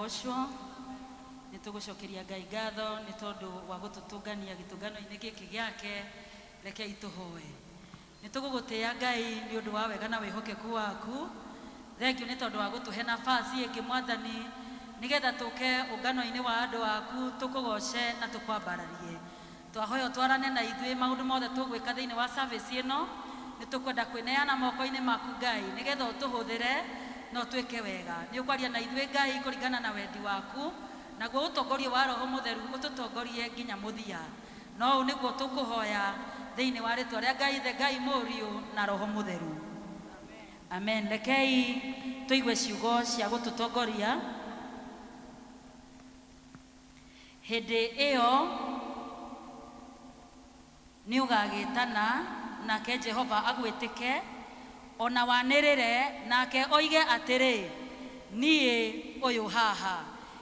arogocwo nitugucokeria Ngai ngatho ni tondu wa gututungania gitungano-ini giki giake. Reke ituhoe. Nitugugutia Ngai ni undu wa wega na wihokeku waku. Thengiu ni tondu wa gutuhe nafasi ingi Mwathani nigetha tuke ungano-ini wa andu aku tukugoce na tukwambararie. Twahoya twarane na ithui maundu mothe tugwika thiini wa service ino. Nitukwenda kwineana moko-ini maku Ngai nigetha utuhuthire no twike wega. Ni ukwaria na ithui Ngai kuringana na wendi waku. Naguo utongoria wa Roho Mutheru ututongorie nginya muthia. No u niguo tukuhoya thiini wa ritwa ria Ngai the Ngai Muriu na Roho Mutheru. Amen. Rekei tuigue ciugo cia gututongoria. Hindi iyo ni ugagitana nake Jehova agwitike ona wanirire nake oige atiri nie uyu haha.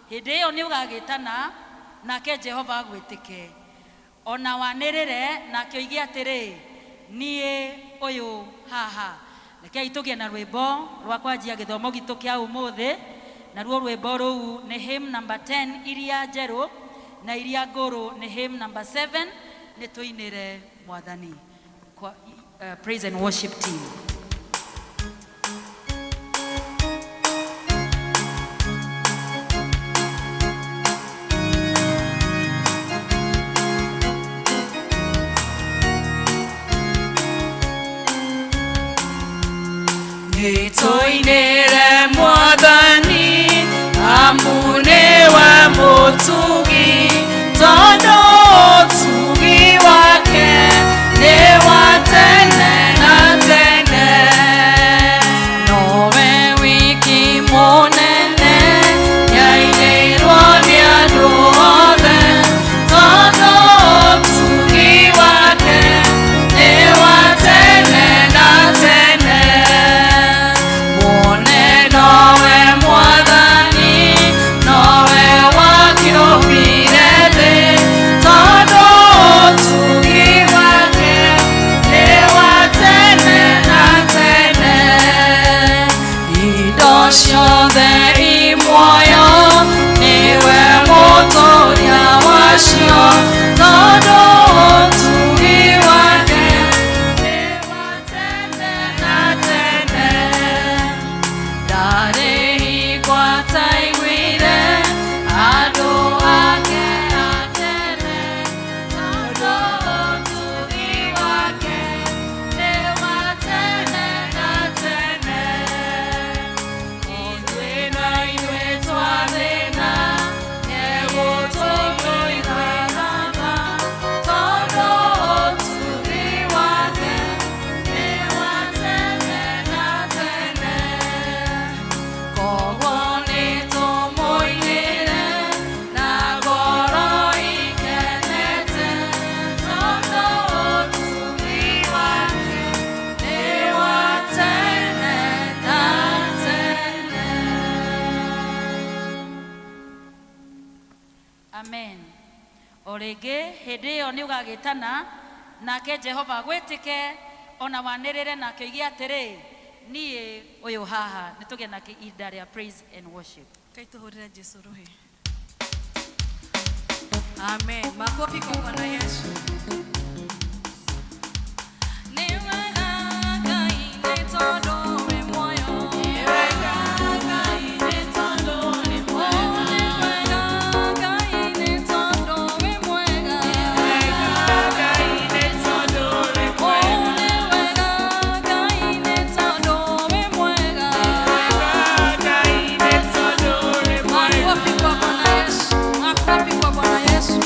Hindi iyo ni ugagitana nake Jehova agwitike ona wanirire nake oige atiri nie uyu haha. Rekei tugie na rwimbo rwa kwanjia githomo gitu kia umuthi. Na ruo rwimbo ruu ni hymn number 10 iria njeru na iria nguru ni hymn number 7. Ni tuinire Mwathani kwa praise and worship team. Nitoinire Mwathani amune wa mutugi tondu utugi wake ni wa tene na tene. Nowe wiki munene yainirwo ni andu othe tondu utugi wake ni wa tene na tene. Mwone nowe Mwathani nowe wakiumire thi tondu utugi wake ni wa tene na tene. Indo ciothe i muoyo niwe muturia wacio tondu utugi wake ni wa tene na tene. Ndari igwata igwire andu ake a tene tondu utugi wake ni wa tene na tene. Ithui na ithui twathina nigutuguitha thama tondu utugi wake ni wa tene na tene. Koguo nitumuinire na ngoro ikenete tondu utugi wake ni wa tene na tene. Amen. O ringi hindi iyo ni ugagitana nake Jehova agwitike ona wanirire nake oige atiri nie uyu haha. Nituge na ihinda ria praise and worship. Kai tuhurire Jesu ruhi. Amen. Makofi kwa Bwana Yesu. Ni wega Ngai ni tondu wi muoyo. Ni wega Ngai ni tondu wi muoyo. Ni wega Ngai ni tondu wi mwega. Ni wega Ngai ni tondu wi mwega. Ni wega Ngai ni tondu wi mwega. Ni wega Ngai ni tondu wi mwega. Makofi kwa Bwana Yesu. Makofi kwa Bwana Yesu.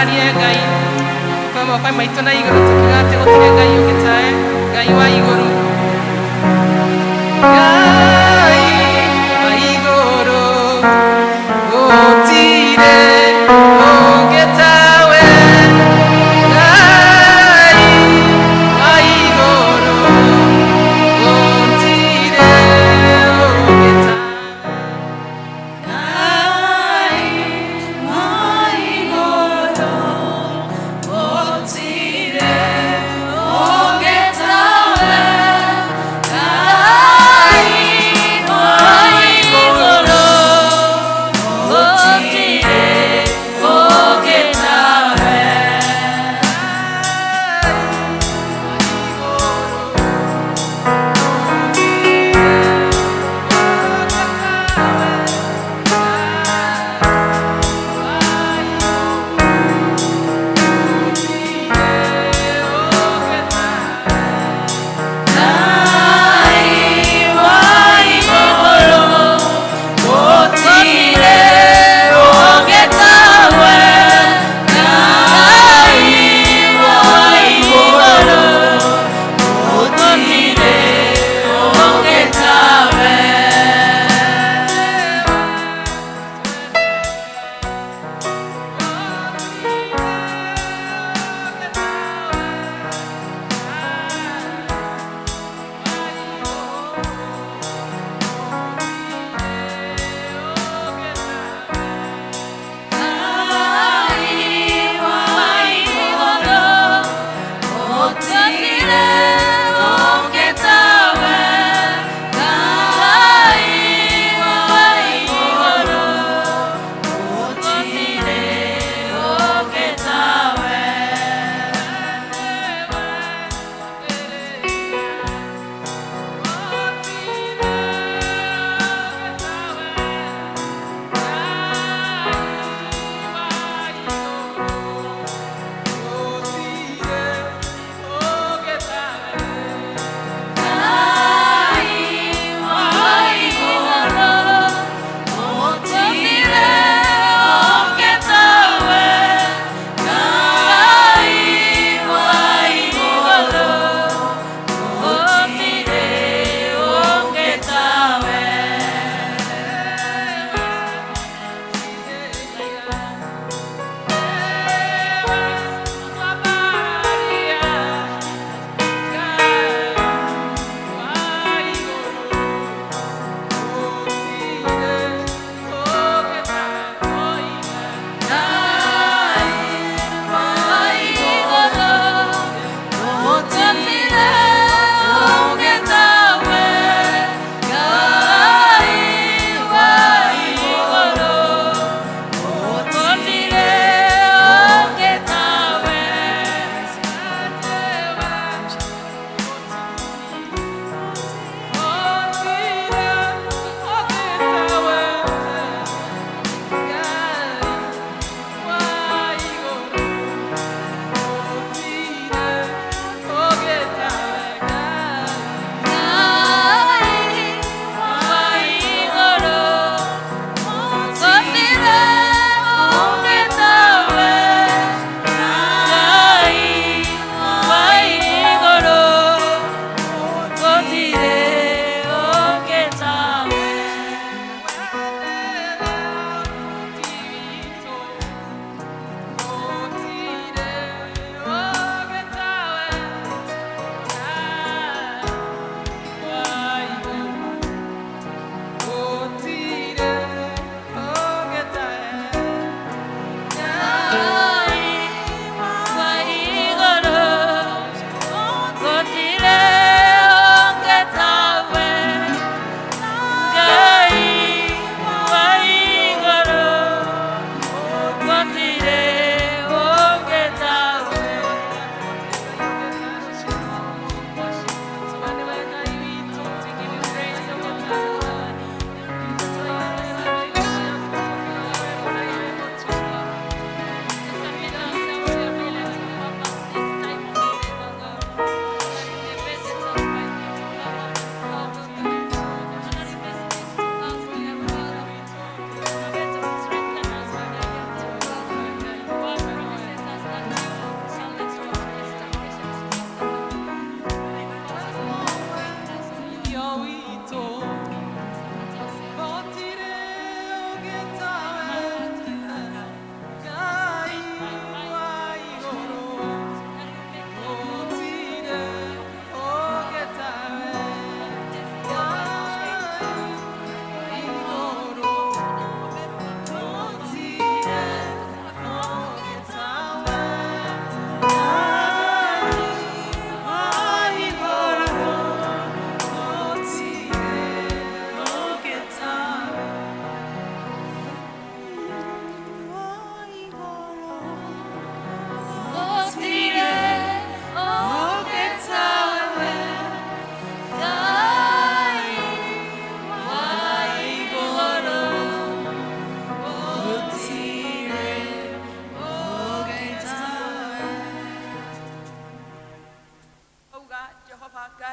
tũgathanie Ngai kwa moko maitũ na igũrũ tukiuga atĩ gũtirĩ Ngai ũngĩ tawe, Ngai wa igũrũ, Ngai wa igũrũ, gũtirĩ ũngĩ tawe, Ngai wa igũrũ, gũtirĩ ũngĩ tawe. Ngai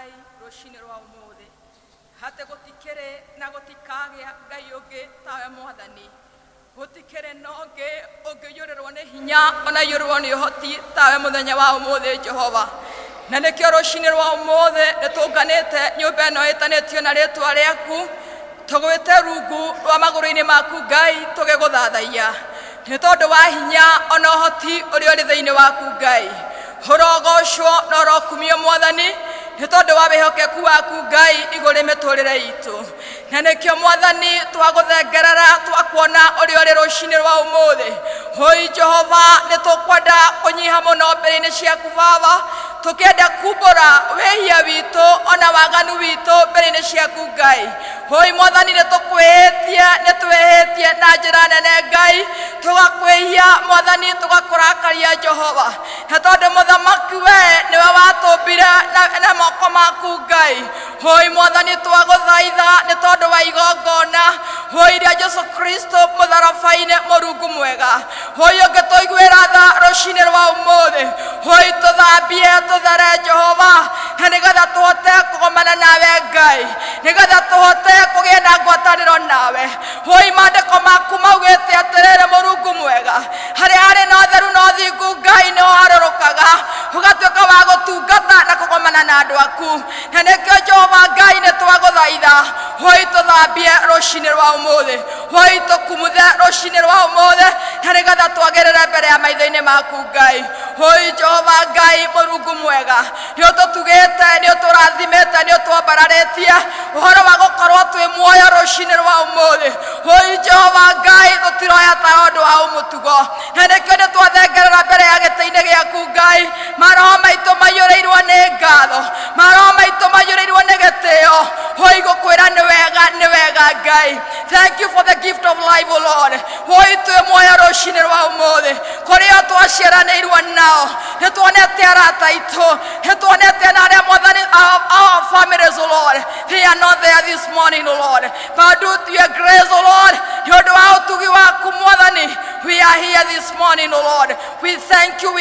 Ngai rucini rwa umuthi hate gutikire na gutikagia Ngai ungi tawe Mwathani gutikire nongi ungiyurirwo ni hinya ona yurwo ni uhoti tawe muthenya wa umuthi Jehova na nikio rucini rwa umuthi nitunganite nyumba ino itanitio na ritwa riaku tugwite rungu rwa maguru-ini maku Ngai tugiguthathaia ni tondu wa hinya ona uhoti uri uri thiini waku Ngai urogocwo na urokumio Mwathani ni tondu wa wihokeku waku Ngai iguri miturire itu na nikio Mwathani twaguthengerera twakuona uri uri rucini rwa umuthi hoi Jehova ni tukwenda kunyiha muno mbere-ini ciaku Baba tukienda kumbura wehia witu ona waganu witu mbere-ini ciaku Ngai hoi Mwathani ni tukwihitie na njira nene Ngai tugakwihia Mwathani tugakurakaria Jehova na tondu muthamaki we niwe watumbire na moko maku Ngai hoi Mwathani twaguthaitha ni tondu wa igongona hoi ria Jesu Kristo mutharabai-ini Murungu mwega hoi ungituiguira tha rucini rwa umuthi hoi tuthambie tuthere Jehova na nigetha tuhote kugomana nawe Ngai nigetha tuhote kugia na ngwataniro nawe hoi maandiko maku maugite atiriri Murungu mwega hari na utheru na uthingu Ngai ni uharurukaga ugatuika wa gutungata na kugomana na andu aku na nikio Jehova Ngai ni twaguthaitha hoi tuthambie rucini rwa umuthi hoi tukumuthe rucini rwa umuthi na nigetha twagirire mbere ya maitho-ini maku Ngai hoi Jehova Ngai Murungu mwega ni ututugite ni uturathimite ni utwambararitie uhoro wa gukorwo twi muoyo rucini rwa umuthi hoi Jehova Ngai tutiroya ta undu wa umutugo na nikio ni twathengerera mbere ya giti-ini giaku Ngai maroho maitu maiyurirwo ni ngatho maroho maitu maiyurirwo ni gitio hoi gukwira ni wega Ngai thank you for the gift of life O Lord hoi twi muoyo rucini rwa umuthi kuria twaciaranirwo nao ni tuonete arata itu ni tuonete na aria Mwathani our families O Lord they are not there this morning O Lord but due to your grace O Lord ni undu wa utugi waku Mwathani we are here this morning O Lord we thank you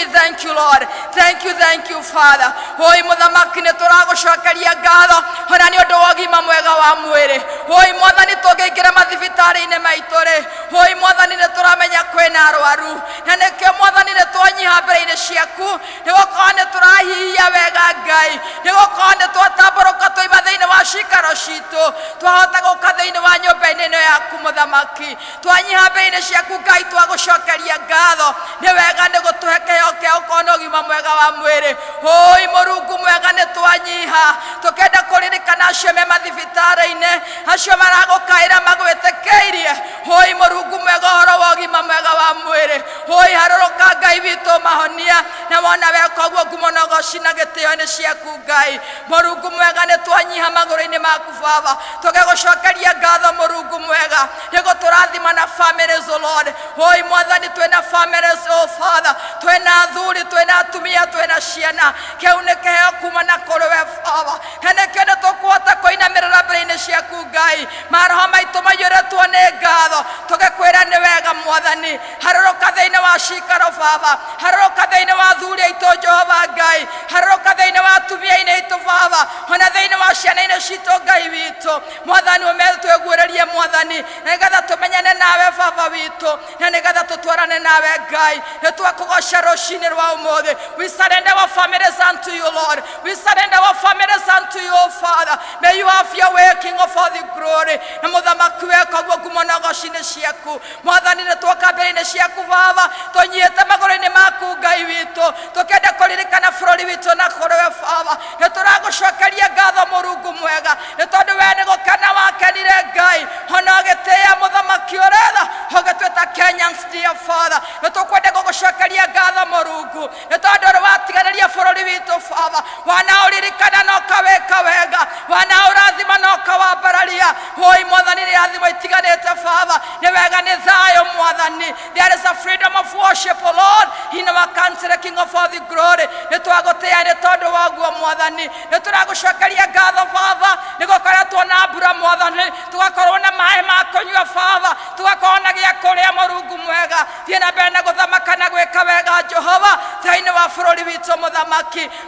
Lord thank you Father hoi muthamaki ni turagucokeria ngatho ona ni undu wa ugima mwega wa mwiri hoi Mwathani tungiingira mathibitari-ini maitu-ri hoi Mwathani ni turamenya kwina arwaru na nikio Mwathani ni twanyiha mbere-ini ciaku ni gukorwo ni turahihia wega Ngai ni gukorwo ni twatamburuka twiima thiini wa cikaro citu twahota guka thiini wa nyumba-ini ino yaku muthamaki twanyiha mbere-ini ciaku Ngai twagucokeria ngatho ni wega ni gutuhe kiheo kia gukorwo na ugima mwega wa mwiri hoi Murungu mwega ni twanyiha tukenda kuririkana acio me mathibitari-ini acio maragukaira magwitikiirie hoi Murungu mwega uhoro wa ugima mwega wa mwiri hoi haruruka Ngai witu mahonia na wona weka guo ngumo na gocina gitio-ini ciaku Ngai Murungu mwega ni twanyiha maguru-ini maku Baba tugigucokeria ngatho Murungu mwega ni guturathima na families O Lord hoi Mwathani twina families O Father twina athuri twina atumia twina ciana kiu ni kiheo kuma na kuri we Baba na nikio ni tukuhota kuinamirira mbere-ini ciaku Ngai maroho maitu maiyuritwo ni ngatho tugikwira ni wega Mwathani haruruka thiini wa cikaro Baba haruruka thiini wa athuri aitu Jehova Ngai haruruka thiini wa atumia-ini aitu Baba ona thiini wa ciana-ini citu Ngai witu Mwathani umetwiguiririe Mwathani nigetha tumenyane nawe Baba witu na nigetha tutwarane nawe Ngai ni twakugoca rucini rwa umuthi we surrender our families unto you Lord we surrender our families unto you Father may you have your way King of all the glory na muthamaki weka guo ngumo na gocini ciaku Mwathani ni twoka mbere-ini ciaku Baba tunyiite maguru-ini maku Ngai witu tukenda kuririkana bururi witu na kuri we Baba ni turagucokeria ngatho Murungu mwega ni tondu we ni gukena wakenire Ngai ona ugitia muthamaki uretha ugitwita Kenyans dear Father ni tukwenda gugucokeria ngatho Murungu ni tondu uri watiganiria bururi witu Baba wana uririkana na ukaweka wega wanaũrathima na ũkawambararia. Oi Mwathani nĩ irathimo itiganĩte Baba, nĩ wega nĩ thayũ Mwathani. There is a freedom of worship, O Lord, in our country, King of all the glory. Nĩ twagũtĩĩa nĩ tondũ waguo Mwathani, nĩ tũragũcokeria ngatho Baba, nĩ gũkorwo tuona mbura Mwathani, tugakorwo na maĩ ma kũnyua Baba, tugakorwo na gĩa kũrĩa Mũrungu mwega. Thiĩ na mbere na gũthamaka na gwĩka wega Jehova thĩinĩ wa bũrũri witũ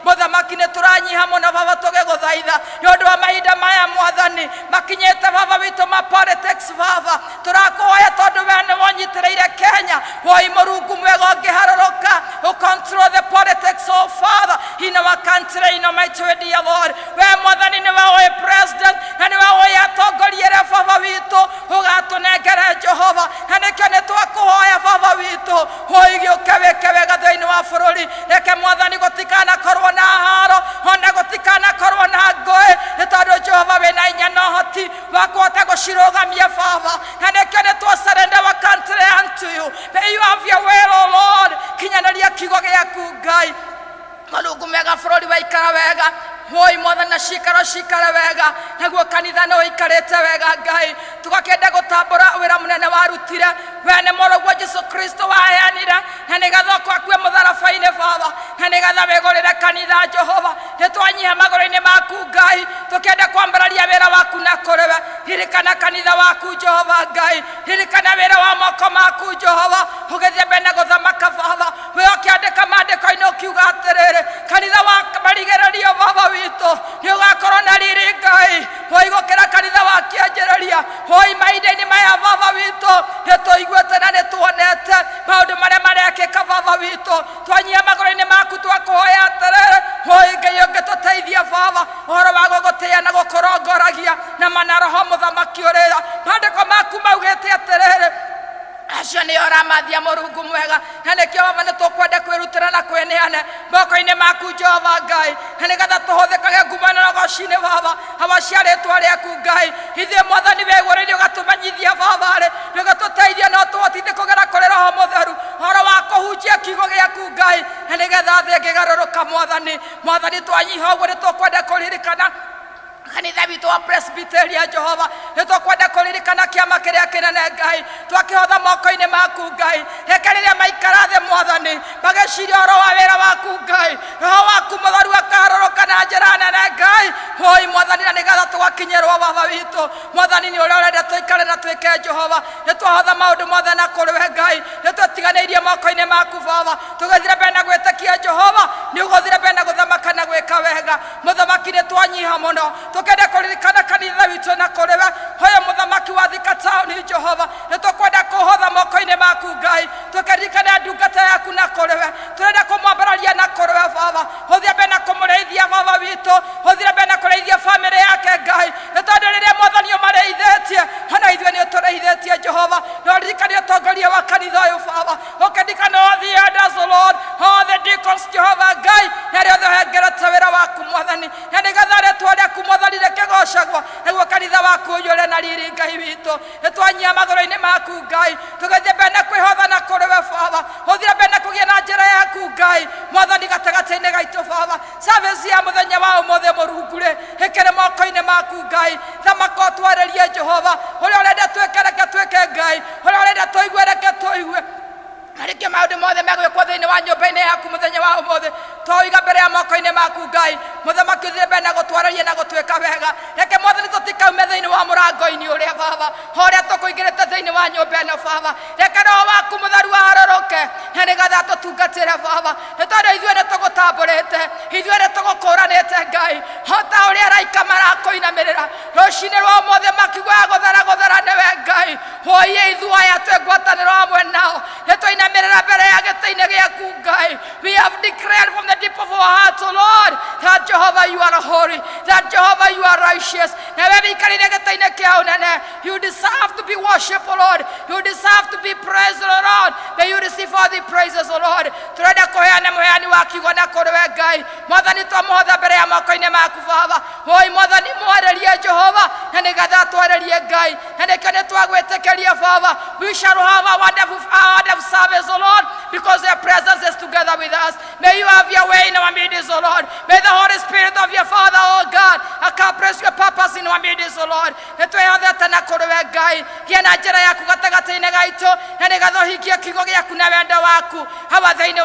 Mũthamaki nĩ tũranyiha mũno Baba tũgĩgũthaitha nĩ ũndũ wa mahinda maya Mwathani makinyĩte Baba witũ ma politics Baba, tũrakũhoya tondũ we nĩ wonyitĩrĩire Kenya. Woi Mũrungu mwega ũngĩharũrũka control the politics, oh Father, in our country, in our mighty dear Lord. We Mwathani nĩ we ũĩ president na nĩ we ũĩ atongoria arĩa Baba witũ ũgatũnengere Jehova, na nĩkĩo nĩ twakũhoya Baba witũ woi gĩũke wĩke wega thĩinĩ wa bũrũri. Reke Mwathani gũtikanakorwo na haro, ona gũtikanakorwo na ngũĩ, nĩ tondũ Jehova wĩna hinya na ũhoti wa kũhota gũcirũgamia Baba, na nĩkĩo nĩ twa-surrender our country unto you. May you have your way, O Lord. Kinyanĩria kiugo gĩaku Ngai. Mũrungu mwega bũrũri waikara wega. Woi Mwathani na cikare wega, naguo kanitha nĩ ũikarĩte wega Ngai. Tũgakĩenda gũtambũra wĩra mũnene warutire, we nĩ mũrũguo Jesu Kristo waheanire, na nĩgetha ũkakue mũtharaba-inĩ Baba, na nĩgetha wĩgũrĩre kanitha Jehova. Nĩ twanyiha magũrũ-inĩ maku Ngai, tũkĩenda kwambararia wĩra waku na kũrĩ we. Ririkana kanitha waku Jehova Ngai, ririkana wĩra wa moko maku Jehova, ũgĩthiĩ mbere na gũthamaka Baba. We ũkĩandĩka maandĩko-inĩ ũkiuga atĩrĩrĩ, kanitha wa marigĩrĩrio Baba witũ nĩ ũgakorwo na riri Ngai, woi gũkĩra kanitha wa kĩanjĩrĩria. Woi mahinda-inĩ maya Baba witũ nĩ tũiguĩte na nĩ tuonete maũndũ marĩa marekĩka Baba witũ. Twanyiha magũrũ-inĩ maku twakũhoya atĩrĩrĩ, woi Ngai ũngĩtũteithia Baba ũhoro wa gũgũtĩĩa na gũkũrongoragia na mana Roho Mũthamaki ũrĩa maandĩko maku maugĩte atĩrĩrĩ, acio nĩo ũramathia Mũrungu mwega, na nĩkĩo Baba nĩ tũkwenda kwĩrutĩra na kwĩneana moko-inĩ maku Jehova Ngai, na nĩgetha tũhũthĩkage ngumanĩro goci-inĩ Baba hawa cia rĩĩtwa rĩaku Ngai. Ithuĩ Mwathani wĩgũrĩire ũgatũmenyithia Baba rĩ, ũgatũteithia no tũhotithie kũgera kũrĩ Roho Mũtheru ũhoro wa kũhunjia kiugo gĩaku Ngai, na nĩgetha thĩ ĩngĩgarũrũka Mwathani twanyiha ũguo nĩ tũkwenda kũririkana kanitha witũ wa Presbyteria Jehova, nĩ tũkwenda kũririkana kĩama kĩrĩa kĩnene Ngai, twakĩhotha moko-inĩ maku Ngai. Reke rĩrĩa maikara thĩ Mwathani magĩciria ũhoro wa wĩra waku Ngai, Roho waku Mũtheru akaharũrũka na njĩra nene Ngai. Woi Mwathani na nĩgetha tũgakinyĩrwo Baba witũ Mwathani nĩ ũrĩa ũrenda tũikare na twĩke Jehova. Nĩ twahotha maũndũ mothe na kũrĩ we Ngai, nĩ twĩtiganĩirie moko-inĩ maku Baba, tũgĩthire mbere na gwĩtĩkia Jehova, nĩ ũgũthire mbere na gũthamaka na gwĩka wega. Mũthamaki nĩ twanyiha mũno, tũkĩenda kũririkana kanitha witũ na kũrĩ we. Hoya Mũthamaki wa Thika Town Jehova, nĩ tũkwenda kũhotha moko-inĩ maku Ngai, tũkĩririkana ndungata yaku na kũrĩ we. Tũrenda kũmwambararia na kũrĩ we Baba, hũthia mbere na kũmũrĩithia Baba witũ, hũthia mbere na kũrĩithia bamĩrĩ yake Ngai, nĩ tondũ rĩrĩa Mwathani ũmarĩithĩtie ona ithuĩ nĩ ũtũrĩithĩtie Jehova. No ririkana ũtongoria wa kanitha ũyũ Baba, ũkĩririkana all the elders, O Lord, all the deacons Jehova Ngai, na arĩa othe ũhengerete wĩra waku Mwathani, na nĩgetha rĩĩtwa rĩaku Mwathani rĩkĩgocagwo, naguo kanitha waku ũiyũre na riri Ngai witũ. Nĩ twanyiha magũrũ-inĩ maku Ngai, tũgĩthiĩ mbere na kwĩhotha na kũrĩ we Baba, hũthia mbere na kũgĩa na njĩra yaku Ngai Mwathani gatagatĩ-inĩ gaitũ Baba. Service ya mũthenya wa ũmũthĩ Mũrungu rĩ ĩkĩrĩ moko-inĩ maku Ngai, thamaka ũtwarĩrie Jehova, ũrĩa ũrenda twĩke reke twĩke Ngai, ũrĩa ũrenda tũigue reke tũigue. Arĩkia maũndũ mothe megwĩkwo thĩinĩ wa nyũmba-inĩ yaku mũthenya wa ũmũthĩ twaiga mbere ya moko-inĩ maku Ngai. Mũthamaki ũthiĩ mbere na gũtwarĩria na gũtwĩka wega. Reke Mwathani tũtikaume thĩinĩ wa mũrango-inĩ ũrĩa Baba, ũrĩa tũkũingĩrĩte thĩinĩ wa nyũmba ĩno Baba. Reke Roho waku Mũtheru aharũrũke na nĩgetha tũtungatĩre Baba, nĩ tondũ ithuĩ nĩ tũgũtambũrĩte, ithuĩ nĩ tũgũkũranĩte Ngai, o ta ũrĩa araika marakũinamĩrĩra rũciinĩ rwa ũmũthĩ makiugaga gũthera nĩwe Ngai. Woiye ithuĩ aya twĩ ngwatanĩro hamwe nao, nĩ tũinamĩrĩra mbere ya gĩtĩ-inĩ gĩaku Ngai. We have declared from the deep of our hearts, O Lord, that Jehovah you are holy, that Jehovah you are righteous. Na wewe ikarire gĩtĩ-inĩ kĩa ũnene, you deserve to be worshipped, O Lord, you deserve to be praised, O Lord. May you receive all the praises, O Lord. Tũrenda kũheana mũheani wa kiugo na kũrĩ we Ngai. Mwathani twamũhotha mbere ya moko-inĩ maku Baba. Oi Mwathani mwarĩrie Jehova na nĩgetha twarĩrie Ngai, na nĩkĩo nĩ twagwĩtĩkĩria Baba. We shall have a wonderful service, O Lord, because your presence is together with us. May you have your way in our midst, O Lord. May the Holy Spirit of your Father, O God, accomplish your us in our midst, O Lord. Nitwehotete na kuri we Ngai gia na njira yaku gatagati-ini gaitu na nigathohikie kiugo giaku na wendo waku hawa thiini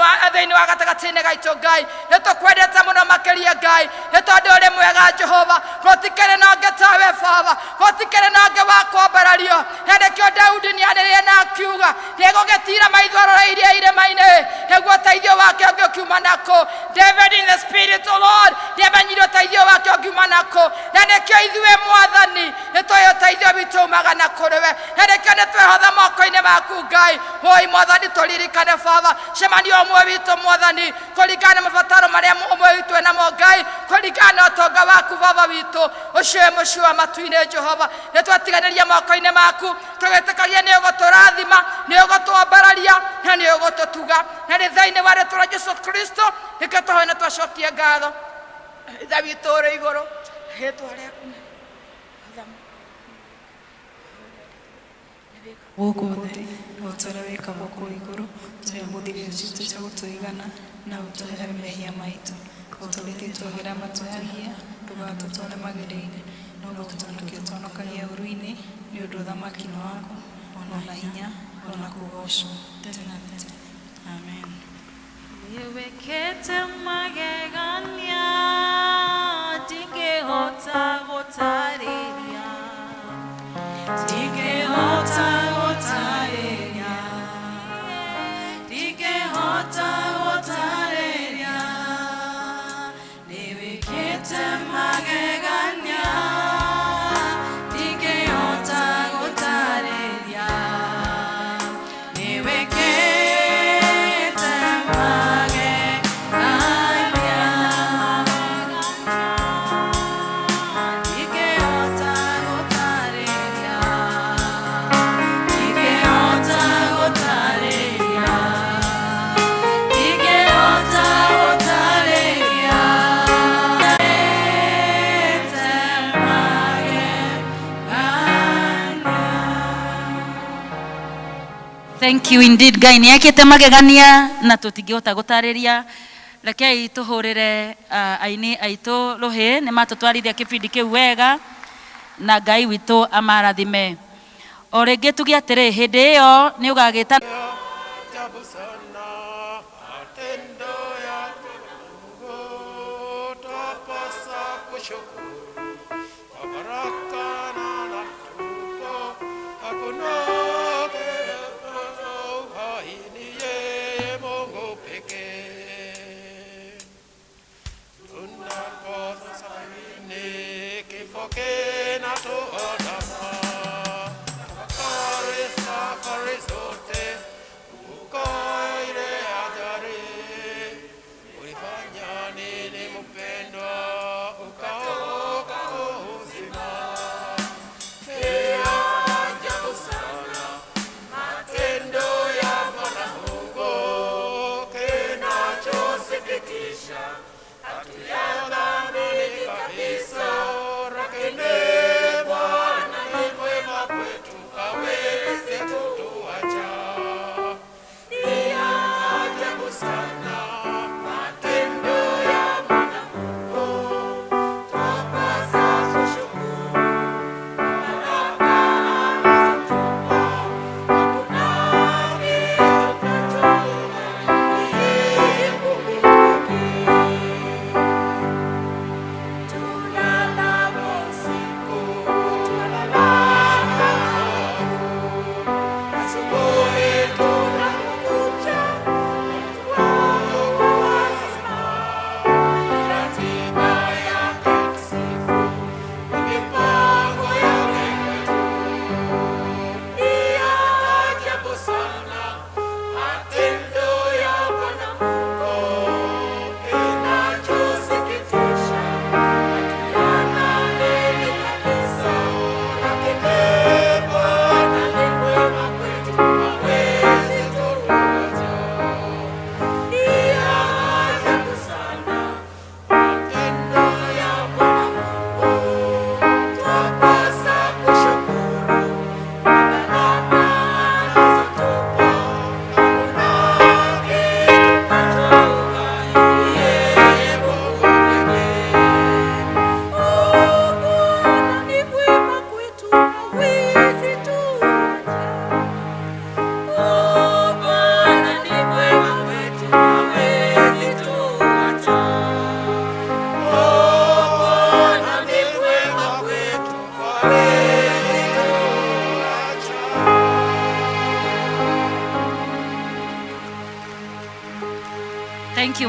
wa gatagati-ini gaitu Ngai. Nitukwendete muno makiria Ngai ni tondu uri mwega Jehova. Gutikiri na ungi tawe Baba, gutikiri na ungi wa kwambarario. Na nikio Daudi nianirie na akiuga nigugitira maitho aroreirie irima-ini niguo uteithio wake ungiukiuma nako. David in the spirit, O Lord, niamenyire uteithio wake ungiuma nako, na nikio ithuĩ Mwathani nitũĩ uteithio witũ umaga na kũrĩ we. Na nikio nitwehotha moko-ini maku Ngai. Oi Mwathani tũririkane Baba cemanio ũmwe witũ Mwathani kũringana na mabataro marĩa ũmwe witũ enamo Ngai, kũringana na ũtonga waku Baba witũ ũcio wĩ mũciĩ wa matu-inĩ Jehova. Nĩtwatiganĩria moko-ini maku tũgĩtĩkagia nĩ ũgũtũrathima, nĩ ũgũtwambararia na nĩ ũgũtũtuga. Na nĩ thĩinĩ wa rĩĩtwa rĩa Jesũ Kristo nĩkĩo tũhoya na twacokia ngatho. Ithe witũ ũrĩ igũrũ, rĩĩtwa rĩaku gũkũ thĩ o ta ũrĩa wĩkagwo kũu igũrũ, tũhe mũthithũ citũ cia gũtũigana na ũtũhere mehia maitũ, ũtũgĩtie twagĩra matũhĩhia, ndũgatũtware magerio-inĩ, no gũtũhonokia ũtũhonokagia ũru-inĩ, nĩ ũndũ ũthamaki nĩ waku, ona hinya, ona kũgocwo tene na tene. Amen. Niwekete magegania, ndingĩhota gũtarĩria, ndingĩhota gũtarĩria, ndingĩhota gũtarĩria, niwekete magegania, ndingĩhota gũtarĩria, niwekete Thank you indeed. Ngai nĩ ekĩte magegania na tũtingĩhota gũtarĩria. Rekei tũhũrĩre aini aitũ rũhĩ, nĩ matũtwarithia kĩbindi kĩu wega na Ngai witũ amarathime. O rĩngĩ tuge atĩrĩ, hĩndĩ ĩyo nĩ ũgagĩta Upendo ukaokoa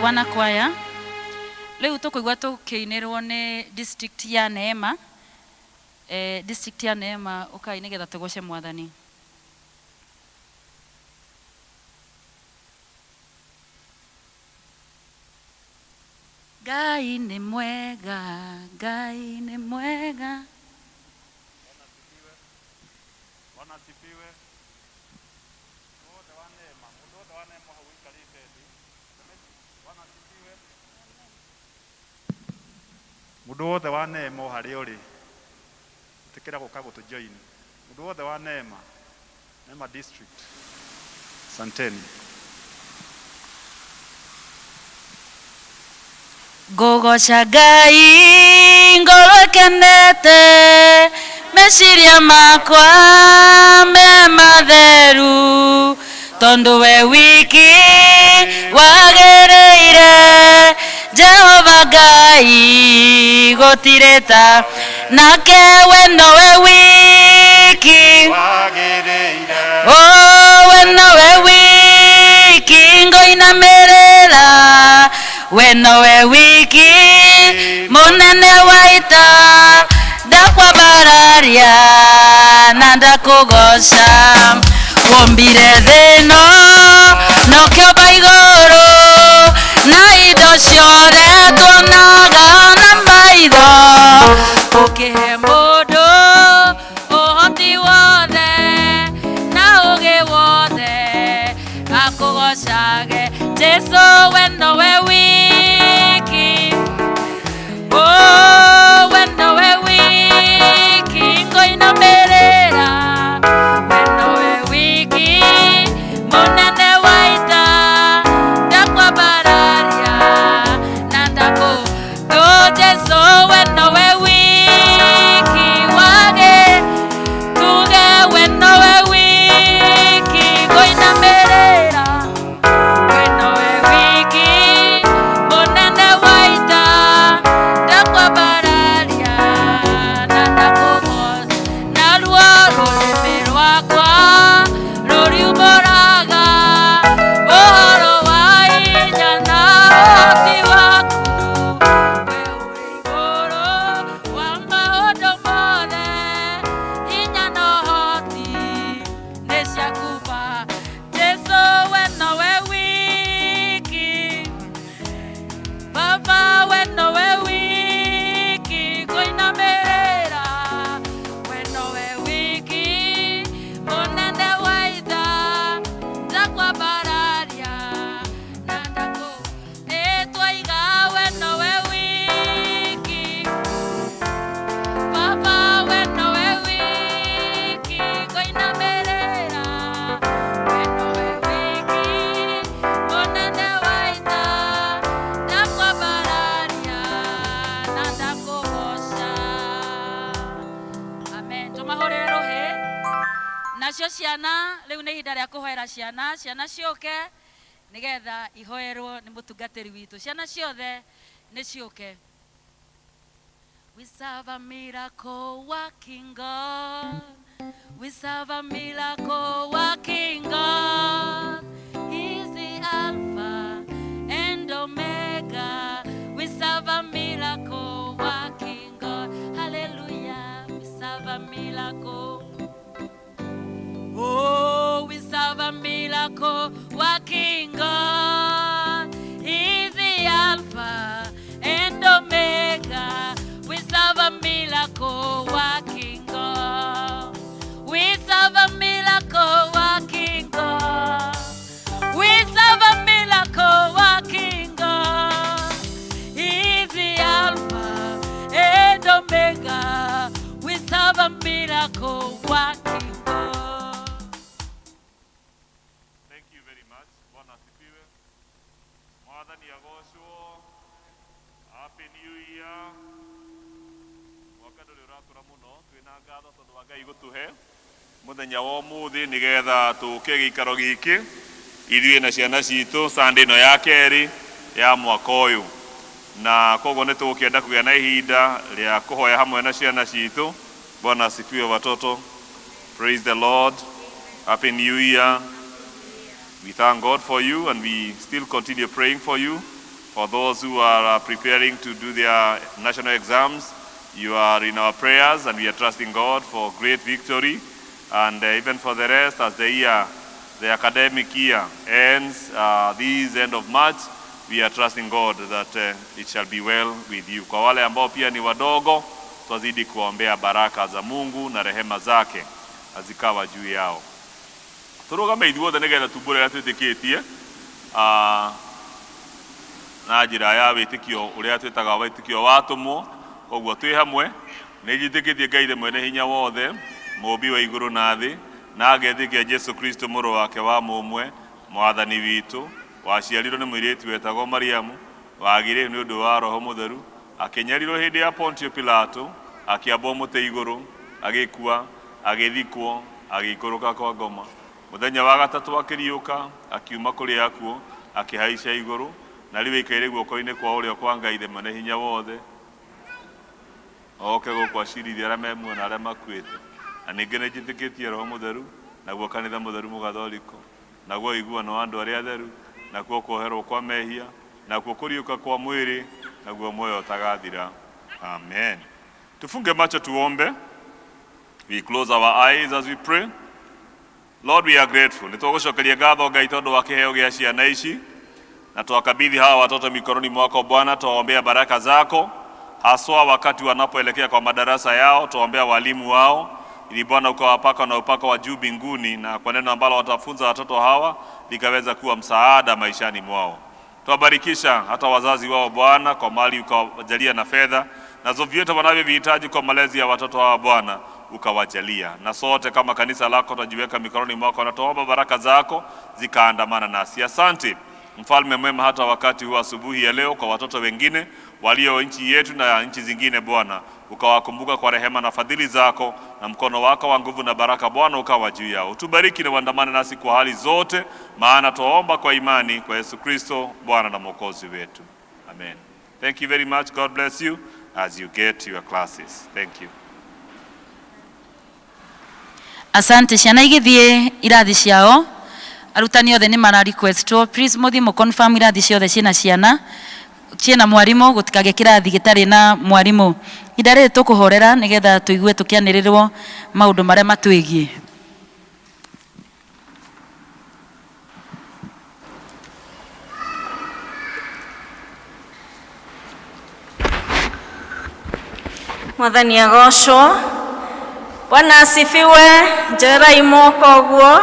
wana kwaya leo tukuigwa tukiinirwo ni district ya Neema district ya Neema ukai nigetha tugoce mwathani. Ngai ni mwega, Ngai ni mwega. Bwana asifiwe. Mundu wa neema hauikarite thi. Bwana asifiwe. Mundu wothe wa neema hari uri tikira guka gutujoin. Mundu wothe wa Neema district. Santeni. Gogoca Ngai ngoro kenete meciria makwa me matheru tondu we wiki wagĩrĩire Jehova Ngai gũtirĩta nake we nowe wiki we nowe wiki ngũinamĩrĩra we nowe wiki munene wa ita ndakwambararia na ndakũgoca wombire thĩ ĩno na ũkĩũmba igũrũ na indo ciothe tuonaga na maitho ũkĩhe mũndũ ũhoti wothe na ũgĩ wothe akũgocage Jesũ we nowe wiki we nowe wiki ngũinamĩrĩra we nowe wiki mũnene wa ita ndakwambararia na Jesũ we nowe wiki wage tuge we nowe wiki ngũinamĩrĩra we nowe wiki mũnene wa ita ndakwambararia na ndakũgoca naruo rũrĩmĩ rwakwa rũriumbũraga ũhoro wa hinya na ũhoti waku we ũrĩ igũrũ wa maũndũ mothe hinya na ũhoti nĩ ciaku Jesũ we nowe wiki Baba we nowe wiki ngũinamĩrĩra we nowe wiki mũnene wa ita ndakwambararia na nĩtwaiga we nowe wiki Baba we nowe wiki ngũinamĩrĩra we nowe wiki mũnene wa ita ndakwambararia na ndakũgoca. Amen. Tumahũrĩre rũhĩ. Nacio ciana rĩu nĩ ihinda rĩa kũhoera ciana ciũke nĩgetha ihoerwo nĩ mũtungatĩri witũ. Ciana ciothe nĩ ciũke. We serve a miracle working God. We serve a miracle working God. He's the Alpha and Omega. We serve a miracle working God. Hallelujah. We serve a miracle. Oh, we serve a miracle working God. He's the Alpha and Omega. We serve a miracle working God. We serve a miracle working God. We serve a miracle working God. He's the Alpha and Omega. We serve a miracle working God. Thank you very much. Bwana asifiwe. Mwathani agocwo. Happy New Year. Mwaka ndũrĩ ũrakũra mũno twĩna ngatho tondũ wa Ngai gũtũhe mũthenya wa ũmũthĩ nĩgetha tũke gĩikaro gĩkĩ ithuĩ na ciana citũ Sunday ĩno ya kerĩ ya mwaka ũyũ na koguo nĩ tũgũkĩenda kũgĩa na ihinda rĩa kũhoya hamwe na ciana citũ. Bwana asifiwe watoto. Praise the Lord. Happy New Year. We thank God for you and we still continue praying for you. For those who are preparing to do their national exams, you are in our prayers, and we are trusting God for great victory. And even for the rest, as the academic year ends this end of March, we are trusting God that it shall be well with you. Kwa wale ambao pia ni wadogo, twazidi kuombea baraka za Mungu na rehema zake azikawa juu yao. Turugame ithuothe nigetha tumbure aria twitikitie na njira ya witikio uria twitaga witikio watumwo. Koguo twi hamwe ni njitikitie Ngai the mwene hinya wothe, mũmbi wa igũrũ na thĩ, na ngetĩkia Jesu Kristo mũrũ wake wa mũmwe, mwathani witũ, waciarirwo nĩ mũirĩtu wetagwo Mariamu, wagire nĩ ũndũ wa Roho Mũtheru, akĩnyarirwo hĩndĩ ya Pontio Pilato, akĩambwo mũtĩ igũrũ, agĩkua, agĩthikwo, agĩikũrũka kwa ngoma. Mũthenya wa gatatũ akĩriũka, akiuma kũrĩ akuũ, akĩhaica igũrũ, na rĩu aikaire guoko-inĩ kwa ũrĩo kwa Ngai the mwene hinya wothe. Oke gũkũ acirithia arĩa memuona arĩa makuĩte. Na ningĩ nĩ njĩtĩkĩtie Roho Mũtheru, naguo kanitha mũtheru mũgathoriko, naguo ũiguano wa andũ arĩa atheru, nakuo kuoherwo kwa mehia, nakuo kũriũka kwa mwĩrĩ, naguo muoyo ũtagathira. Amen. Tufunge macho tuombe. We close our eyes as we pray. Lord, we are grateful. Nitũgũcokeria ngatho Ngai tondũ wa kĩheo gĩa ciana ici, na tuwakabidhi hawa watoto mikononi mwako Bwana. Tuwaombea baraka zako, haswa wakati wanapoelekea kwa madarasa yao. Tuwaombea walimu wao, ili Bwana ukawapaka na upako wa juu mbinguni, na kwa neno ambalo watafunza watoto hawa likaweza kuwa msaada maishani mwao. Tuwabarikisha hata wazazi wao Bwana, kwa mali ukawajalia na fedha, na vyote wanavyovihitaji kwa malezi ya watoto hawa Bwana ukawajalia. Na sote kama kanisa lako tujiweka mikononi mwako, na tuomba baraka zako zikaandamana nasi. Asante Mfalme mwema, hata wakati huu asubuhi ya leo, kwa watoto wengine walio nchi yetu na nchi zingine Bwana, ukawakumbuka kwa rehema na fadhili zako, na mkono wako wa nguvu na baraka Bwana ukawa juu yao. Tubariki na uandamane nasi kwa hali zote, maana tuomba kwa imani kwa Yesu Kristo Bwana na Mwokozi wetu. Amen. Thank you very much. God bless you as you get to your classes. Thank you. Asante. Ciana igithie irathi ciao, arutani othe ni mara requestwo please muthi mu confirm irathi ciothe ciina ciana ciina mwarimu, gutikage kirathi gitari na mwarimu. Idare tukuhorera nigetha tuigue tukianirirwo maundu maria matwigie. Mwathani agocwo. Bwana asifiwe. Njera imoko guo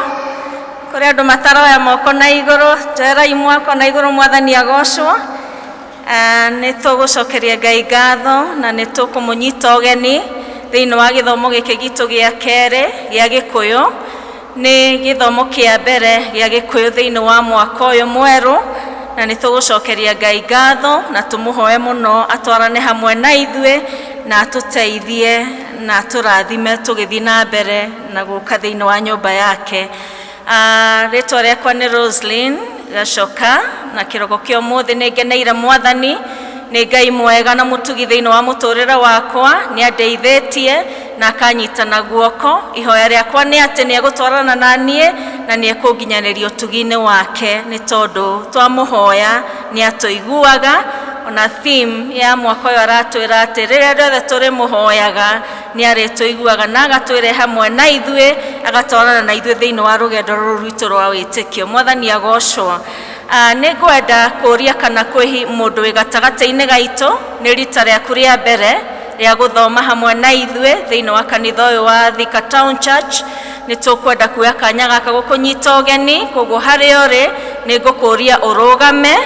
kuri andu mataroya moko na iguru, njera imoko na iguru. Mwathani agocwo. Nĩ tũgũcokeria Ngai ngatho, na nĩ tũkũmũnyita ũgeni thĩinĩ wa gĩthomo gĩkĩ gitũ gĩa kerĩ gĩa Gĩkũyũ. Nĩ gĩthomo kĩa mbere gĩa Gĩkũyũ thĩinĩ wa mwaka ũyũ mwerũ, na nĩ tũgũcokeria Ngai ngatho na tũmũhoe mũno atwarane hamwe na ithuĩ, na atũteithie na tũrathime tũgĩthiĩ na mbere na gũka thĩinĩ wa nyũmba yake. Rĩtwa rĩakwa nĩ Roslyn Gacoka, na kĩroko kĩa ũmũthĩ nĩ ngeneire Mwathani. Nĩ Ngai mwega na mũtugi thĩinĩ wa mũtũrĩre wakwa, nĩ andeithĩtie na akanyita na guoko. Ihoya rĩakwa nĩ atĩ nĩ egũtwarana na niĩ na nĩ ekũnginyanĩria ũtugi-inĩ wake, nĩ tondũ twamũhoya nĩ atũiguaga. Ona theme ya mwaka ũyũ aratwĩra atĩ rĩrĩa rĩothe tũrĩmũhoyaga nĩ arĩtũiguaga na agatwĩre hamwe na ithuĩ, agatwarana na ithuĩ thĩinĩ wa rũgendo rũrũ rwitũ rwa wĩtĩkio. Mwathani agocwo. Nĩ ngwenda kũria kana kwĩ mũndũ wĩ gatagatĩ-inĩ gaitũ nĩ rita rĩaku rĩa mbere rĩa gũthoma hamwe na ithuĩ thĩinĩ wa kanitha ũyũ wa Thika Town Church. Nĩ tũkwenda kuoya kanya gaka gũkũnyita ũgeni, koguo harĩa ũrĩ nĩ ngũkũria ũrũgame.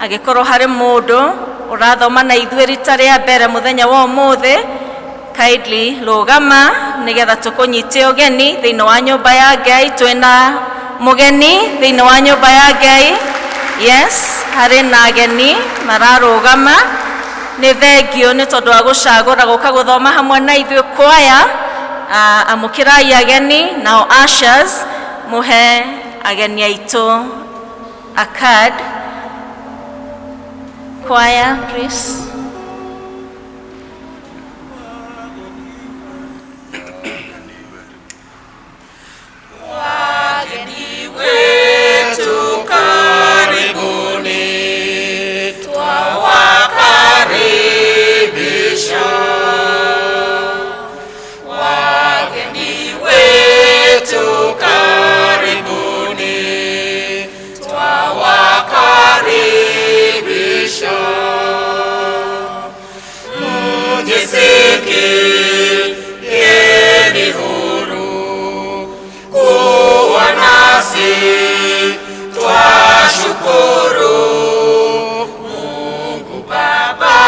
Agĩkorwo harĩ mũndũ ũrathoma na ithuĩ rita rĩa mbere mũthenya wa ũmũthĩ, kindly rũgama nĩgetha tũkũnyite ũgeni thĩinĩ wa nyũmba ya Ngai. Twĩna mũgeni thĩinĩ wa nyũmba ya Ngai. Yes, harĩ na ageni mararũgama. Nĩ thengio nĩ tondũ wa gũcagũra gũka gũthoma hamwe na ithuĩ. Kwaya, amũkĩrai ageni, nao ushers mũhe ageni aitũ a card. Choir, please. Wageni wetu karibuni, jisikieni huru kuwa nasi, twashukuru. Mungu Baba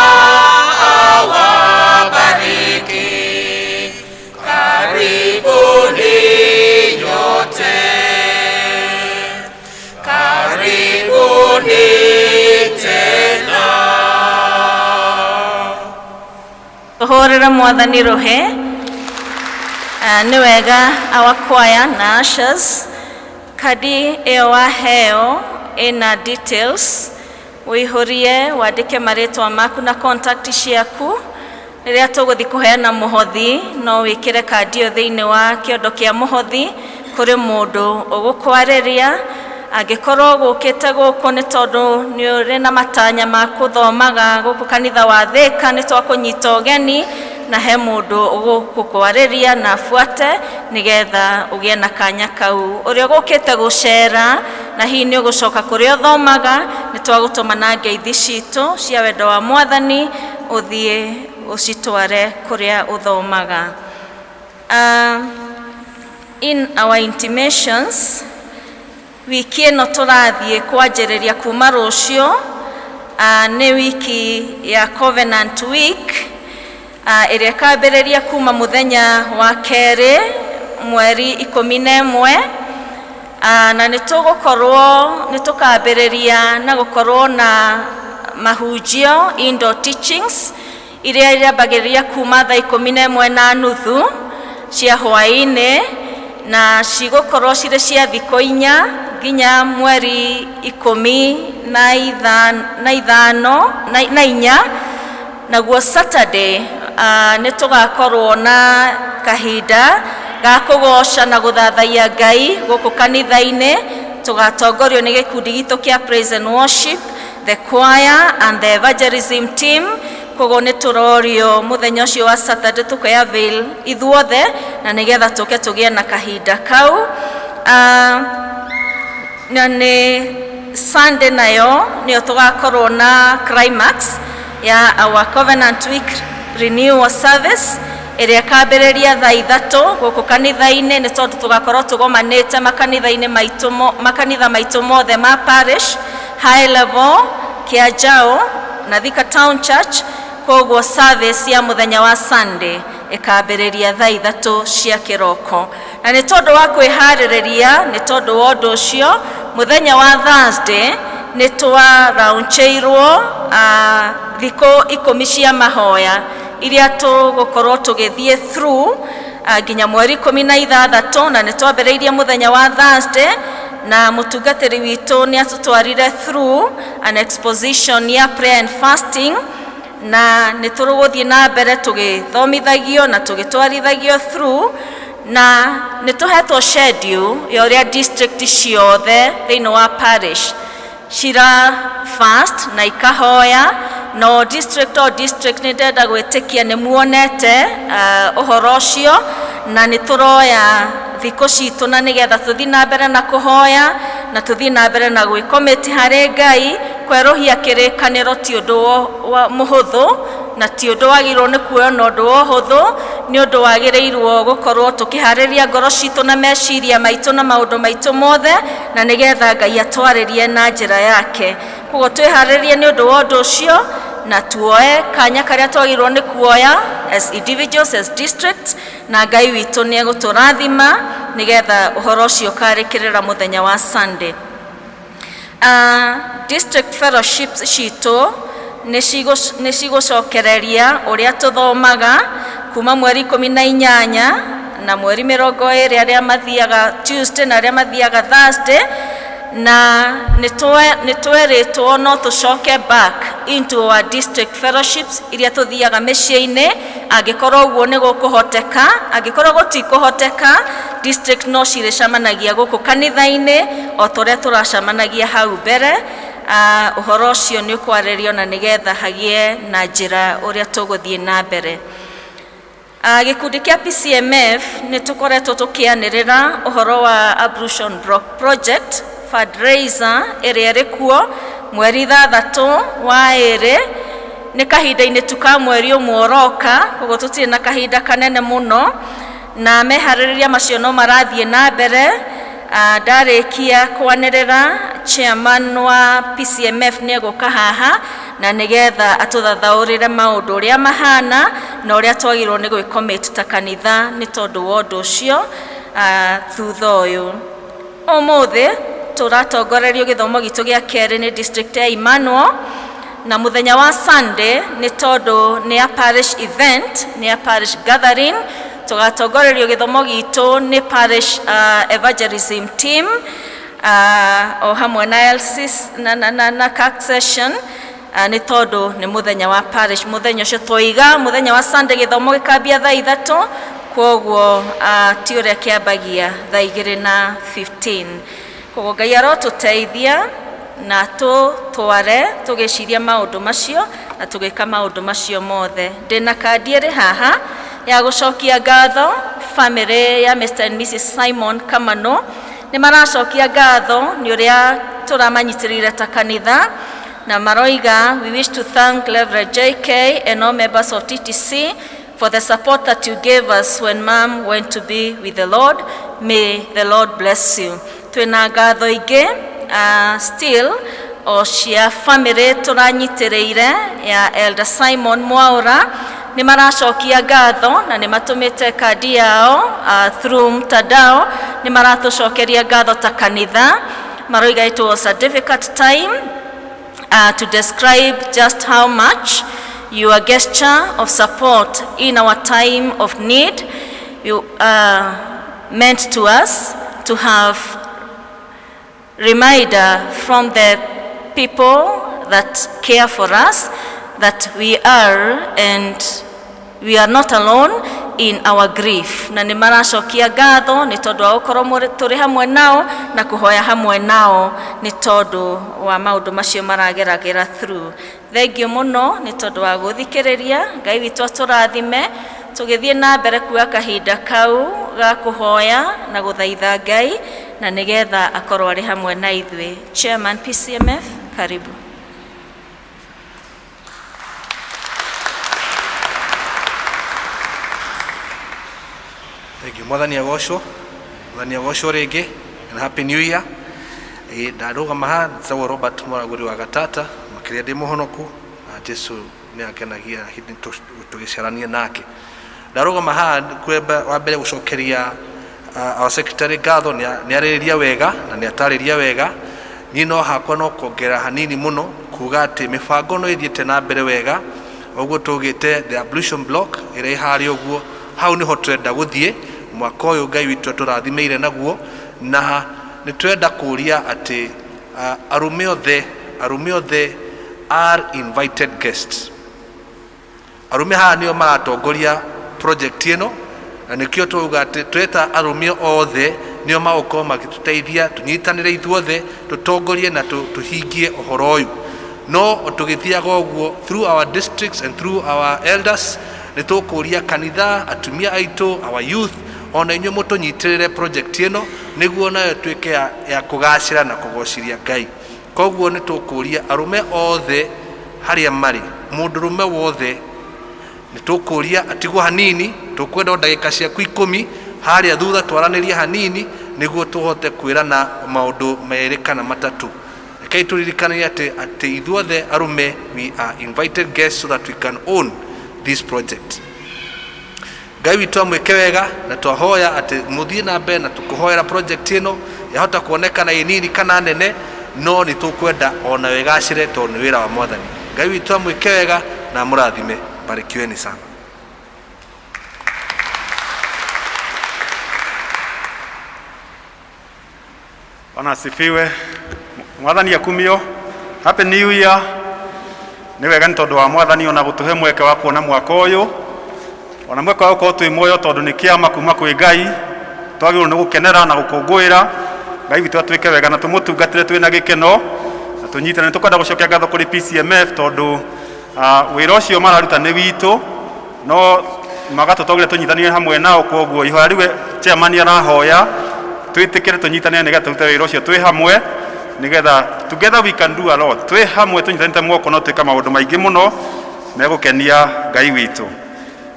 awabariki. Karibuni nyote, karibuni tena. Tuhorera Mwathani rohe. Nĩ wega our choir na ushers kadi ĩyo waheo ĩna details, wĩihũrie wandĩke marĩtwa maku na contact ciaku. Rĩrĩa tũgũthiĩ kũheana mũhothi no wĩkĩre kadi ĩyo thĩinĩ wa kĩondo kĩa mũhothi kũrĩ mũndũ ũgũkwarĩria. Angĩkorwo gũkĩte gũkũ nĩ tondũ nĩ ũrĩ na matanya ma kũthomaga gũkũ kanitha wa Thika, nĩ twakũnyita ũgeni na he mũndũ ũgũkwarĩria na afuate nĩgetha ũgĩe na kanya kau. Ũrĩa ũgũkĩte gũcera na hihi nĩ ũgũcoka kũrĩa ũthomaga, nĩ twagũtũma na ngeithi citũ cia wendo wa Mwathani ũthiĩ ũcitware kũrĩa ũthomaga. In our intimations, wiki ĩno tũrathiĩ kwanjĩrĩria kuma rũciũ, nĩ wiki ya Covenant Week, ĩrĩa ĩkambĩrĩria kuma mũthenya wa kerĩ mweri 11, na nĩ tũkambĩrĩria na gũkorwo na mahunjio indoor teachings iria irambagĩrĩria kuma thaa 11:30 cia hwaĩ-inĩ, na cigũkorwo cirĩ cia thikũ 4 nginya mweri 15. Naguo Saturday nĩ tũgakorwo na kahinda ga kũgoca na gũthathaiya Ngai gũkũ kanitha-inĩ. Tũgatongorio nĩ gĩkundi gitũ kĩa Praise and Worship, the choir and the evangelism team. Koguo nĩ tũrorio mũthenya ũcio wa Saturday tũkĩ-avail ithuothe na nĩgetha tũke tũgĩe na kahinda kau. Na nĩ Sunday nayo nĩyo tũgakorwo na climax ya our Covenant Week renewal service ĩrĩa ĩkambĩrĩria thaa 3 gũkũ kanitha-inĩ, nĩ tondũ tũgakorwo tũgomanĩte makanitha maitũ mothe ma parish, High Level, Kĩanjaũ na Thika Town Church. Koguo service ya mũthenya wa Sunday ĩkambĩrĩria thaa 3 cia kĩroko. Na nĩ tondũ wa kwĩharĩrĩria, nĩ tondũ wa ũndũ ũcio, mũthenya wa Thursday nĩ twaraunchĩirwo thikũ 10 cia mahoya iria tũgũkorwo tũgĩthiĩ through nginya mweri 16, na nĩ twambĩrĩirie mũthenya wa Thursday na mũtungatĩri witũ nĩ atũtwarire through an exposition ya prayer and fasting, na nĩ tũgũthiĩ na mbere tũgĩthomithagio na tũgĩtwarithagio through, na nĩ tũhetwo schedule ya ũrĩa district ciothe thĩinĩ wa parish cira fast na ikahoya. No district nĩ ndenda gwĩtĩkia nĩ muonete ũhoro ũcio, na nĩ tũroya thikũ citũ na nĩgetha tũthiĩ na mbere na kũhoya na tũthiĩ na mbere na gwĩkomiti harĩ Ngai. Kwerũhia kĩrĩkanĩro ti ũndũ mũhũthũ na ti ũndũ wagĩrĩirwo nĩ kuoyo na ũndũ wa ũhũthũ, nĩ ũndũ wagĩrĩirwo gũkorwo tũkĩharĩria ngoro citũ na meciria maitũ na maũndũ maitũ mothe, na nĩgetha Ngai atwarĩrie na njĩra yake. Koguo twĩharĩrie nĩ ũndũ wa ũndũ ũcio na tuoe kanya karĩa twagĩrĩirwo nĩ kuoya as individuals, as districts, na Ngai witũ nĩ egũtũrathima nĩgetha ũhoro ũcio ũkarĩkĩrĩra mũthenya wa Sunday. District fellowships citũ nĩ cigũcokereria ũrĩa tũthomaga kuma mweri 18 na mweri 20 arĩa mathiaga Tuesday na arĩa mathiaga Thursday, na nĩ twerĩtwo no tũcoke back into our district fellowships iria tũthiaga mĩciĩ-inĩ angĩkorwo ũguo nĩ gũkũhoteka. Angĩkorwo gũtikũhoteka, district no cirĩcemanagia gũkũ kanitha-inĩ o tũrĩa tũracemanagia hau mbere. Ũhoro ũcio nĩ ũkwarĩrio na nĩgetha hagĩe na njĩra ũrĩa tũgũthiĩ na mbere. Gĩkundi kĩa PCMF nĩ tũkoretwo tũkĩanĩrĩra ũhoro wa Ablution Block Project fundraiser ĩrĩa ĩrĩ kuo mweri 3 wa 2 nĩ kahinda-inĩ tu ka mweri ũmwe ũroka, koguo tũtirĩ na kahinda kanene mũno, na meharĩrĩria macio no marathiĩ na mbere. Ndarĩkia kwanĩrĩra chairman wa PCMF nĩ egũka haha na nĩgetha atũthathaũrĩre maũndũ ũrĩa mahana na ũrĩa twagĩrĩirwo nĩ gwĩcommit ta kanitha nĩ tondũ wa ũndũ ũcio thutha ũyũ. Ũmũthĩ tũratongorerio gĩthomo gitũ gĩa kerĩ nĩ district ya Emmanuel, na mũthenya wa Sunday nĩ tondũ nĩ a parish event, nĩ a parish gathering, tũgatongorerio gĩthomo gitũ nĩ parish evangelism team o hamwe na LCs na CAC session, nĩ tondũ nĩ mũthenya wa parish. Mũthenya ũcio tũiga mũthenya wa Sunday gĩthomo gĩkambia thaa 3, koguo ti ũrĩa kĩambagia thaa 2:15. Koguo Ngai arotũteithia na tũtware tũgĩciria maũndũ macio na tũgĩka maũndũ macio mothe. Ndĩna kandi ĩrĩ haha ya gũcokia ngatho family ya Mr. and Mrs. Simon Kamano. Nĩ maracokia ngatho nĩ ũrĩa tũramanyitĩrĩire ta kanitha, na maroiga, we wish to thank Reverend JK and all members of TTC for the support that you gave us when Mom went to be with the Lord. May the Lord bless you. Twĩna ngatho ingĩ still o cia family tũranyitĩrĩire ya Elder Simon Mwaura. Nĩ maracokia ngatho na nĩ matũmĩte kandi yao through mtandao. Nĩ maratũcokeria ngatho ta kanitha. Maroiga it was a difficult time to describe just how much your gesture of support in our time of need meant to us, to have reminder from the people that care for us that we are and we are not alone in our grief. Na nĩ maracokia ngatho nĩ tondũ wa gũkorwo tũrĩ hamwe nao na kũhoya hamwe nao nĩ tondũ wa maũndũ macio marageragĩra through. Thengiũ mũno nĩ tondũ wa gũthikĩrĩria. Ngai witũ atũrathime tũgĩthiĩ na mbere kuoya kahinda kau ga kũhoya na gũthaitha Ngai na nĩgetha akorwo arĩ hamwe na ithuĩ. Chairman PCMF, karibu. Thank you. Mwathani agocwo rĩngĩ and happy new year. Ndarũgama haha nĩtagwo Robert Mũragũri wa Gatata, makĩria ndĩ mũhonoku na Jesu nĩ akenagia hĩndĩ tũgĩcarania nake. Ndarũgama haha kwamba wa mbere gũcokeria our secretary ngatho, nĩ arĩrĩria wega na nĩ atarĩria wega. Niĩ no hakwa no kuongerera hanini mũno kuga atĩ mĩbango no ĩthiĩte na mbere wega. Ũguo tũgĩte the ablution block ĩrĩa ĩharĩ ũguo, hau nĩho twenda gũthiĩ mwaka ũyũ Ngai witũ tũrathimeire naguo. Na nĩ twenda kũria atĩ arume othe are invited guests. Arume haha nĩo maratongoria project ĩno, na nĩkĩo tũuga atĩ tweta arume othe nĩo magũkorwo magĩtũteithia tũnyitanĩre ithuothe tũtongorie na tũhingie ũhoro ũyũ. No tũgĩthiaga ũguo through our districts and through our elders, nĩ tũkũria kanitha, atumia aitũ, our youth, ona inyuĩ mũtũnyitĩrĩre project ĩno nĩguo nayo tuĩke ya kũgacĩra na kũgociria Ngai. Koguo nĩ tũkũria arume othe harĩa marĩ, mũndũrũme wothe nĩ tũkũria atigwo hanini. Tũkwenda ndagĩka ciaku 10 harĩa thutha twaranĩria hanini nĩguo tũhote kwĩrana maũndũ merĩ kana matatũ. Rekei tũririkane atĩ ithuothe arume we are invited guests so that we can own this project. Ngai witũ amwĩke wega na twahoya atĩ mũthiĩ na mbere na tũkũhoera project ĩno yahota kuonekana ĩ nini kana nene, no nĩ tũkwenda ona wegacĩre tondũ nĩ wĩra wa Mwathani. Ngai witũ amwĩke wega na mũrathime. Barikiweni sana. Bwana asifiwe. Mwathani akumio. Happy New Year. Nĩ wega nĩ tondũ wa Mwathani ona gũtũhe mweke wa kuona mwaka ũyũ. Ona mweka wa gũkorwo twĩ muoyo tondũ nĩ kĩama kuma kwĩ Ngai. Twagĩrĩirwo nĩ gũkenera na gũkũngũĩra. Ngai witũ atwĩke wega na tũmũtungatĩre twĩna gĩkeno. Na tũnyitane tũkwenda gũcokia ngatho kũrĩ PCMF tondũ wĩra ũcio mararuta nĩ witũ, no magatũtogire tũnyitanĩre hamwe nao. Koguo ihoya rĩu chairman arahoya twĩtĩkĩre tũnyitanĩre nĩgetha tũrute wĩra ũcio twĩ hamwe, nĩgetha together we can do a lot. Twĩ hamwe tũnyitanĩte moko no twĩka maũndũ maingĩ mũno. megukenia Ngai witu.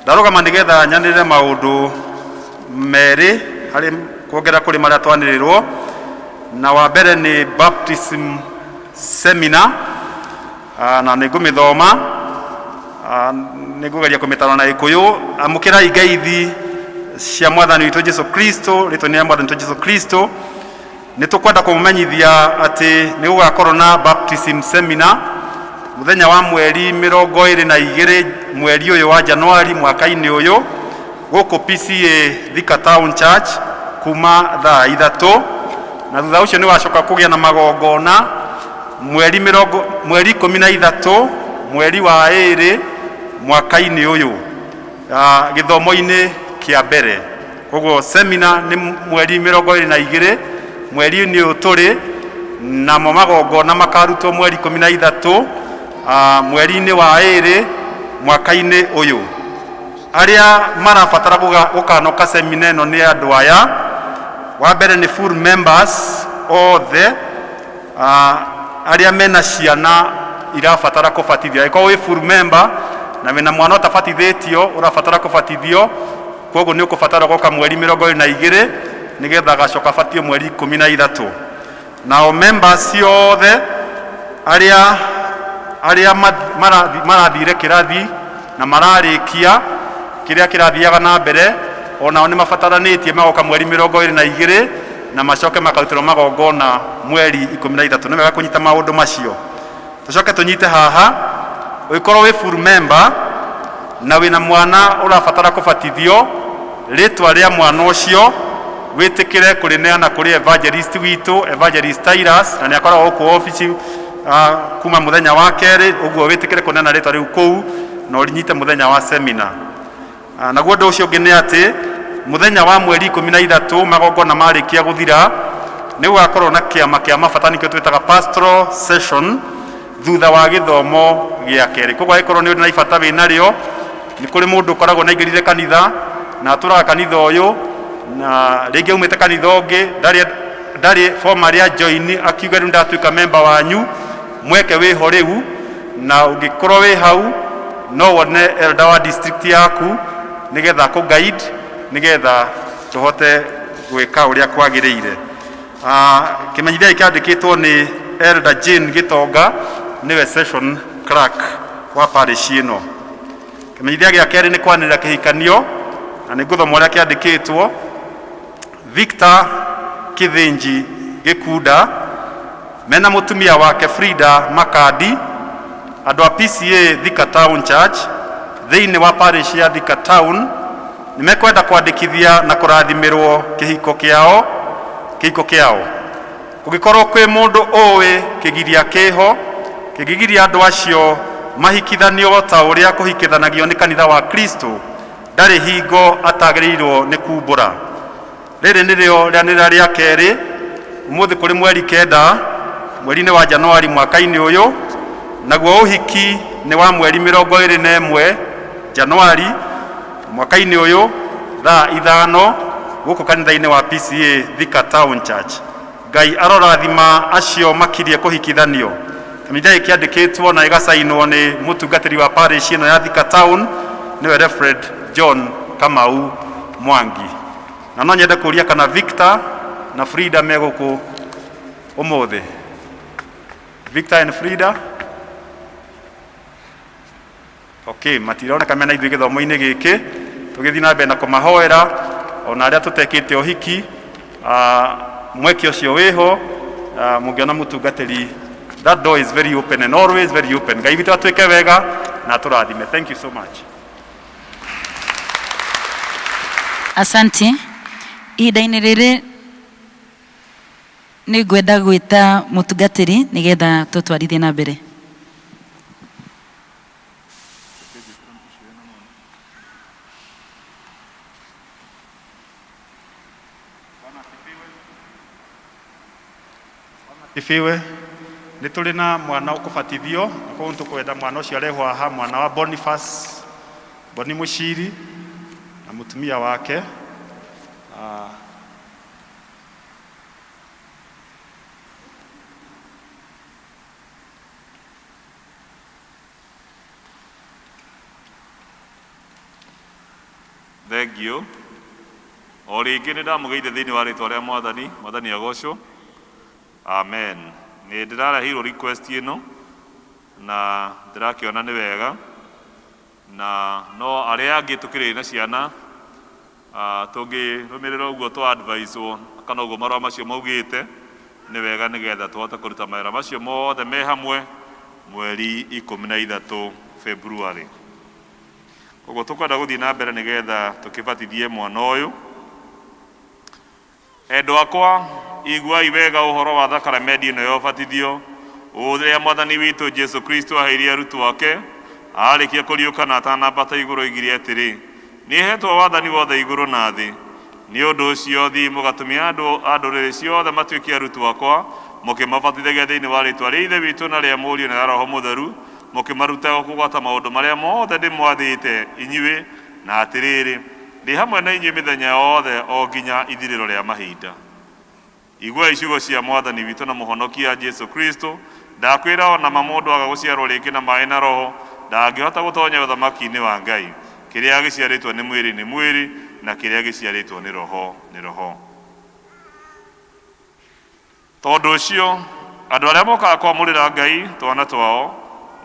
Ndarugama nigetha nyanirire maundu meri hari kuongera kuri maria twanirirwo, na wa mbere ni baptism seminar, na ningumithoma, nigugeria kumitara na Kikuyu. Amukirai ngeithi cia mwathani witu Jesu Kristo, ritwa ni mwathani witu Jesu Kristo. Nitukwenda kumumenyithia ati nigugakorwo na baptism seminar muthenya wa mweri 22 mweri uyu wa Januari mwaka-ini uyu guku P.C.E.A Thika Town Church kuma thaa 3, na thutha ucio ni wacoka kugia na magongona mweri 13 mweri wa 2 mwaka-ini uyu githomo-ini kia mbere. Koguo seminar ni mweri 22 mweri-ini uyu turi, na magongona makarutwo mweri 13 mweri-ini wa 2 mwaka-ini uyu. Aria marabatara gukanoka seminar ino ni andu aya. Wa mbere ni full members othe, aria mena ciana irabatara kubatithio. Iko wi full member na wina mwana utabatithitio urabatara kubatithio, koguo ni ukubatara goka mweri 22 nigetha gacoka batio mweri 13. Nao members othe aria marathire kirathi na mararikia kiria kirathiaga na mbere, onao ni mabataranitie magoka mweri 22 na macoke makarutirwo magongona mweri 13. Ni wega kunyita maundu macio. Tucoke tunyite haha, uikorwo wi full member na wina mwana urabatara kubatithio, ritwa ria mwana ucio witikire kurineana kuri evangelist witu Evangelist Tyrus, na ni akoragwo ku office kuma muthenya wa keri. Uguo witikire kunena ritwa riu kuu na urinyite muthenya wa seminar. Naguo undu ucio ungi ni ati muthenya wa mweri 13 magongona marikia guthira ni gugakorwo na kiama kia mabata nikio twitaga pastoral session thutha wa githomo gia keri. Koguo ikorwo ni na ibata wina rio, ni kuri mundu ukoragwo na ingirire kanitha na aturaga kanitha uyu, na ringi umite kanitha ungi ndari formal ya join akiuga riu ndatuika member wanyu, mweke wiho riu, na ungikorwo wi hau no wone elder wa district yaku nigetha ku guide nigetha tuhote gwika uria kwagiriire. Kimenyithia ikiandikitwo ni Elder Jane Gitonga, niwe session clerk wa parish ino. Kimenyithia gia keri ni kwanira kihikanio, na ni guthoma uria kiandikitwo. Victor Kithinji Gikunda mena mutumia wake Frida Makadi, andu a P.C.E.A Thika Town Church thiini wa parish ya Thika Town nimekwenda kwandikithia na kurathimirwo kihiko kiao. Ugikorwo kwi mundu uwi kigiria kiho kigigiria andu acio mahikithanio ta uria kuhikithanagio ni kanitha wa Kristo, ndari hingo atagirirwo ni kumbura. Riri nirio rianira ria keri umuthi kuri mweri 9 mweri-ini wa Januari mwaka-ini uyu, naguo uhiki ni wa mweri 21 Januari mwaka-ini uyu thaa 5 guku kanitha-ini wa P.C.E.A Thika Town Church. Ngai arorathima acio makirie kuhikithanio. Kimenyithia kiandikitwo na igasainwo ni mutungatiri wa parish ino ya Thika Town, niwe Reverend John Kamau Mwangi. Na no nyende kuria kana Victor na Frida meguku umuthi. Victor and Frida, okay, matironeka mena ithuĩ gĩthomo-inĩ gĩkĩ. Tũgĩthiĩ na mbere na kũmahoera ona arĩa tũtekĩte ũhiki, mweke ũcio wĩho, mũngĩona mũtungatĩri. That door is very open and always very open. Ngai witũ atwĩke wega na tũrathime. Thank you so much. Asante. Ihinda-inĩ rĩrĩ nĩ ngwenda gwĩta mũtungatĩri nĩgetha tũtwarithie na mbere. Ifiwe nĩ tũrĩ na mwana ũkũbatithio, na koguo tũkwenda mwana ũcio arehwo haha, mwana wa Boni Mushiri na mutumia wake. Thengio. O rĩngĩ nĩ ndamũgeithia thĩinĩ wa rĩtwa rĩa Mwathani, Mwathani agocwo. Amen. Nĩ ndĩrareheirwo request ĩno na ndĩrakĩona nĩ wega, na no arĩa angĩ tũkĩrĩ na ciana tũngĩrũmĩrĩra ũguo twa advise kana ũguo marũa macio maugĩte, nĩ wega nĩgetha tũhote kũruta mawĩra macio mothe me hamwe mweri 13 February. Koguo tũkwenda gũthiĩ na mbere nĩgetha tũkĩbatithie mwana ũyũ. Endwa akwa, iguai wega ũhoro wa thakramenti ĩno ya ũbatithio ũrĩa Mwathani witũ Jesu Kristo aheire arutwo ake arĩkia kũriũka na atanambata igũrũ oigire atĩrĩ, nĩhetwo wathani wothe igũrũ na thĩ. Nĩ ũndũ ũcio thiĩ mũgatũmia andũ a ndũrĩrĩ ciothe matuĩke arutwo akwa, mũkĩmabatithagia thĩinĩ wa rĩtwa rĩa Ithe witũ na rĩa Mũriũ na rĩa Roho Mũtheru, mũkĩmarutaga kũgwata maũndũ marĩa mothe ndĩmwathĩte inyuĩ, na atĩrĩrĩ, ndĩ hamwe na inyuĩ mĩthenya yothe o nginya ithirĩro rĩa mahinda. Iguai ciugo cia Mwathani witũ na mũhonokia Jesu Kristo. Ndakwĩra ona mũndũ aga gũciarwo rĩngĩ na maaĩ na Roho ndangĩhota gũtonya ũthamaki-inĩ wa Ngai. Kĩrĩa gĩciarĩtwo nĩ mwĩrĩ nĩ mwĩrĩ, na kĩrĩa gĩciarĩtwo nĩ roho nĩ roho. Tondũ ũcio andũ arĩa mokaga kwamũrĩra Ngai twana twao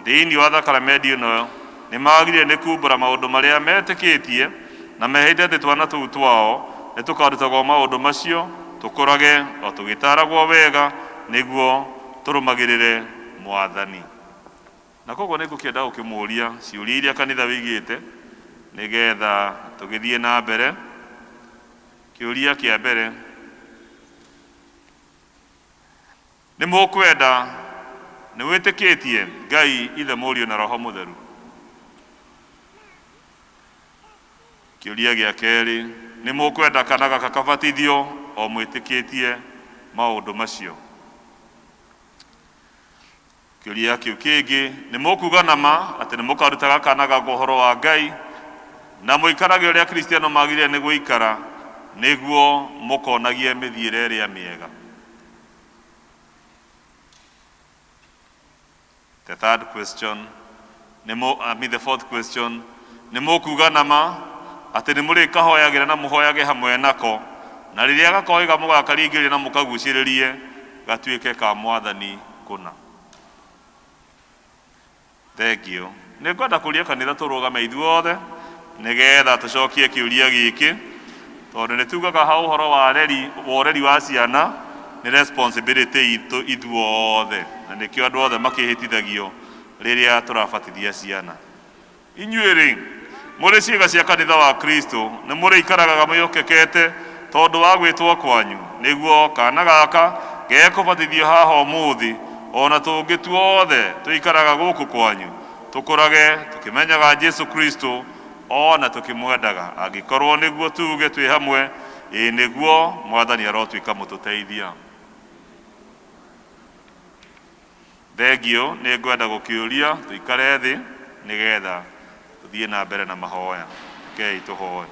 thĩinĩ wa thakramenti ĩno nĩ magĩrĩire nĩ kumbũra maũndũ marĩa metĩkĩtie na meheite atĩ twana tũu twao nĩ tũkarutagwo maũndũ macio, tũkũrage o tũgĩtaragwo wega nĩguo tũrũmagĩrĩre Mwathani. Na koguo nĩ ngũkĩenda gũkĩmũria ciũria iria kanitha wĩigĩte nĩgetha tũgĩthiĩ na mbere. Kĩũria kĩa mbere, nĩ mũkwenda, nĩ wĩtĩkĩtie Ngai Ithe Mũriũ na Roho Mũtheru? Kĩũria gĩa kerĩ, nĩ mũkwenda kana gaka kabatithio o mwĩtĩkĩtie maũndũ macio? Kĩũria kĩu kĩngĩ, nĩ mũkuga nama atĩ nĩ mũkarutaga kana gaka ũhoro wa Ngai na mũikarage ũrĩa Kristiano magĩrĩire nĩ gũikara nĩguo mũkonagie mĩthiĩre ĩrĩa mĩega? The third question, the fourth question, nĩ mũkuga nama atĩ nĩ mũrĩkahoyagĩra na mũhoyage hamwe nako, na rĩrĩa gakoiga mũgakaringĩrĩria na mũkagucĩrĩrie gatuĩke ka Mwathani kũna? Thengio. Nĩ ngwenda kũria kanitha tũrũgame ithuothe nĩgetha tũcokie kĩũria gĩkĩ, tondũ nĩ tugaga ha ũhoro wa ũreri wa ciana nĩ responsibility itũ ithuothe, na nĩkĩo andũ othe makĩhĩtithagio rĩrĩa tũrabatithia ciana. Inyuĩ rĩ, mũrĩ ciĩga cia kanitha wa Kristo, nĩ mũrĩikaraga mwĩhokekete tondũ wa gwĩtwo kwanyu, nĩguo kana gaka gekũbatithio haha ũmũthĩ ona tũngĩtuo othe tũikaraga gũkũ kwanyu, tũkũrage tũkĩmenyaga Jesu Kristo ona tũkĩmwendaga, angĩkorwo nĩguo tuge twĩ hamwe, nĩguo Mwathani arotuĩka mũtũteithia. Thengio. Nĩ ngwenda gũkĩũria tũikare thĩ nĩgetha tũthiĩ na mbere na mahoya. Rekei tũhoe.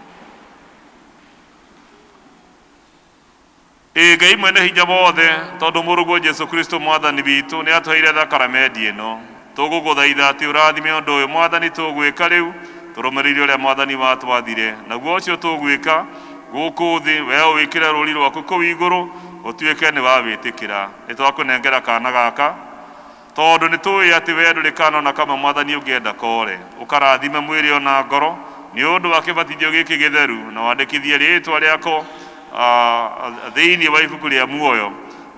Ngai mwene hinya wothe, tondũ mũrũguo Jesu Kristo Mwathani witũ nĩ atũheire thakramenti ĩno, tũgũgũthaitha atĩ ũrathime ũndũ ũyũ Mwathani tũgwĩka rĩu, tũrũmĩrĩire ũrĩa Mwathani watwathire, naguo ũcio tũgwĩka gũkũ thĩ, we ũwĩkĩre rũri rwaku kũu igũrũ, ũtuĩke nĩ wa wĩtĩkĩra. Nĩ twakũnengera kana gaka tondũ nĩ tũĩ atĩ we ndũrĩ kana ona kamwe Mwathani ũngĩenda kore, ũkarathime mwĩrĩ ona ngoro nĩ ũndũ wa kĩbatithio gĩkĩ gĩtheru, na wandĩkithie rĩĩtwa rĩako thĩinĩ wa ibuku rĩa muoyo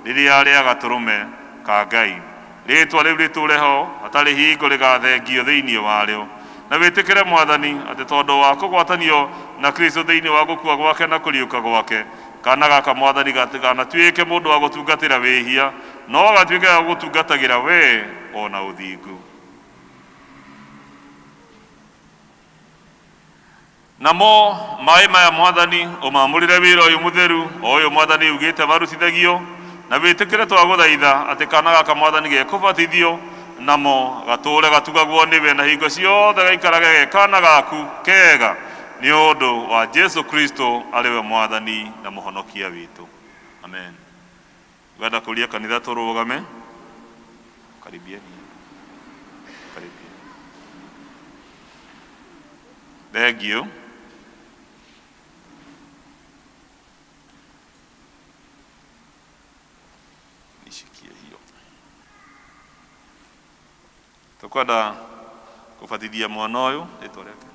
rĩrĩa rĩa gatũrũme ka Ngai. Rĩĩtwa rĩu rĩtũre ho hatarĩ hingo rĩgathengio thĩinĩ warĩo, na wĩtĩkĩre Mwathani atĩ tondũ wa kũgwatanio na Kristo thĩinĩ wa gũkua gwake na kũriũka gwake, kana gaka Mwathani gatigatuĩke mũndũ wa gũtungatĩra wĩhia, no gatuĩke wa gũtungatagĩra we ona ũthingu. Namo maĩ maya Mwathani ũmamũrĩre wĩra ũyũ mũtheru o ũyũ Mwathani ugĩte marutithagio, na wĩtĩkĩre twagũthaitha atĩ kana gaka Mwathani gekũbatithio namo gatũũre gatugagwo nĩwe na hingo ciothe gaikarage ge kana gaku kega, nĩ ũndũ wa Jesu Kristo arĩwe Mwathani na mũhonokia witũ. Amen. Ngwenda kũria kanitha tũrũgame. Karibieni. Thank you. tukwenda kubatithia mwana ũyũ rĩtwa rĩake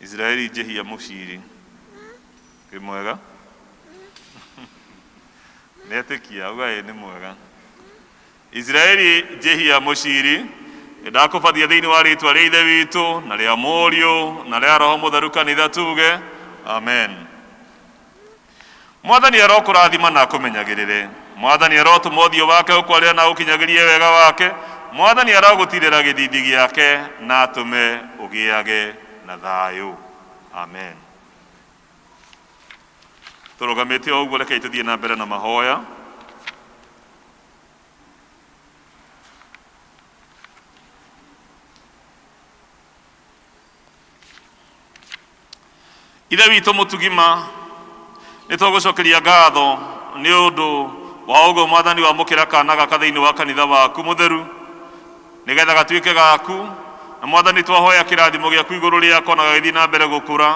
Israeli Jehia Mushiri nĩ mwega nĩetĩkia ugaĩ nĩ mwega Israeli Jehia Mushiri ndakubathia thĩinĩ wa rĩtwa rĩa Ithe witũ na rĩa Mũriũ na rĩa Roho Mũtheru kanitha tuge amen. Mwathani arokũrathima na akũmenyagĩrĩre. Mwathani arotũma ũthiũ wake ũkwarĩra na ũkinyagĩrie wega wake. Mwathani aragũtirĩra gĩthithi gĩake na atũme ũgĩage na thayũ. Amen. Tũrũgamĩte o ũguo rekei tũthiĩ na mbere na mahoya. Ithe witũ mũtugima nĩtũgũcokeria ngatho nĩ ũndũ wa ũguo Mwathani wamũkĩra kana gaka thĩinĩ wa kanitha waku mũtheru nĩgetha gatuĩke gaku. Na Mwathani twahoya kĩrathimo gĩaku igũrũ rĩako na gagĩthiĩ na mbere gũkũra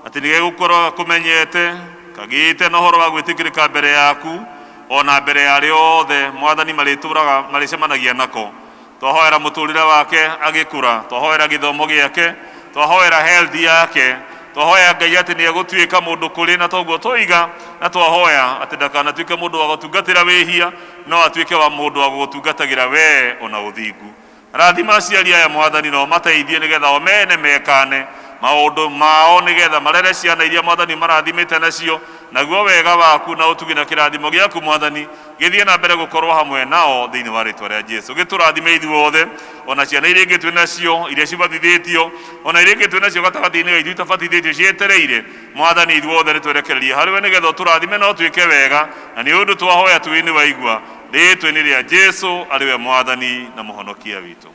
atĩ nĩgĩgũkorwo kũmenyete kagĩte na ũhoro wa gwĩtĩkĩrĩka mbere yaku ona mbere ya arĩa othe Mwathani marĩcemanagia nako. Twahoera mũtũrĩre wake agĩkũra, twahoera gĩthomo gĩake, twahoera health yake, twahoya Ngai atĩ nĩegũtuĩka mũndũ kũrĩ na toguo tũiga na twahoya atĩ ndakanatuĩke mũndũ wa gũtungatĩra wĩhia no atuĩke wa mũndũ wa gũtungatagĩra we ona ũthingu. Rathima aciari aya Mwathani no mateithie nĩgetha o mene mekane maũndũ mao nĩgetha marere ciana iria Mwathani marathimĩte nacio naguo wega waku na ũtugi na kĩrathimo gĩaku Mwathani gĩthiĩ na mbere gũkorwo hamwe nao thĩinĩ wa rĩtwa rĩa Jesũ. Gĩtũrathime ithuothe ona ciana iria ingĩ twĩ nacio iria cibatithĩtio ona iria ingĩ twĩ nacio gatagatĩ-inĩ ga ithuĩ itabatithĩtio cietereire Mwathani ithuothe nĩtwerekererie harĩwe nĩgetha ũtũrathime na ũtuĩke wega na nĩ ũndũ twahoya tuĩ waigua rĩtwa-inĩ rĩa Jesũ arĩwe Mwathani na mũhonokia witũ.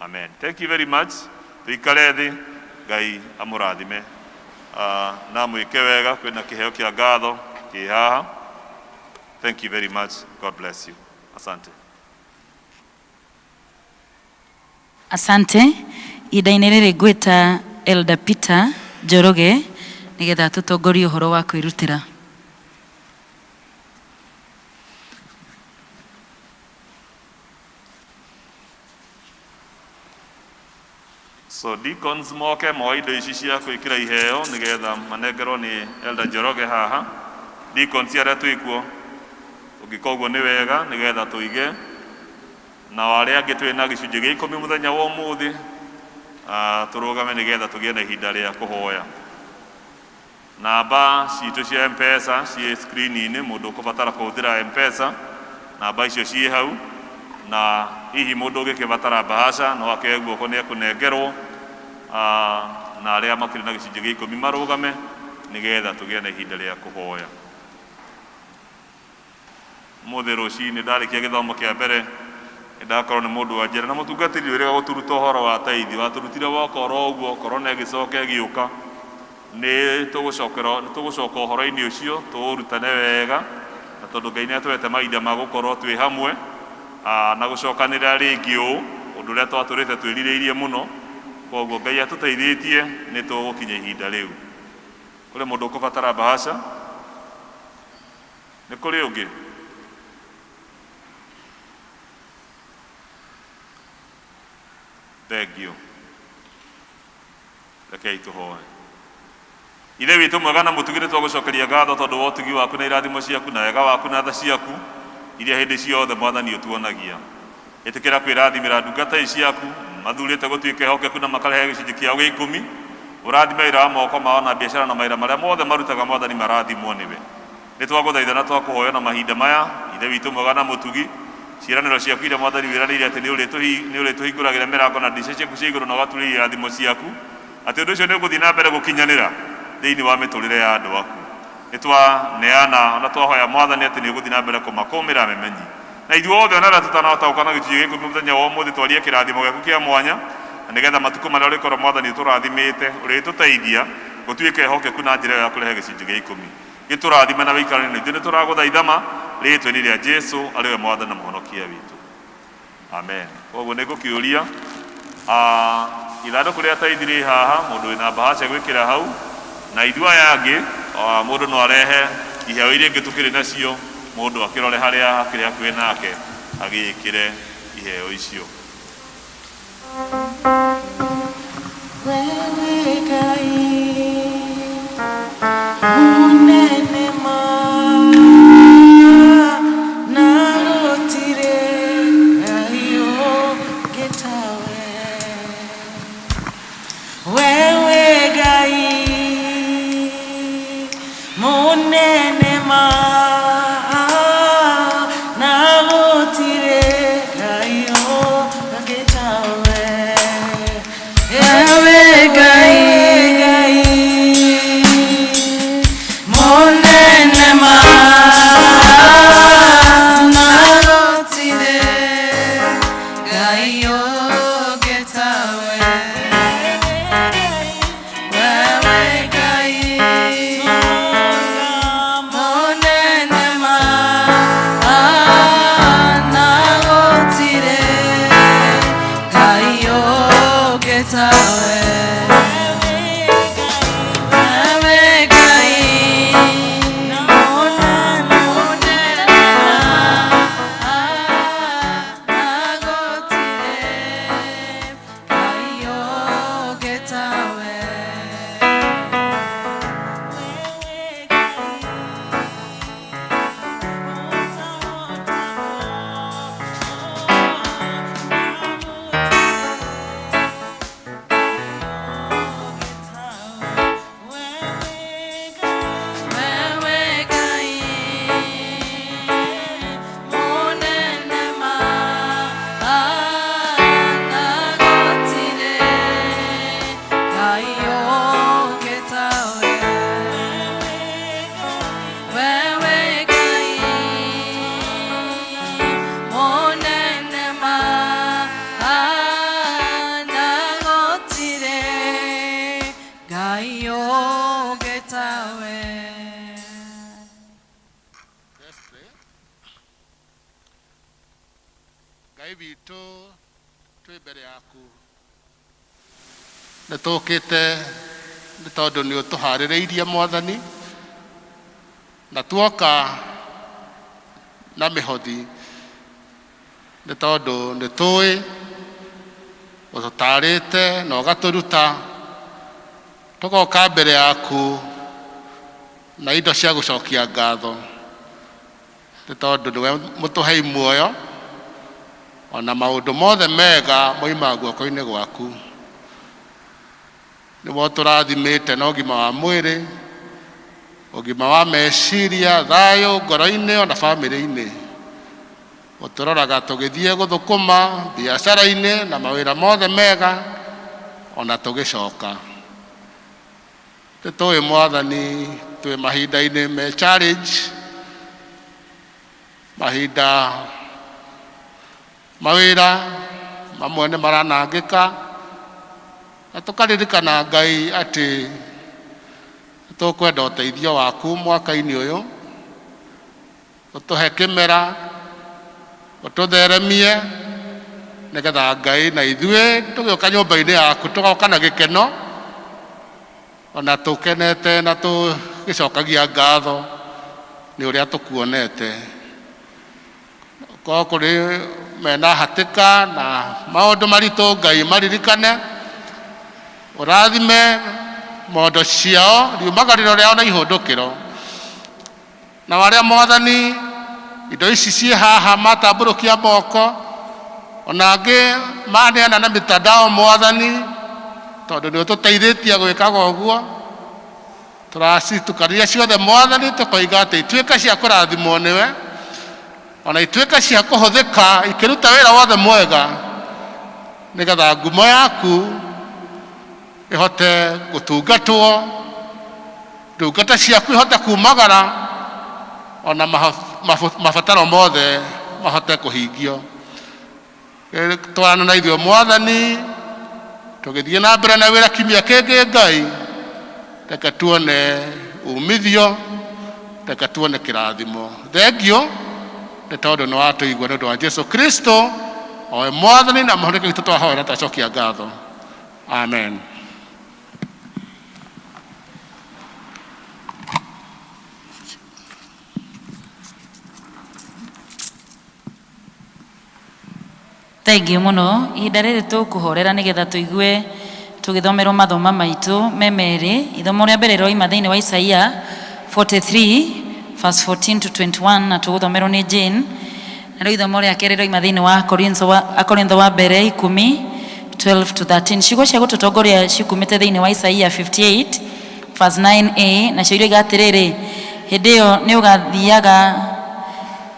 Amen. Thank you very much. Tuikare thĩ Ngai amũrathime na mwĩke wega kwĩna kĩheo kĩa ngatho kĩ haha. Thank you very much. God bless you. Asante. Asante. Ihinda-inĩ rĩrĩ ngwĩta Elder Peter Njoroge nĩgetha tũtongorie ũhoro wa kwĩrutĩra. So deacons moke moe indo ici cia gwĩkĩra iheo nĩgetha manengerwo nĩ Elder Njoroge haha. Deacons arĩa twĩkuo ũngĩka ũguo nĩ wega nĩgetha tũige na arĩa angĩ twĩ na gĩcunjĩ gĩa 10 mũthenya wa ũmũthĩ tũrũgame nĩgetha tũgĩe na ihinda rĩa kũhoya. Namba citũ cia M-Pesa ciĩ screen-inĩ, mũndũ ũkũbatara kũhũthĩra M-Pesa namba icio ciĩ hau, na hihi mũndũ ũngĩkĩbatara bahasha no ake guoko nĩ ekũnengerwo na arĩa makĩrĩ na gĩcunjĩ gĩa 10 marũgame nĩgetha tũgĩe na ihinda rĩa kũhoya. Mũthĩ rũcinĩ ndarĩkia gĩthomo kĩa mbere ndakorwo nĩ mũndũ wa njĩra na mũtungatĩri ũrĩa gũturuta ũhoro wa teithio watũrutire woko oro ũguo korona ĩgĩcoka ĩgĩũka nĩ tũgũcoka ũhoro-inĩ ũcio tũũrutane wega na tondũ Ngai nĩatwete mahinda ma gũkorwo twĩ hamwe na gũcokanĩrĩra rĩngĩ ũũ ũndũ ũrĩa twatũrĩte twĩrirĩirie mũno. Koguo Ngai atũteithĩtie nĩ tũgũkinya ihinda rĩu. Kũrĩ mũndũ ũkũbatara bahasha? Nĩ kũrĩ ũngĩ? Thank you. Rekei tũhoe. Ithe witũ mwega na mũtugi nĩtwagũcokeria ngatho tondũ wa ũtugi waku na irathimo ciaku na wega waku na tha ciaku iria hĩndĩ ciothe Mwathani ũtuonagia. Ĩtĩkĩra kwĩrathimĩra ndungata ici ciaku mathurĩte gũtuĩka ehokeku na makarehe gĩcunjĩ kĩao gĩa 10. Ũrathime wĩra wa moko mao na biacara na mawĩra marĩa mothe marutaga Mwathani marathimwo nĩwe. Nĩtwagũthaitha na twakũhoya na mahinda maya ithe witũ mwega na mũtugi ciĩranĩro ciaku iria Mwathani wĩranĩire atĩ nĩ ũrĩtũhingũragĩra mĩrango na ndirica ciaku cia igũrũ na ũgaturĩria irathimo ciaku atĩ ũndũ ũcio nĩ ũgũthiĩ na mbere gũkinyanĩra thĩinĩ wa mĩtũrĩre ya andũ aku. Nĩtwaneana na twahoya Mwathani atĩ nĩ ũgũthiĩ na mbere kũmakũmĩra memenyi na ithuothe ona arĩa tũtanahota gũka na gĩcunjĩ gĩa 10 mũthenya wa ũmũthĩ twarie kĩrathimo gĩaku kĩa mwanya na nĩgetha matukũ marĩa ũrĩkorwo Mwathani ũtũrathimĩte ũrĩtũteithia gũtuĩka ehokeku na njĩra ya kũrehe gĩcunjĩ gĩa 10. Gĩtũrathime na wĩikaranie na ithuĩ nĩtũragũthaithama rĩtwa-inĩ rĩa Jesũ arĩwe Mwathani na mũhonokia witũ. Amen. Koguo nĩngũkĩũria ithandũkũ rĩa taithi rĩ haha, mũndũ wĩna bahasha gwĩkĩra hau na ithuĩ aya angĩ mũndũ no arehe iheo iria ingĩ tũkĩrĩ nacio mũndũ akĩrore harĩa hakĩrĩ hakuhĩ nake agĩkĩre iheo icio. Wewe Ngai munene ma na gũtirĩ Ngai ũngĩ tawe. Wewe Ngai munene ma na gũtirĩ Ngai ũngĩ tawe. Wewe Ngai munene ma na gũtirĩ Ngai ũngĩ tawe. Wewe Ngai munene ma na gũtirĩ Ngai ũngĩ tawe. Ngai witũ twĩ mbere yaku nĩ tũkĩte nĩ tondũ nĩ ũtũharĩrĩirie Mwathani, na tuoka na mĩhothi nĩ tondũ nĩ tũĩ ũtũtarĩte na ũgatũruta tũgoka mbere yaku na indo cia gũcokia ngatho nĩ tondũ nĩwe mũtũhei muoyo ona maũndũ mothe mega moima guoko-inĩ gwaku. Nĩwe ũtũrathimĩte na ũgima wa mwĩrĩ, ũgima wa meciria, thayũ ngoro-inĩ ona bamĩrĩ-inĩ. Ũtũroraga tũgĩthiĩ gũthũkũma biacara-inĩ na mawĩra mothe mega ona tũgĩcoka. Nĩ tũĩ Mwathani twĩ mahinda-inĩ me challenge, mahinda mawĩra mamwe nĩ maranangĩka, na tũkaririkana Ngai atĩ tũkwenda ũteithio waku mwaka-inĩ ũyũ, ũtũhe kĩmera, ũtũtheremie nĩgetha Ngai na ithuĩ tũgĩũka nyũmba-inĩ yaku tũgoka na gĩkeno ona tũkenete na tũgĩcokagia ngatho nĩ ũrĩa tũkuonete. Korwo kũrĩ mena hatĩka na maũndũ maritũ Ngai maririkane, ũrathime mondo ciao, riumagarĩro rĩao na ihũndũkĩro. Na warĩa Mwathani indo ici ciĩ haha matambũrũkia moko, ona angĩ maneana na mĩtandao Mwathani, tondũ nĩ ũtũteithĩtie gwĩkaga ũguo, tũracitukania ciothe Mwathani tũkoiga atĩ ituĩka cia kũrathimwo nĩwe, ona ituĩka cia kũhũthĩka ikĩruta wĩra wothe mwega, nĩgetha ngumo yaku ihote gũtungatwo, ndungata ciaku ihote kumagara, ona mabataro mothe mahote kũhingio. Twana na ithuĩ Mwathani tũgĩthiĩ na mbere na wĩra kiumia kĩngĩ Ngai, reke tuone umithio, reke tuone kĩrathimo. Thengiũ nĩ tondũ nĩ watũigua nĩ ũndũ wa Jesu Kristo owe Mwathani na mũhonokia witũ twahoera twacokia ngatho. Amen. Thengiũ mũno ihinda rĩrĩ tũkũhorera nĩgetha tũigue tũgĩthomerwo mathoma maitũ memerĩ. Ithomo rĩa mbere roima thĩinĩ wa Isaia 43 verse 14 to 21 na tũgũthomerwo nĩ Jane. Na rĩu ithomo rĩa kerĩ roima thĩinĩ wa Akorintho wa mbere 10 12 to 13. Ciugo cia gũtũtongoria cikumĩte thĩinĩ wa Isaia 58 verse 9a na cio iroiga atĩrĩrĩ, hĩndĩ ĩyo nĩ ũgathiaga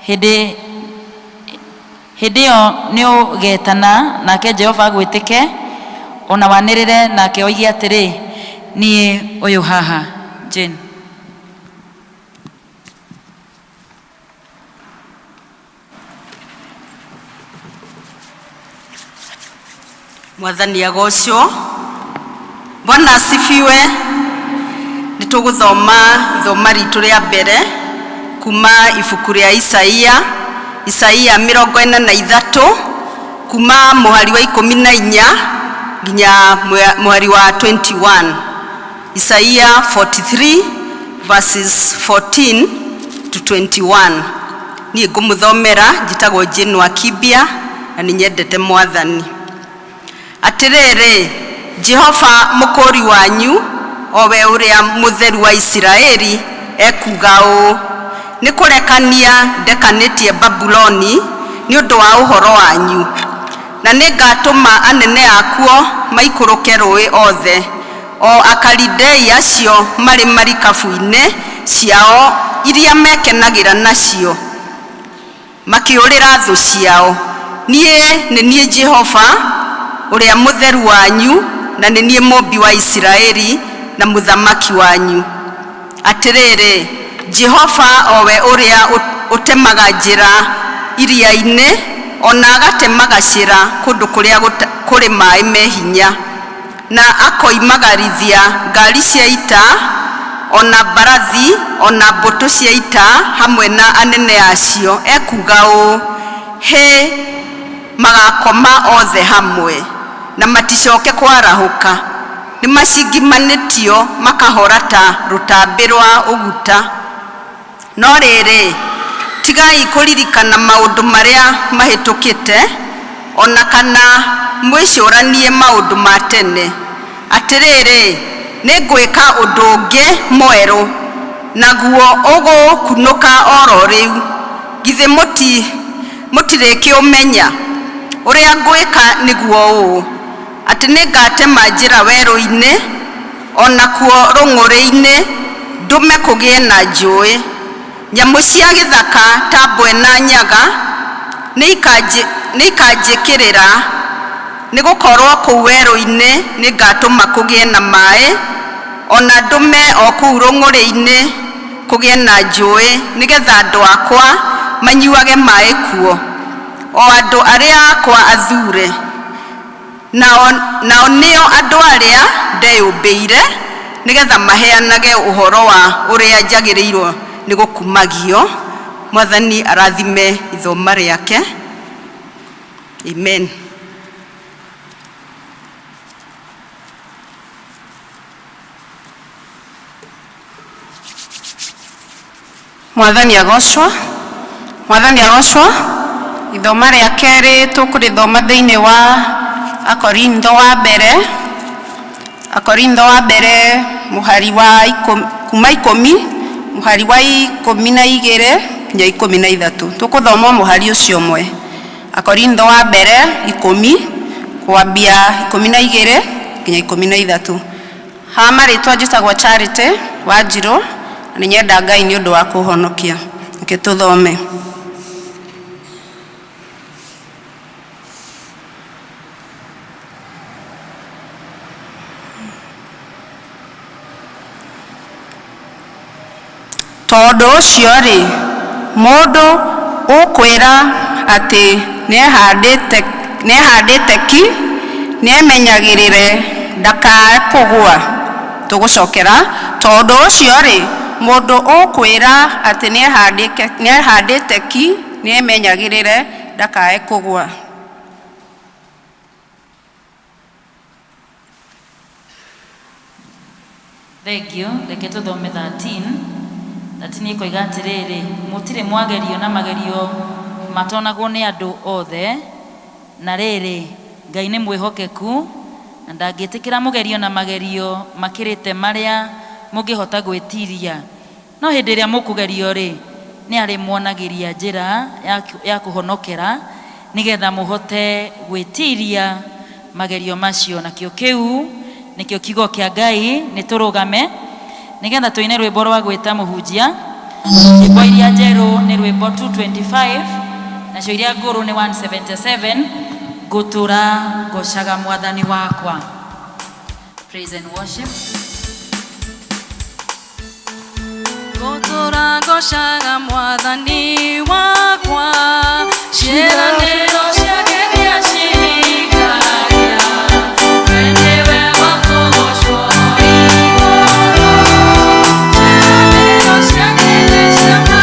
hĩndĩ ĩyo nĩ ũgetana nake Jehova agwĩtĩke, ona wanĩrĩre nake oige atĩrĩ, niĩ ũyũ haha. Jane. Mwathani agocwo. Bwana asifiwe. Nitũgũthoma ithoma ritũ rĩa mbere kuma ibuku rĩa Isaia 43 kuma mũhari wa 14 nginya mũhari wa 21. Isaia 43 verses 14 to 21. Niĩ ngũmũthomera, njĩtagwo Jane wa Kibia na nĩ nyendete Mwathani. Atĩrĩrĩ, Jehova mũkũri wanyu, owe ũrĩa mũtheru wa Isiraeli, ekuga ũũ: nĩ kũrekania ndekanĩtie Babuloni nĩ ũndũ wa ũhoro wanyu, na nĩ ngatũma anene akuo maikũrũke rũĩ othe, o Akalidei acio marĩ marikabu-inĩ ciao iria mekenagĩra nacio, makĩũrĩra thũ ciao. Niĩ nĩ niĩ Jehova ũrĩa mũtheru wanyu, na nĩ niĩ mũmbi wa Isiraeli na mũthamaki wanyu. Atĩrĩrĩ, Jehova owe ũrĩa ũtemaga njĩra iria-inĩ, ona agatemaga ciĩra kũndũ kũrĩa kũrĩ maĩ mehinya, na akoimagarithia ngari cia ita, ona mbarathi, ona mbũtũ cia ita hamwe na anene acio, ekuga ũũ: hĩ, magakoma othe hamwe na maticoke kwarahũka, nĩ macingimanĩtio makahora ta rũtambĩ rwa ũguta. No rĩrĩ, tigai kũririkana maũndũ marĩa mahĩtũkĩte, ona kana mwĩcũranie maũndũ ma tene. Atĩrĩrĩ, nĩ ngwĩka ũndũ ũngĩ mwerũ, naguo ũgũkunũka oro rĩu. Githĩ mũtirĩkĩũmenya? Ũrĩa ngwĩka nĩguo ũũ: atĩ nĩ ngatema njĩra werũ-inĩ, ona kuo rũng'ũrĩ-inĩ ndũme kũgĩe na njũĩ. Nyamũ cia gĩthaka ta mbwe na nyaga nĩ ikanjĩkĩrĩra, nĩ gũkorwo kũu werũ-inĩ nĩ ngatũma kũgĩe na maĩ, ona ndũme o kũu rũng'ũrĩ-inĩ kũgĩe na njũĩ, nĩgetha andũ akwa manyuage maĩ kuo, o andũ arĩa akwa athure. Nao nĩo andũ arĩa ndeyũmbĩire, nĩgetha maheanage ũhoro wa ũrĩa njagĩrĩirwo nĩ gũkumagio. Mwathani arathime ithoma rĩake. Amen. Mwathani agocwo. Mwathani agocwo. Ithoma rĩa kerĩ tũkũrĩthoma thĩinĩ wa Akorintho wa mbere mũhari wa kuma 10 mũhari wa 12 nginya 13. Tũkũthoma mũhari ũcio ũmwe. Akorintho wa mbere 10 kwambia 12 nginya 13. Ha marĩtwa njĩtagwo Charity wa Njirũ, na nĩ nyenda Ngai nĩ ũndũ wa kũhonokia. Reke tũthome. Tondũ ũcio rĩ, mũndũ ũkwĩra atĩ nĩehandĩte ki, nĩemenyagĩrĩre ndakae kũgũa. Tũgũcokera. Tondũ ũcio rĩ, mũndũ ũkwĩra atĩ nĩehandĩte ki, nĩemenyagĩrĩre ndakae kũgũa. Thengio, reke tũthome 13. Latini ĩkoiga atĩrĩrĩ, mũtirĩ mwagerio na magerio matonagwo nĩ andũ othe, na rĩrĩ Ngai nĩ mwĩhokeku na ndangĩtĩkĩra mũgerio na magerio makĩrĩte marĩa mũngĩhota gwĩtiria, no hĩndĩ ĩrĩa mũkũgerio rĩ nĩ arĩ muonagĩria njĩra ya kũhonokera nĩgetha mũhote gwĩtiria magerio macio. Nakĩo kĩu nĩkĩo kiugo kĩa Ngai. Nĩ tũrũgame nĩgetha tũine rwĩmbo rwa gwĩta mũhunjia. Nyĩmbo iria njerũ nĩ rwĩmbo 225 nacio iria ngũrũ nĩ 177, ngũtũra ngocaga mwathani wakwa. Praise and worship. Ngũtũra ngocaga mwathani wakwa, ciĩranĩro ciake nĩacirikagia, we nĩwe wa kũgocwo igũrũ, ciĩranĩro ciake nĩ cia ma.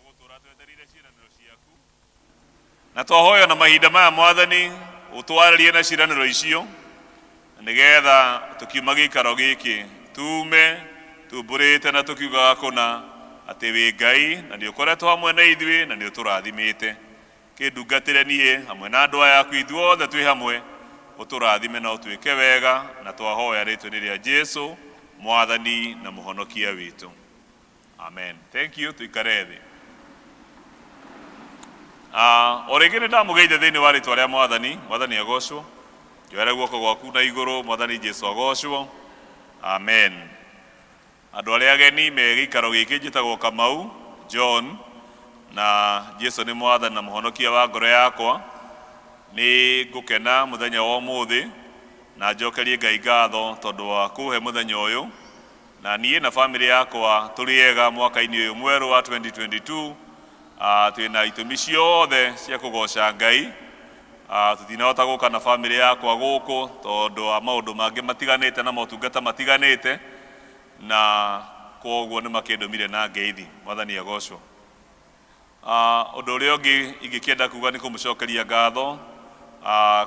Ngũtũra ndũire njetereire ciĩranĩro ciake, na twahoya na mahinda maya mwathani utwararie na ciranĩro icio nĩgetha tukiuma gĩikaro gĩkĩ tume tumbũrĩte na tukiugaga kũna atĩ wĩ Ngai na nĩ ũkoretwo hamwe na ithuĩ na nĩ ũtũrathimĩte. Kĩndungatĩre niĩ hamwe na andũ aya aku ithuothe twĩ hamwe, ũtũrathime na ũtwĩke wega, na twahoya rĩtwa-inĩ rĩa Jesũ mwathani na mũhonokia witũ, amen. Thank you. Tuikare thĩ. O rĩngĩ nĩ ndamũgeithe thĩinĩ wa rĩtwa rĩa mwathani. Mwathani agocwo. Njoere guoko gwaku na igũrũ. Mwathani Jesũ agocwo, amen. Andũ arĩa ageni me gĩikaro gĩkĩ njĩtagwo Kamau John, na Jesũ nĩ mwathani na mũhonokia wa ngoro yakwa. Nĩ ngũkena mũthenya wa ũmũthĩ na njokerie Ngai ngatho tondũ wa kũhe mũthenya ũyũ, na niĩ na family yakwa tũrĩ ega mwaka-inĩ ũyũ mwerũ wa 2022. Twĩna itũmi ciothe cia kũgoca Ngai. Tũtinahota gũka na family yakwa gũkũ tondũ wa maũndũ mangĩ matiganĩte na motungata matiganĩte, na koguo nĩ makĩndũmire na ngeithi. Mwathani agocwo. Ũndũ ũrĩa ũngĩ ingĩkĩenda kuga nĩ kũmũcokeria ngatho.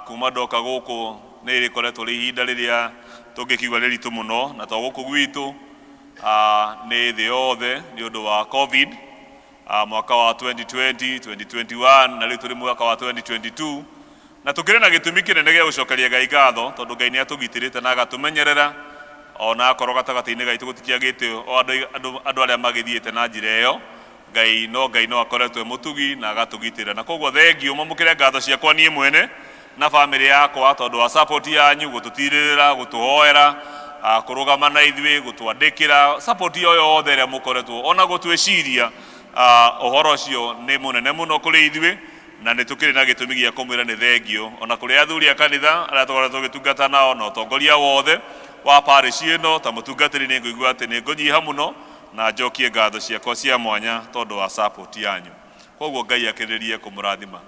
Kuma ndoka gũkũ nĩ rĩkoretwo rĩ ihinda rĩrĩa tũngĩkiuga rĩ ritũ mũno, na to gũkũ gwitũ nĩ thĩ yothe nĩ ũndũ wa COVID. Mwaka wa 2020, 2021 na rĩu tũrĩ mwaka wa 2022, na tũkĩrĩ na gĩtũmi kĩnene gĩa gũcokeria Ngai ngatho tondũ Ngai nĩ atũgitĩrĩte na agatũmenyerera ona akorwo gatagati-inĩ gaitũ gũtikiagĩte o andũ arĩa magĩthiĩte na njĩra ĩyo. Ngai no akoretwo mũtugi na agatũgitĩra, na koguo thengio mũmũkĩre ngatho ciakwa niĩ mwene na bamĩrĩ yakwa tondũ wa support yanyu, gũtũtirĩrĩra, gũtũhoera, kũrũgama na ithuĩ, gũtwandĩkĩra, support yo yothe ĩrĩa mũkoretwo, ona gũtwĩciria ũhoro ũcio nĩ mũnene mũno kũrĩ ithuĩ, na nĩ tũkĩrĩ na gĩtũmi gĩa kũmwĩra nĩ thengio, ona kũrĩ athuri a kanitha arĩa tũkoretwo tũgĩtungata nao na ũtongoria wothe wa parish ĩno ta mũtungatĩri nĩ ngũigua atĩ nĩ ngũnyiha mũno, na njokie ngatho ciakwa cia mwanya tondũ wa support yanyu. Koguo Ngai akĩrĩrie kũmũrathima.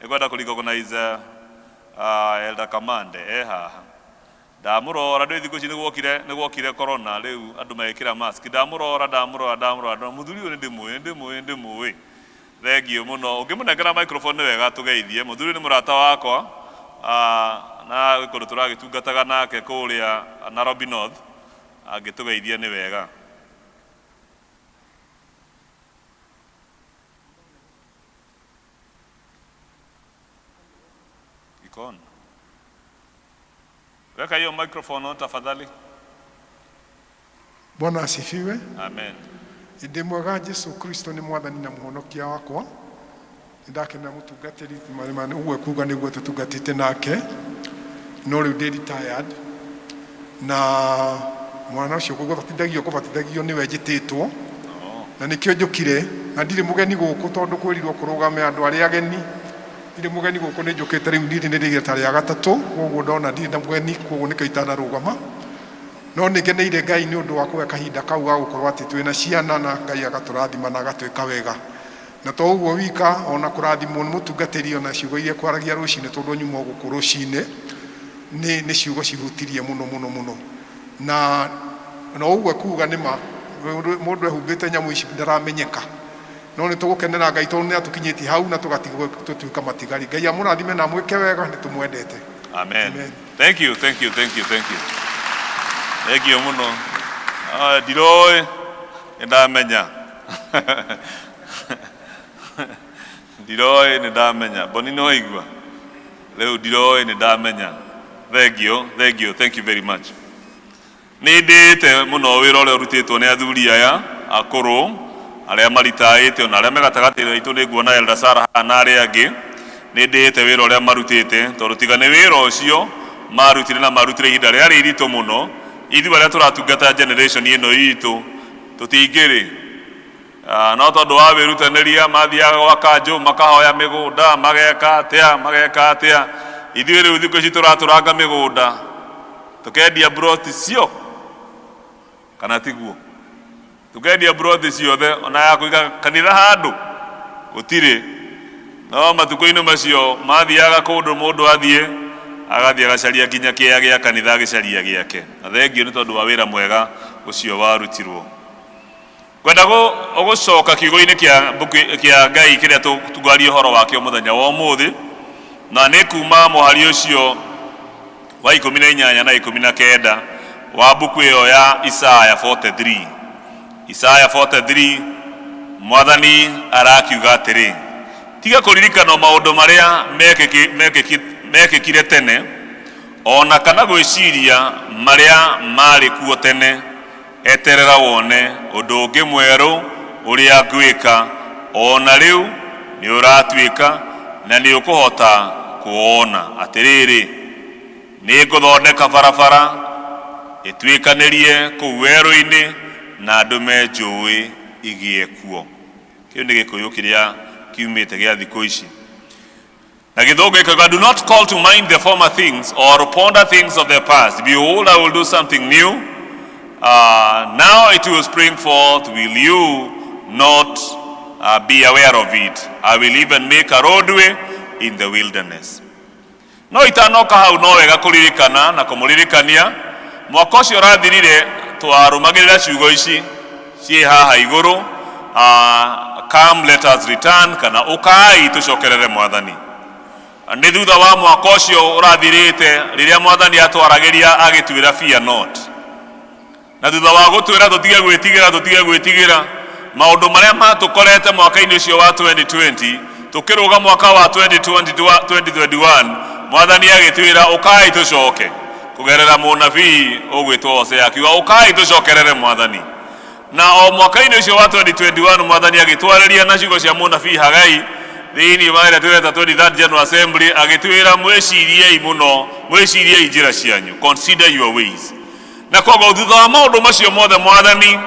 Nĩkwenda kũrecognize Elder Kamande haha. Ndamũrora ndĩ thikũ ici nĩ gwokire corona, rĩu andũ magĩkĩra mask. Ndamũrora mũthuri ũyũ nĩ ndĩmũĩ. Thengio mũno. Ũngĩmũnengera microphone nĩ wega tũgeithie. Mũthuri nĩ mũrata wakwa na gĩkorwo tũragĩtungataga nake kũrĩa Nairobi North, angĩtũgeithia nĩ wega. Weka hiyo microphone tafadhali. Bwana asifiwe. Amen. Inde mwega Yesu Kristo ni mwathani na muhonokia wakwa. Ndakena mutungatĩri marima uwe kuga nĩguo tutungatĩte nake. No rĩu ndĩ retired. Na mwana ũcio kũbatithagio nĩwe njĩtĩtwo. Na nĩkĩo njũkire na ndirĩ mũgeni gũkũ tondũ kwĩrirwo kũrũgame andũ arĩa ageni. Ndirĩ mũgeni gũkũ nĩ njũkĩte rĩu ndirĩ rĩgĩta rĩa gatatũ, koguo ndona ndirĩ na mũgeni, koguo nĩkĩo itanarũgama. No nĩngeneire Ngai nĩ ũndũ wa kũhe kahinda kau ga gũkorwo atĩ twĩna ciana na Ngai agatũrathima na agatwĩka wega. Na to ũguo wika, ona kũrathimwo nĩ mũtungatĩri ona ciugo iria kwaragia rũcinĩ tondũ nyuma gũkũ rũcinĩ nĩ ciugo cihutirie mũno. Na ũguo kuga nĩ ma mũndũ ehumbĩte nyamũ ici ndaramenyeka. No nĩ tũgũkenera Ngai tondũ nĩ atũkinyĩtie hau na tũgatuĩka matigari. Ngai amũrathime na mwĩke wega, nĩ tũmwendete. Amen. Thank you. Thengio mũno. Ndiroĩ nĩndamenya. Ndiroĩ nĩndamenya. Boni nĩ waigua. Rĩu ndiroĩ nĩndamenya. Thengio. Thank you very much. Nĩ ndĩte mũno wĩra ũrĩa ũrutĩtwo nĩ athuri aya akũrũ arĩa maritaĩte ona arĩa megatagatĩ gaitũ nĩ nguona Elder Sarah na arĩa angĩ. Nĩ ndĩte wĩra ũrĩa marutĩte tondũ tiga nĩ wĩra ũcio marutire na marutire ihinda rĩarĩ iritũ mũno. Ithuĩ arĩa tũratungata generation ĩno itũ tũtingĩrĩ. No tondũ wa wĩrutanĩria mathiaga gwa kanjũ makahoya mĩgũnda mageka atĩa. Ithuĩ rĩu thikũ ici tũratũranga mĩgũnda tũkendia broti cio kana tiguo. Tukendia broti ciothe ona ya kũiga kanitha handũ gũtirĩ. No matukũ-inĩ macio mathiaga kũndũ mũndũ athiĩ agathiĩ agacaria nginya kĩea gĩa kanitha agĩcaria gĩake. Na thengio nĩ tondũ wa wĩra mwega ũcio warutirwo. Kwenda gũcoka kiugo-inĩ kĩa Ngai kĩrĩa tũgaria ũhoro wakĩo mũthenya wa ũmũthĩ, na nĩ kuma mũhari ũcio wa 18 na 19 wa mbuku ĩyo ya Pcea 43. Pcea 43 Mwathani arakiuga atĩrĩ, tiga kũririkana maũndũ marĩa mekĩkire tene, ona kana gwĩciria marĩa marĩ kuo tene. Eterera wone ũndũ ũngĩ mwerũ ũrĩa ngwĩka, ona rĩu nĩ ũratuĩka na nĩ ũkũhota kuona. Atĩrĩrĩ, nĩ ngũthondeka barabara ĩtuĩkanĩrie kũu werũ-inĩ na andũ menjũĩ igĩe kuo. Kĩu nĩ Gĩkũyũ kĩrĩa kiumĩte gĩa thikũ ici. Na Gĩthũngũ gĩkauga, do not call to mind the former things or ponder things of the past. Behold, I will do something new. Now it will spring forth. Will you not be aware of it? I will even make a roadway in the wilderness. No itanoka hau no wega kũririkana na kũmũririkania mwaka ũcio ũrathirire twarũmagĩrĩra ciugo ici ciĩ haha igũrũ. Come let us return, kana ũkai tũcokerere Mwathani. Nĩ thutha wa mwaka ũcio ũrathirĩte rĩrĩa Mwathani atwaragĩria agĩtwĩra fear not. Na thutha wa gũtwĩra tũtige gwĩtigĩra maũndũ marĩa matũkorete mwaka-inĩ ũcio wa 2020, tũkĩrũga mwaka wa 2021 Mwathani agĩtwĩra ũkai tũcoke. kugerera munabii ugwitwo Hosea akiuga ukai tucokerere mwathani na o mwaka-ini ucio wa 2021 mwathani agitwariria na ciugo cia munabii Hagai thiini wa ira tweta 23rd General Assembly agitwira mwiciriei muno mwiciriei njira cianyu, consider your ways. Na koguo thutha wa maundu macio mothe mwathani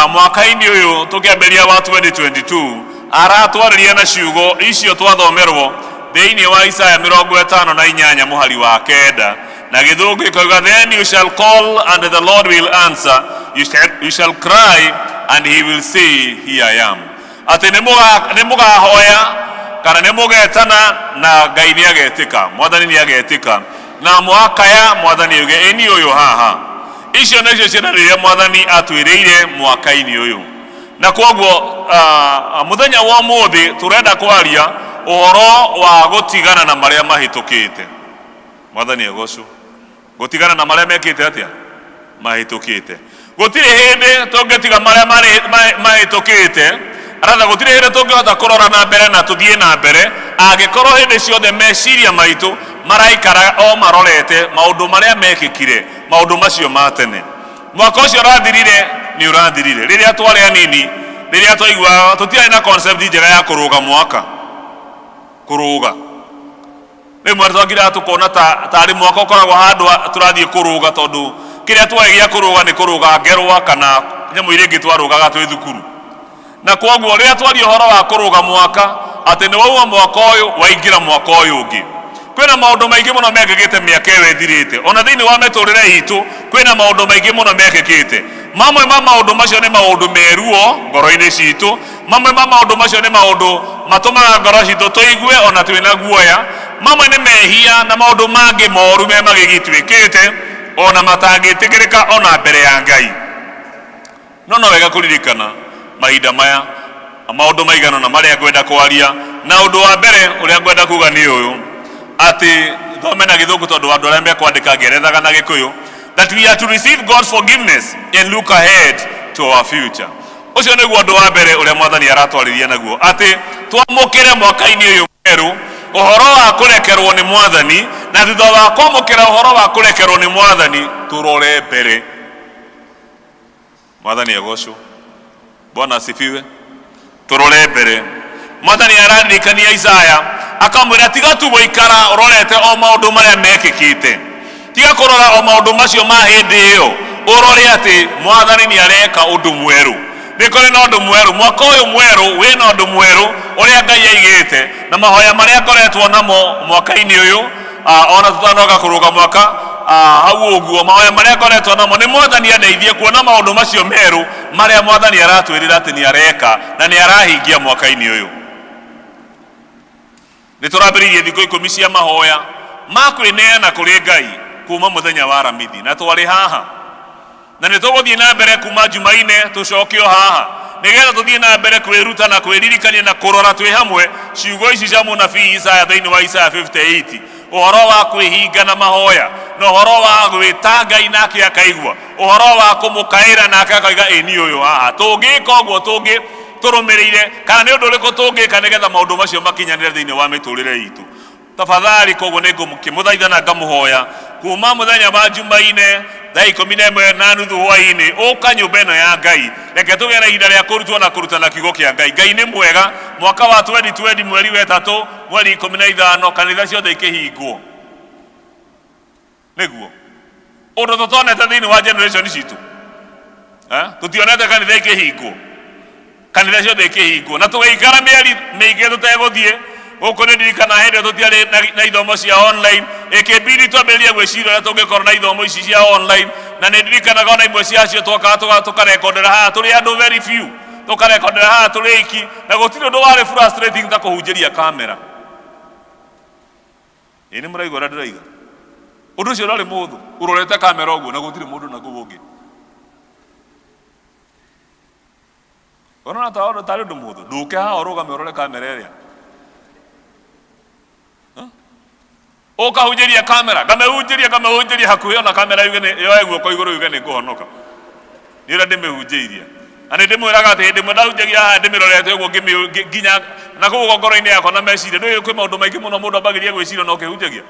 mwaka-ini uyu tukiambiria wa 2022 aratwariria na ciugo icio twathomerwo thiini wa Isaya 58 muhari wa 9 na githungu ikoiga, then you shall call and the Lord will answer, you shall cry and he will say here I am. Ati nimugahoya kana nimugetana na Ngai ni agetika, mwathani ni agetika, na mwakaya mwathani uge eni uyu haha. Icio nicio ciana mwathani atwiriire mwaka-ini uyu. Na koguo muthenya wa muthi turenda kwaria uhoro wa gutigana na maria mahitukite. Mwathani egocwo gutigana na maria mekite atia mahitukite. Gutire hindi tungetiga maria mahitukite, aratha gutire hindi tungihota kurora na mbere na tuthie na mbere angikorwo hindi ciothe meciria maitu maraikara o marorete maundu maria mekikire, maundu macio ma tene. Mwaka ucio urathirire ni urathirire. Riria twari anini, riria twaigua tutiari na concept njega ya kuruga mwaka, kuruga rimwe twagira tukona tari mwaka ukoragwo handu turathie kuruga, tondu kiria twagia kuruga ni kuruga ngerwa kana nyamu iria ingi twarugaga twi thukuru. Na koguo riria twari uhoro wa kuruga mwaka ati ni wauma mwaka uyu waingira mwaka uyu ungi, kwina maundu maingi muno mekikite miaka iyo ithirite. Ona thiini wa miturire itu kwina maundu maingi muno mekikite. Mamwe ma maundu macio ni maundu meruo ngoro-ini citu, mamwe ma maundu macio ni maundu matumaga ngoro citu tuigue ona twina guoya, mamwe ni mehia na maundu mangi moru me magigitwikite ona matangitikirika ona mbere ya Ngai. No wega kuririkana mahinda maya maundu maigana na maria ngwenda kwaria, na undu wa mbere uria ngwenda kuga ni uyu ati thome na githungu tondu andu aria mekwandika ngerethaga na Gikuyu, that we are to receive God's forgiveness and look ahead to our future. Ucio niguo undu wa mbere uria mwathani aratwariria naguo, ati twamukire mwaka-ini uyu mweru uhoro wa kurekerwo ni mwathani, na thutha wa kwamukira uhoro wa kurekerwo ni mwathani turore mbere. Mwathani egocwo, Bwana asifiwe. Turore mbere. Mwathani araririkania Isaya akamwira tiga tu guikara urorete o maundu maria mekikite, tiga kurora o maundu macio ma hindi iyo, urore ati mwathani ni areka undu mweru. Nikore na undu mweru mwaka uyu mweru, wina undu mweru uria Ngai aigite, na mahoya maria ngoretwo namo mwaka-ini uyu ona tutanoka kuruga mwaka hau uguo, mahoya maria ngoretwo namo ni mwathani andeithie kuona maundu macio meru maria mwathani aratwirira ati ni areka na ni arahingia mwaka-ini uyu. Niturambiririe thikũ 10 cia mahoya ma kwineana kuri Ngai kuma muthenya wa Aramithi, na twari haha na nituguthie na mbere kuma Jumaine tucokio haha nigetha tuthie na mbere kwiruta na kwiririkania na kurora twi hamwe ciugo ici cia munabii Isaya thiini wa Isaya 58, uhoro wa kwihinga na mahoya na uhoro wa gwita Ngai nake akaigua, uhoro wa kumukaira nake akaiga eni uyu haha. Tungika uguo tungi turumirire kana ni undu uriku tungika nigetha maundu macio makinyanire thiini wa miturire itu, tafadhali koguo ni ngumukimuthaitha na ngamuhoya kuma muthenya wa Jumaine thaa 11:30 hwaini uka nyumba ino ya Ngai, reke tugie na ihinda ria kurutwo na kurutana kiugo kia Ngai. Ngai ni mwega. Mwaka wa 2020 mweri wa 3 mweri 15 kanitha ciothe ikihingwo niguo undu tutonete thiini wa generation citu, tutionete kanitha ikihingwo, kanitha ciothe ikihingwo, na tugeikara mieri miingi tuteguthie guku. Ni ndirikana hindi tutiari na ithomo cia online, ikibidi twambiririe gwiciria uria tungikorwo na ithomo ici cia online, na ni ndirikanaga ona imwe ciacio twokaga tukarekondera haha turi andu very few, tukarekondera haha turi iki, na gutiri undu wari frustrating ta kuhunjiria kamera. Ini muraigua uria ndiraiga undu ucio ndari muthu urorete kamera uguo na gutiri mundu na kuungi, ona ta tari undu muthu. Nduke haha urugame urore kamera iria ukahunjiria kamera, ngamehunjiria hakuhi ona kamera yuge ni yoe guoko iguru yuge ni kuhonoka, ni uria ndimehunjiria. Ani ndimwiraga ati hindi ndahunjagia haha ndimirorete uguo nginya na kuguo ngoro-ini yakwa na meciria ndu kwi maundu maingi muno mundu ambagiria gwiciria no ukihunjagia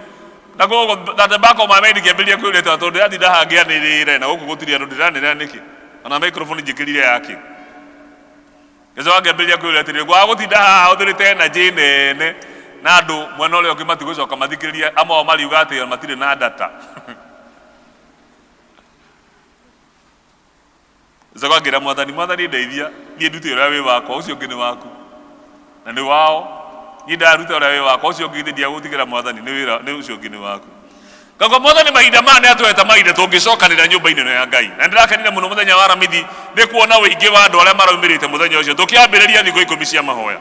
na gogo that back of my mind kebelia kwileta tondu ati ndahangia nirire na guku gutiri andu ndiranira niki ona microphone njikirire yake Yesu agebelia kwileta ri gwa gutinda haha uthirite energy nene na andu mwena ule okimati gucoka mathikiriria amwe mariuga ati matire na data Zagira mwathani ndeithia nie ndute uria wi wakwa ucio ngini waku na ni wao ni ndaruta uria wi wakwa ucio ngini ndia gutigira mwathani ni wira ni ucio ngini waku Kago mwathani mahinda mane atweta mahinda tungicokanira nyumba-ini ino ya Ngai na ndirakenire muno muthenya wa Aramithi ni kuona wingi wa andu aria maraumirite muthenya ucio tukiambiriria thikũ 10 cia mahoya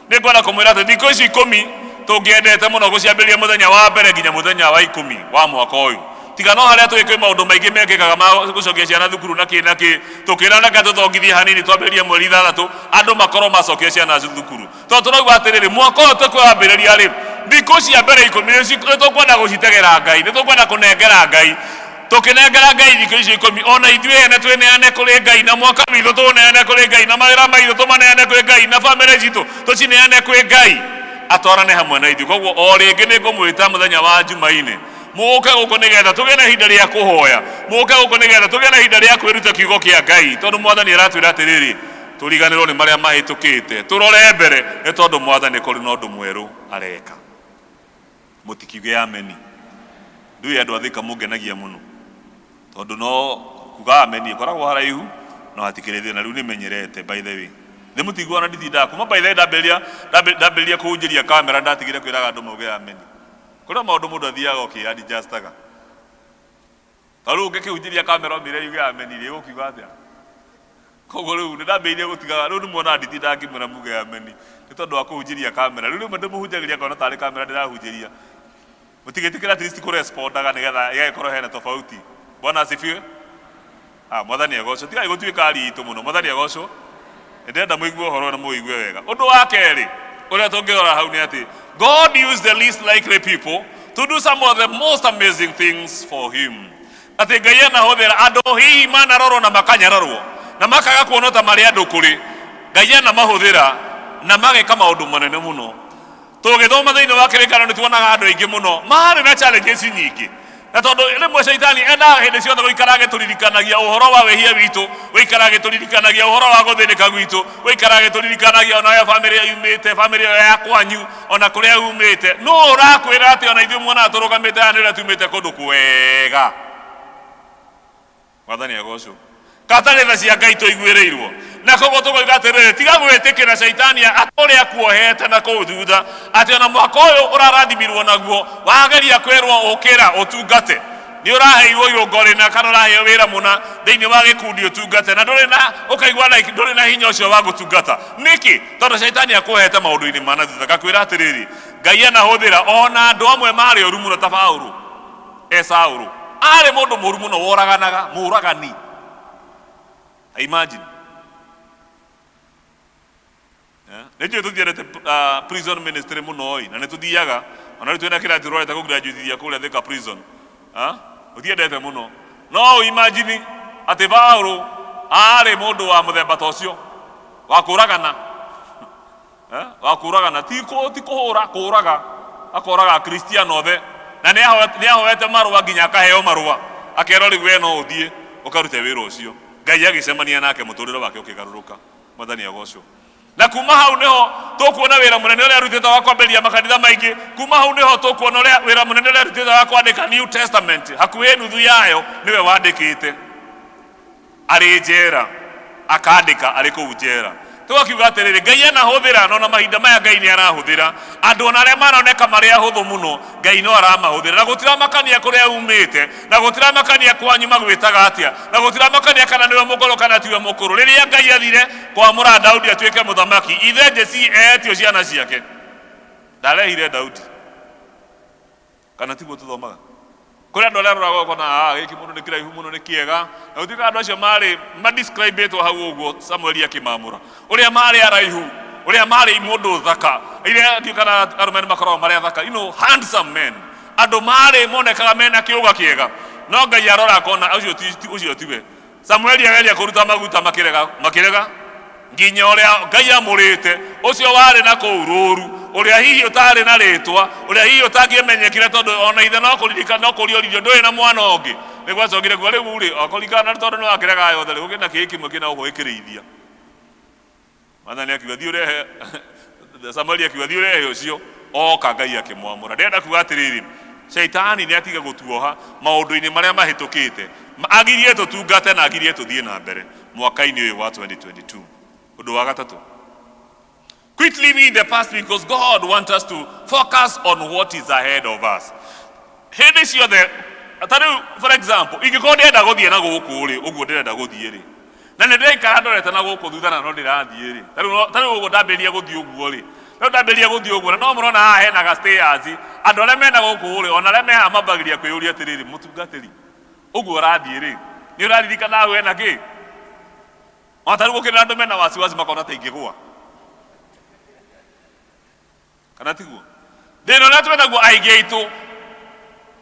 ni ngwenda kumwira ati thikũ ici 10 tungiendete muno guciambiriria muthenya wa mbere nginya muthenya wa 10 wa mwaka uyu tiga no haria twike maundu maingi mekikaga ma gucokia ciana thukuru na ki tukirana ka tuthongithie hanini twambiririe mweri 6 andu makorwo macokia ciana thukuru to turauga atiriri mwaka uyu tukwambiriria ri thikũ cia mbere 10 ici tukwenda gucitegera Ngai ni tukwenda kunengera Ngai tukinengera Ngai thikũ ici 10 ona ithuĩ ene tweneane kuri Ngai na mwaka witũ tuneane kuri Ngai na mawĩra maitũ tumaneane kuri Ngai na bamĩrĩ citũ tucineane kuri Ngai atwarane hamwe na ithuĩ koguo o rĩngĩ nĩ ngũmwĩta mũthenya wa Jumaine muke guko nigetha tugene na hinda ria kuhoya muke guko nigetha tugene na hinda ria kwiruta kiugo kia Ngai tondu mwathani aratwira atiriri turiganirwo ni maria mahitukite turore mbere ni tondu mwathani kuri no ndu mweru areka mutikiuge ameni ndui andu athika mungenagia muno tondu no kuga ameni koragwo haraihu no hatikirithio na riu ni menyerete by the way ni mutigwa na nditinda kuma by the way ndamberia kuunjiria kamera ndatigire kwiraga andu muge ameni kuna maundu mundu athiaga okiadjustaga taru ngikihunjiria kamera mbere yuge ameni ri ukiuga atia koguo riu ndambeirie gutiga riu nimuona nditinda ngimwira muge ameni ni tondu wa kuhunjiria kamera riu ndimuhunjagiria kona tari kamera ndirahunjiria mutigitikira at least kurespondaga nigetha igaikorwo hena tofauti bwana asifiwe mwathani agocwo tigai gutuika aritu muno mwathani agocwo ndenda muigue horo na muigue wega undu wa keri uria tungirora hau ni ati God used the least likely people to do some of the most amazing things for him. Ati Ngai anahuthira andu hihi manarorwo na makanyarorwo na makaga kuona ta mari andu kuri Ngai anamahuthira na mageka maundu manene muno tugithoma thiini wa kirikano ni tuonaga andu aingi muno mari na challenges nyingi na tondu rimwe shaitani enda hindi ciothe guikarage turirikanagia uhoro wa wehia witu guikarage turirikanagia uhoro wa guthinika gwitu guikarage turirikanagia ona ya family yumite family ya kwanyu ona kuria yumite no urakwira ati ona ithu mwana turugamite anira tumite kundu kwega mwathani agocwo katanitha cia Ngai tuiguirirwo na koguo tugoiga atiriri tiga gwitikira shaitani atoria kuohete na kuthutha ati ona mwaka uyu urarathimirwo naguo wageria kwirwo ukira utungate ni uraheirwo irongori na kana uraheo wira muna thiini wa gikundi utungate na nduri na ukaigwa like nduri na hinya ucio wa gutungata niki tondu shaitani akuohete maundu-ini mana thutha gakwira atiriri Ngai anahuthira ona andu amwe mari oru muno ta Paulu Saulu ari mundu muru muno woraganaga muragani imagine Nĩnjũĩ tũthiĩrĩte prison ministry mũno ĩ na nĩtũthiaga ona rĩu twĩna kĩrathi tũrorete kũgraduithia kũrĩa Thika prison tũtiendete mũno no imagine atĩ Paulu arĩ mũndũ wa mũthemba ta ũcio wa kũragana ti kũhũra kũraga akoraga Kristiano othe na nĩahoete marũa nginya akaheo marũa akerwo rĩu we no ũthiĩ ũkarute wĩra ũcio Ngai agĩcemania nake mũtũrĩre wake ũkĩgarũrũka mwathani agocwo na kuma hau niho tukuona wira munene uria arutite wa kwambiria makanitha maingi kuma hau niho tukuona wira munene uria arutite wa kwandika New Testament hakuhi nuthu yayo niwe wandikite ari njera akandika ari kuu njera tugakiuga atiriri Ngai anahuthira no na mahinda maya Ngai ni arahuthira andu ona aria maroneka maria huthu muno Ngai no aramahuthira na gutira makania kuria umite na gutira makania kwanyu magwitaga atia na gutira makania kana niwe mukoro kana tiwe mukuru riria Ngai athire kwamura Daudi atuike muthamaki ithe Pcea etio ciana ciake ndarehire Daudi kana tiguo tuthomaga kuria andu aria rorago kona giki mundu ni kiraihu muno ni kiega na utika andu acio mari describe to hau uguo Samuel akimamura uria mari araihu uria mari mundu thaka iria ndikana arumeni makorwo mari thaka handsome men andu mari monekaga mena kiuga kiega no Ngai arora kona ucio tiwe Samuel ageria kuruta maguta makirega nginya uria Ngai amurite ucio wari na kururu uria hihi utari na ritwa uria hihi utangimenyekire tondu ona ithe no kuririkana no kurioririo ndui na mwana ungi niguo acokire kuo riu ri akurikana tondu ni wakirega yothe riu gina kiki kimwe kina ugwikirithia Mwathani akiuga thi urehe Samaria akiuga thi urehe ucio oka Ngai akimwamura ndenda kuga atiriri Shaitani ni atiga gutuoha maundu-ini maria mahitukite agirie tutungate na agirie tuthie na mbere mwaka-ini uyu wa 2022 undu wa gatatu quit living in the past because God wants us to focus on what is ahead of us hindi ciothe atari for example ingiko ndenda guthie na guku ri uguo ndenda guthie ri na ndiraikara ndorete na guku thutha na no ndirathie ri tari uguo ndambiria guthie uguo ri no ndambiria guthie uguo no murona haha hena ga stairs andu aria mena guku ri ona aria meha mambagiria kwiyuria atiriri mutungatiri uguo rathie ri ni uraririkana we na ki atari gukira andu mena wasiwasi makona ta ingigwa kana tiguo thina na twethaguo aige itu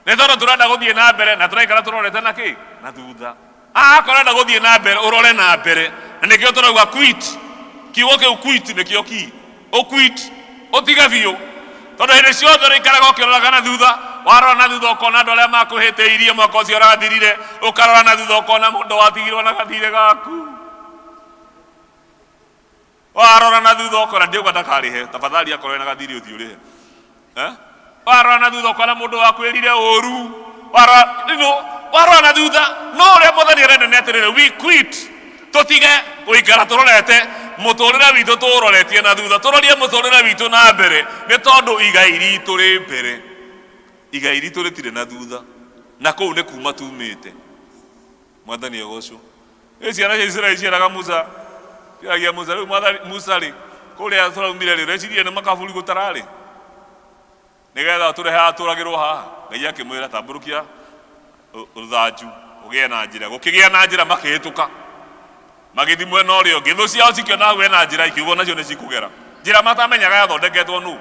ne thoro turenda guthie na mbere na turaikara turorete na ki na thutha akorenda guthie na mbere urore na mbere na nikio turauga quit kiugo kiu quit nikio ki quit utiga biu tondu hindi ciothe urikaraga ukirora na thutha warora na thutha ukona andu aria makuhiteirie mwaka ucio urathirire ukarora na thutha ukona mundu watigirwo na gathire gaku warora na thutha ukona ndiuga ndakarihe tafadhali akorwo na gathiri uthio rihe warora na thutha ukona mundu wakwirire uru warora na thutha no uria Mwathani arenda ni atirire we quit tutige guikara turorete muturire witu turoretie na thutha turorie muturire witu na mbere ni tondu igai ritu ri mbere igai ritu ritire na thutha na kou ni kuma tumite Mwathani agocwo ciana cia Israeli cieraga Musa kiragia Musa riu Musa ri kuria turaumire ri recirie ni makaburi gutarari nigetha turehe aturagirwo haha Ngai akimwira tamburukia ruthanju ugie na njira gukigia na njira makihituka magithi mwena urio ngithu ciao cikiona we na njira ikiugo nacio ni cikugera njira matamenyaga yathondeketwo nu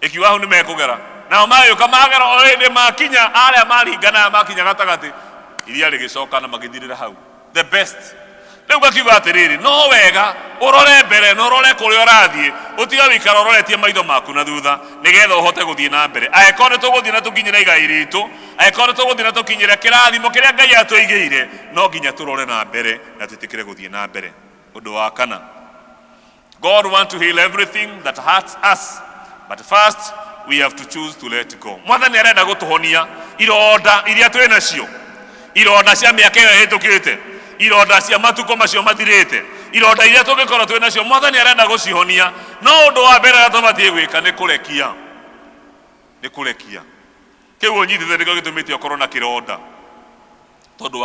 ikiuga hau ni mekugera nao mayuka magera already makinya aria maringana makinya gatagati iria rigicoka na magithirira hau the best riu gakiuga atiriri no wega urore mbere no urore kuria urathie utiga wikara uroretie maitho maku na thutha nigetha uhote guthie na mbere aikore tuguthie na tukinyira igai ritu aikore tuguthie na tukinyira kirathimo kiria Ngai atuigeire no nginya turore na mbere na tutikire guthie na mbere undu wa kana God want to heal everything that hurts us but first we have to choose to let go Mwathani arenda gutuhonia ironda iria twi nacio ironda cia miaka iyo hitukite ironda cia matuko macio mathirite ironda iria tungikorwo twi nacio Mwathani arenda gucihonia no undu wa mbere atubatie gwika ni kurekia kiu unyitite nikio gitumite ukorwo na kironda tondu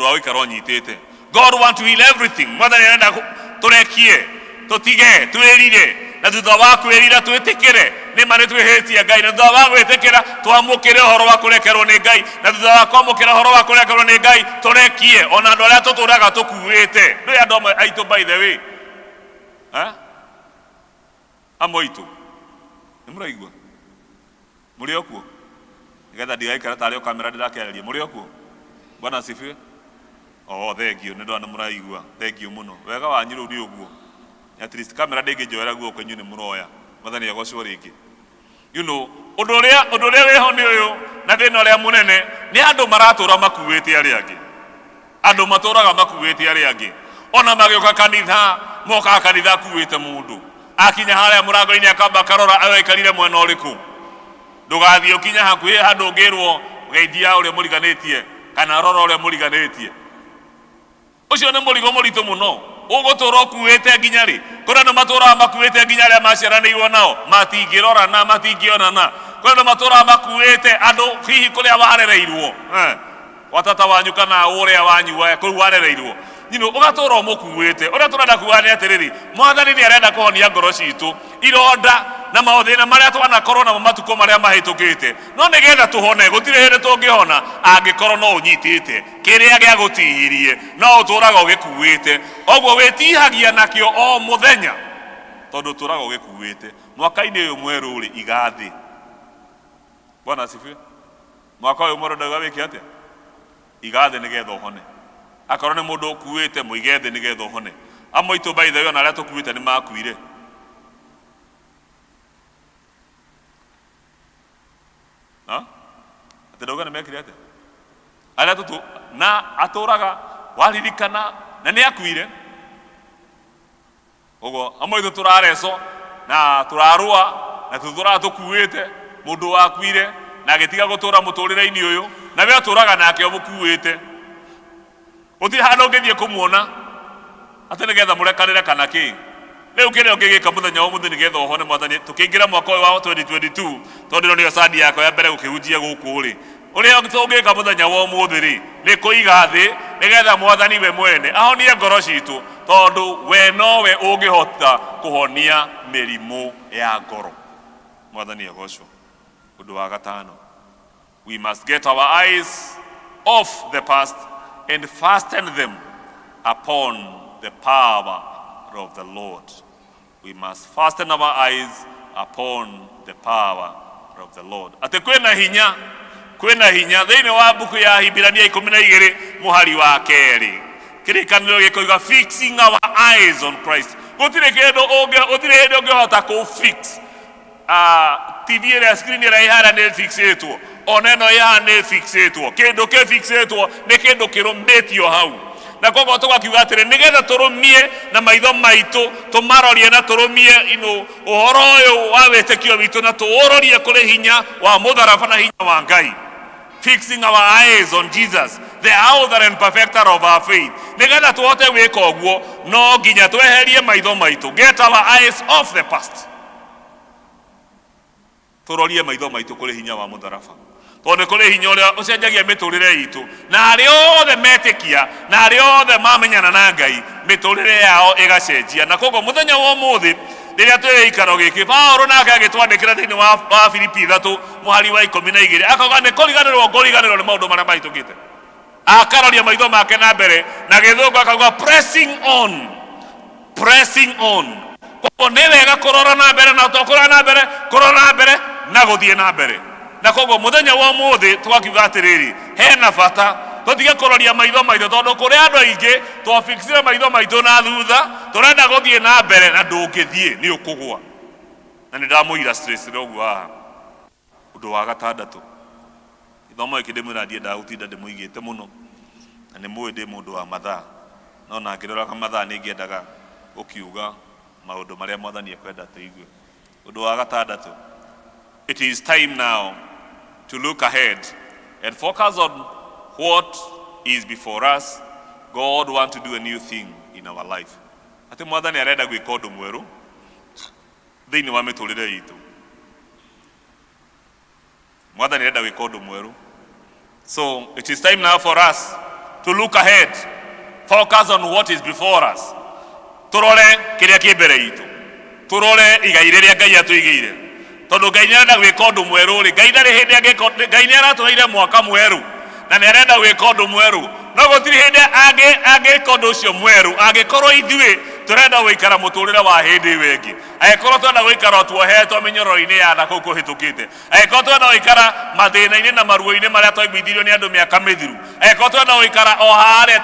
wa wikara unyitite God want to heal everything Mwathani arenda turekie tutige twirire na thutha wa kwirira twitikire ni mane twihitia Ngai na thutha wa gwitikira twamukire uhoro wa kurekerwo ni Ngai na thutha wa kwamukira uhoro wa kurekerwo ni Ngai turekie ona andu aria tuturaga tukuite ndi andu amwe aitu by the way amwe aitu ni muraigua muri okuo nigetha ndigaikara tari o kamera ndirakereria muri okuo Bwana asifiwe thengio ni ndu muraigua thengio muno wega wanyu ru ndi uguo at least kamera ndingijoera guoko nyu ni muroya Mwathani agocwo ringi you know undu uria weho ni uyu na thina uria munene ni andu maratura makuite aria angi andu maturaga makuite aria angi ona magioka kanitha moka kanitha kuite mundu akinya haria murango-ini akamba karora awaikarire mwena uriku ndugathie ukinya hakuhi handu ngirwo geithia uria muriganitie kana rora uria muriganitie ucio ni murigo muritu muno ugutura kuite nginya ri kuna no matura makuite nginya ria maciaranirwo nao matingirora na matingiona na kuna no matura makuite andu hihi kuria warereirwo watata wanyu kana uria wanyu wa kuru warereirwo nyino ugatura mukuite uria turenda kuga ni atiriri Mwathani ni arenda kuhonia ngoro citu ironda na maothina maria twanakorwo na matuko maria mahitukite no nigetha tuhone gutire hindi tungihona angikorwo no unyitite kiria gia gutihirie no uturaga ugikuite ogwo wetihagia nakio o muthenya tondu uturaga ugikuite mwaka-ini uyu mweru ri igathi Bwana asifiwe mwaka uyu mweru ndaga wiki atia igathi nigetha uhone akorwo ni mundu ukuite muigethe nigetha uhone amwe itu by the way ona aria tukuite ni makuire Atendauga nĩ mekire atĩa? Arĩa tũtũ na atũraga waririkana na nĩ akuire. Ũguo amwe itũ tũrareco na tũrarũa na tũtũraga tũkuĩte mũndũ wakuire na agĩtiga gũtũra mũtũrĩre-inĩ ũyũ na we atũraga nake ũmũkuĩte. Gũtirĩ handũ ũngĩthiĩ kũmuona atĩ nĩgetha mũrekanĩre kana kĩ. Rĩu kĩrĩa ũngĩgĩka mũthenya wa ũmũthĩ nĩgetha ũhone Mwathani tũkĩingĩra mwaka ũyũ wa 2022 tondũ ĩno nĩyo sadi yako ya mbere gũkĩhunjia gũkũ rĩ. Ũrĩa ũngĩka mũthenya wa ũmũthĩ rĩ nĩ kũiga thĩ nĩgetha Mwathani we mwene ahonie ngoro citũ tondũ we nowe ũngĩhota kũhonia mĩrimũ ya ngoro. Mwathani agocwo. Ũndũ wa gatano, we must get our eyes off the past and fasten them upon the power of the Lord. We must fasten our eyes upon the power of the Lord. Ate kwena hinya thĩinĩ wa mbuku ya Hibirania 12 mũhari wa 2 kĩrĩkanĩro gĩkoiga fixing our eyes on Christ. Gũtirĩ hĩndĩ ũngĩhota kũ fix TV ĩrĩa screen ĩrĩa ĩhara nĩ fixĩtwo, ona ĩno ĩhara nĩ fixĩtwo. Kĩndũ kĩ fixĩtwo nĩ kĩndũ kĩrũmĩtio hau. Na koguo tũgakiuga atĩrĩ nĩgetha tũrũmie na maitho maitũ tũmarorie na tũrũmie ũhoro ũyũ wa wĩtĩkio witũ na tũũrorie kũrĩ hinya wa mũtharaba na hinya wa Ngai. Fixing our eyes on Jesus, the author and perfecter of our faith. Nĩgetha tũhote gwĩka ũguo no nginya tweherie maitho maitũ. Get our eyes off the past. Tũrorie maitho maitũ kũrĩ hinya wa mũtharaba. Tondũ kũrĩ hinya ũrĩa ũcenjagia mĩtũrĩre itũ. Na arĩa othe metĩkia na arĩa othe mamenyana na Ngai mĩtũrĩre yao ĩgacenjia. Na koguo mũthenya wa ũmũthĩ rĩrĩa twĩ gĩikaro gĩkĩ Paulo nake agĩtwandĩkĩra thĩinĩ wa Filipi 3 mũhari wa 12 akauga nĩ kũriganĩrwo ngũriganĩrwo nĩ maũndũ marĩa mahĩtũkĩte. Akaroria maitho make na mbere na gĩthũngũ akauga pressing on. Koguo nĩ wega kũrora na mbere na tũkũrora na mbere na gũthiĩ na mbere. Na koguo mũthenya wa ũmũthĩ twakiuga atĩrĩrĩ hena bata tũtige kũroria maitho maitũ tondũ kũrĩ andũ aingĩ twafixire maitho maitũ na thutha tũrenda gũthiĩ na mbere na ndũngĩthiĩ nĩ ũkũgwa. Na nĩ ndamũira stress ũguo haha. Ũndũ wa gatandatũ, ithomo gĩkĩ ndĩmwĩra ndiendaga gũtinda ndĩmũigĩte mũno na nĩ mũĩ ndĩ mũndũ wa mathaa, no na ngĩroraga mathaa nĩ ngĩendaga gũkiuga maũndũ marĩa Mwathani ekwenda tũigue. Ũndũ wa gatandatũ, it is time now to look ahead and focus on what is before us. God wants to do a new thing in our life. Ati Mwathani arenda gwĩka ũndũ mwerũ thĩinĩ wa mĩtũrĩre itũ. Mwathani arenda gwĩka ũndũ mwerũ. So it is time now for us to look ahead, focus on what is before us. Tũrore kĩrĩa kĩ mbere itũ. Tũrore igai rĩrĩa Ngai atũigĩire. Tondũ Ngai nĩarenda gwĩka ũndũ mwerũ rĩ, Ngai ndarĩ hĩndĩ angĩka, Ngai nĩaratũheire mwaka mwerũ na nĩarenda gwĩka ũndũ mwerũ. No gũtirĩ hĩndĩ angĩka ũndũ ũcio mwerũ angĩkorwo ithuĩ tũrenda gũikara mũtũrĩre wa hĩndĩ ĩyo ĩngĩ. Angĩkorwo twenda gũikara tuohetwo mĩnyororo-inĩ ya na kũu kũhĩtũkĩte. Angĩkorwo twenda gũikara mathĩna-inĩ na maruo-inĩ marĩa twaiguithirio nĩ andũ mĩaka mĩthiru. Angĩkorwo twenda gũikara o harĩa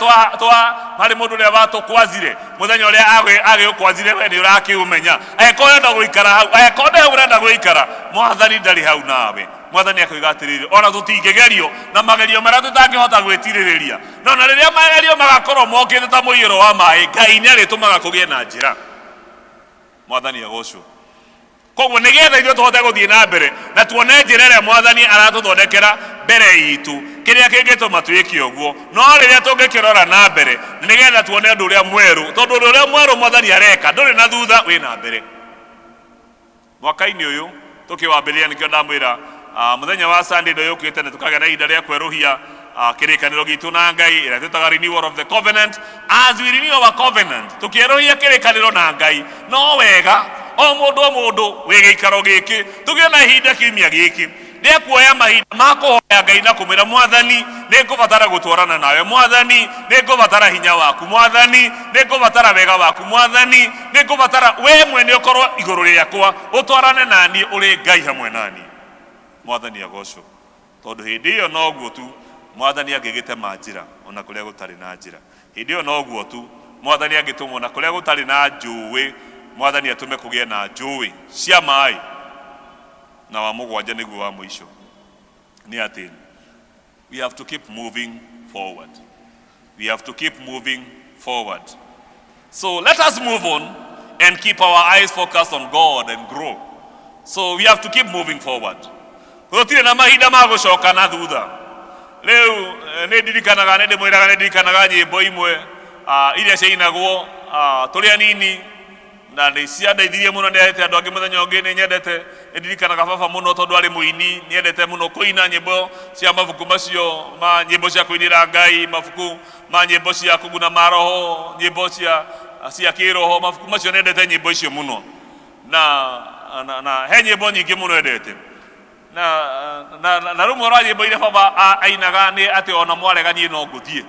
harĩ mũndũ ũrĩa watũkwazire mũthenya ũrĩa agĩũkwazire we nĩ ũrakĩũmenya. Angĩkorwo wenda gũikara hau, angĩkorwo nĩ hau ũrenda gũikara, Mwathani ndarĩ hau nawe. Mwathani akoiga atĩrĩrĩ ona tũtingĩgerio na magerio marĩa tũtangĩhota gwĩtirĩrĩria. No na rĩrĩa magerio magakorwo mokĩte ta mũiyũro wa maaĩ, Ngai nĩarĩtũmaga kũgĩe na njĩra. Mwathani agocwo. Koguo nĩgetha ithuĩ tũhote gũthiĩ na mbere na tuone njĩra ĩrĩa Mwathani aratũthondekera mbere itũ, kĩrĩa kĩngĩtũma twĩke ũguo no rĩrĩa tũngĩkĩrora na mbere nĩgetha tuone ũndũ ũrĩa mwerũ, tondũ ũndũ ũrĩa mwerũ Mwathani areka ndũrĩ na thutha wĩ na mbere. Mwaka-inĩ ũyũ tũkĩwambĩrĩria nĩkĩo ndamwĩra mũthenya wa Sunday ndio yũkĩte na tukagĩa na ihinda rĩa kwerũhia kĩrĩkanĩro gitũ na Ngai ĩrĩa twĩtaga renewal of the covenant. As we renew our covenant, tukĩerũhia kĩrĩkanĩro na Ngai, no wega o mũndũ wĩ gĩikaro gĩkĩ tũgĩe na ihinda kiumia gĩkĩ rĩa kuoya mahinda ma kũhoya Ngai na kũmwĩra Mwathani nĩngũbatara gũtwarana nawe, Mwathani nĩngũbatara hinya waku, Mwathani nĩngũbatara wega waku, Mwathani nĩngũbatara we mwene ũkorwo igũrũ rĩakwa ũtwarane naniĩ ũrĩ Ngai hamwe naniĩ. Mwathani agocwo. Tondũ hĩndĩ ĩyo noguo tu Mwathani angĩgĩtema njĩra ona kũrĩa gũtarĩ na njĩra. Hĩndĩ ĩyo noguo tu Mwathani angĩtũma ona kũrĩa gũtarĩ na njũĩ, Mwathani atũme kũgĩe na njũĩ cia maaĩ. Na wa mũgwanja nĩguo wa mũico nĩ atĩ we have to keep moving forward. We have to keep moving forward. So let us move on and keep our eyes focused on God and grow. So we have to keep moving forward. Gutire na mahinda ma gucoka na thutha. Riu ni ndirikanaga ni ndimwiraga ni ndirikanaga nyimbo imwe iria ciinagwo turi anini na ni ciandeithirie muno ndete andu angi muthenya ungi ni nyendete ndirikanaga baba muno tondu ari muini niendete muno kuina nyimbo cia mabuku macio ma nyimbo cia kuinira Ngai, mabuku ma nyimbo cia kuguna maroho, nyimbo cia kiroho, mabuku macio niendete nyimbo icio muno na he nyimbo nyingi muno endete na rumwe rwa nyimbo iria baba ainaga ni ati ona mwareganie no nguthie,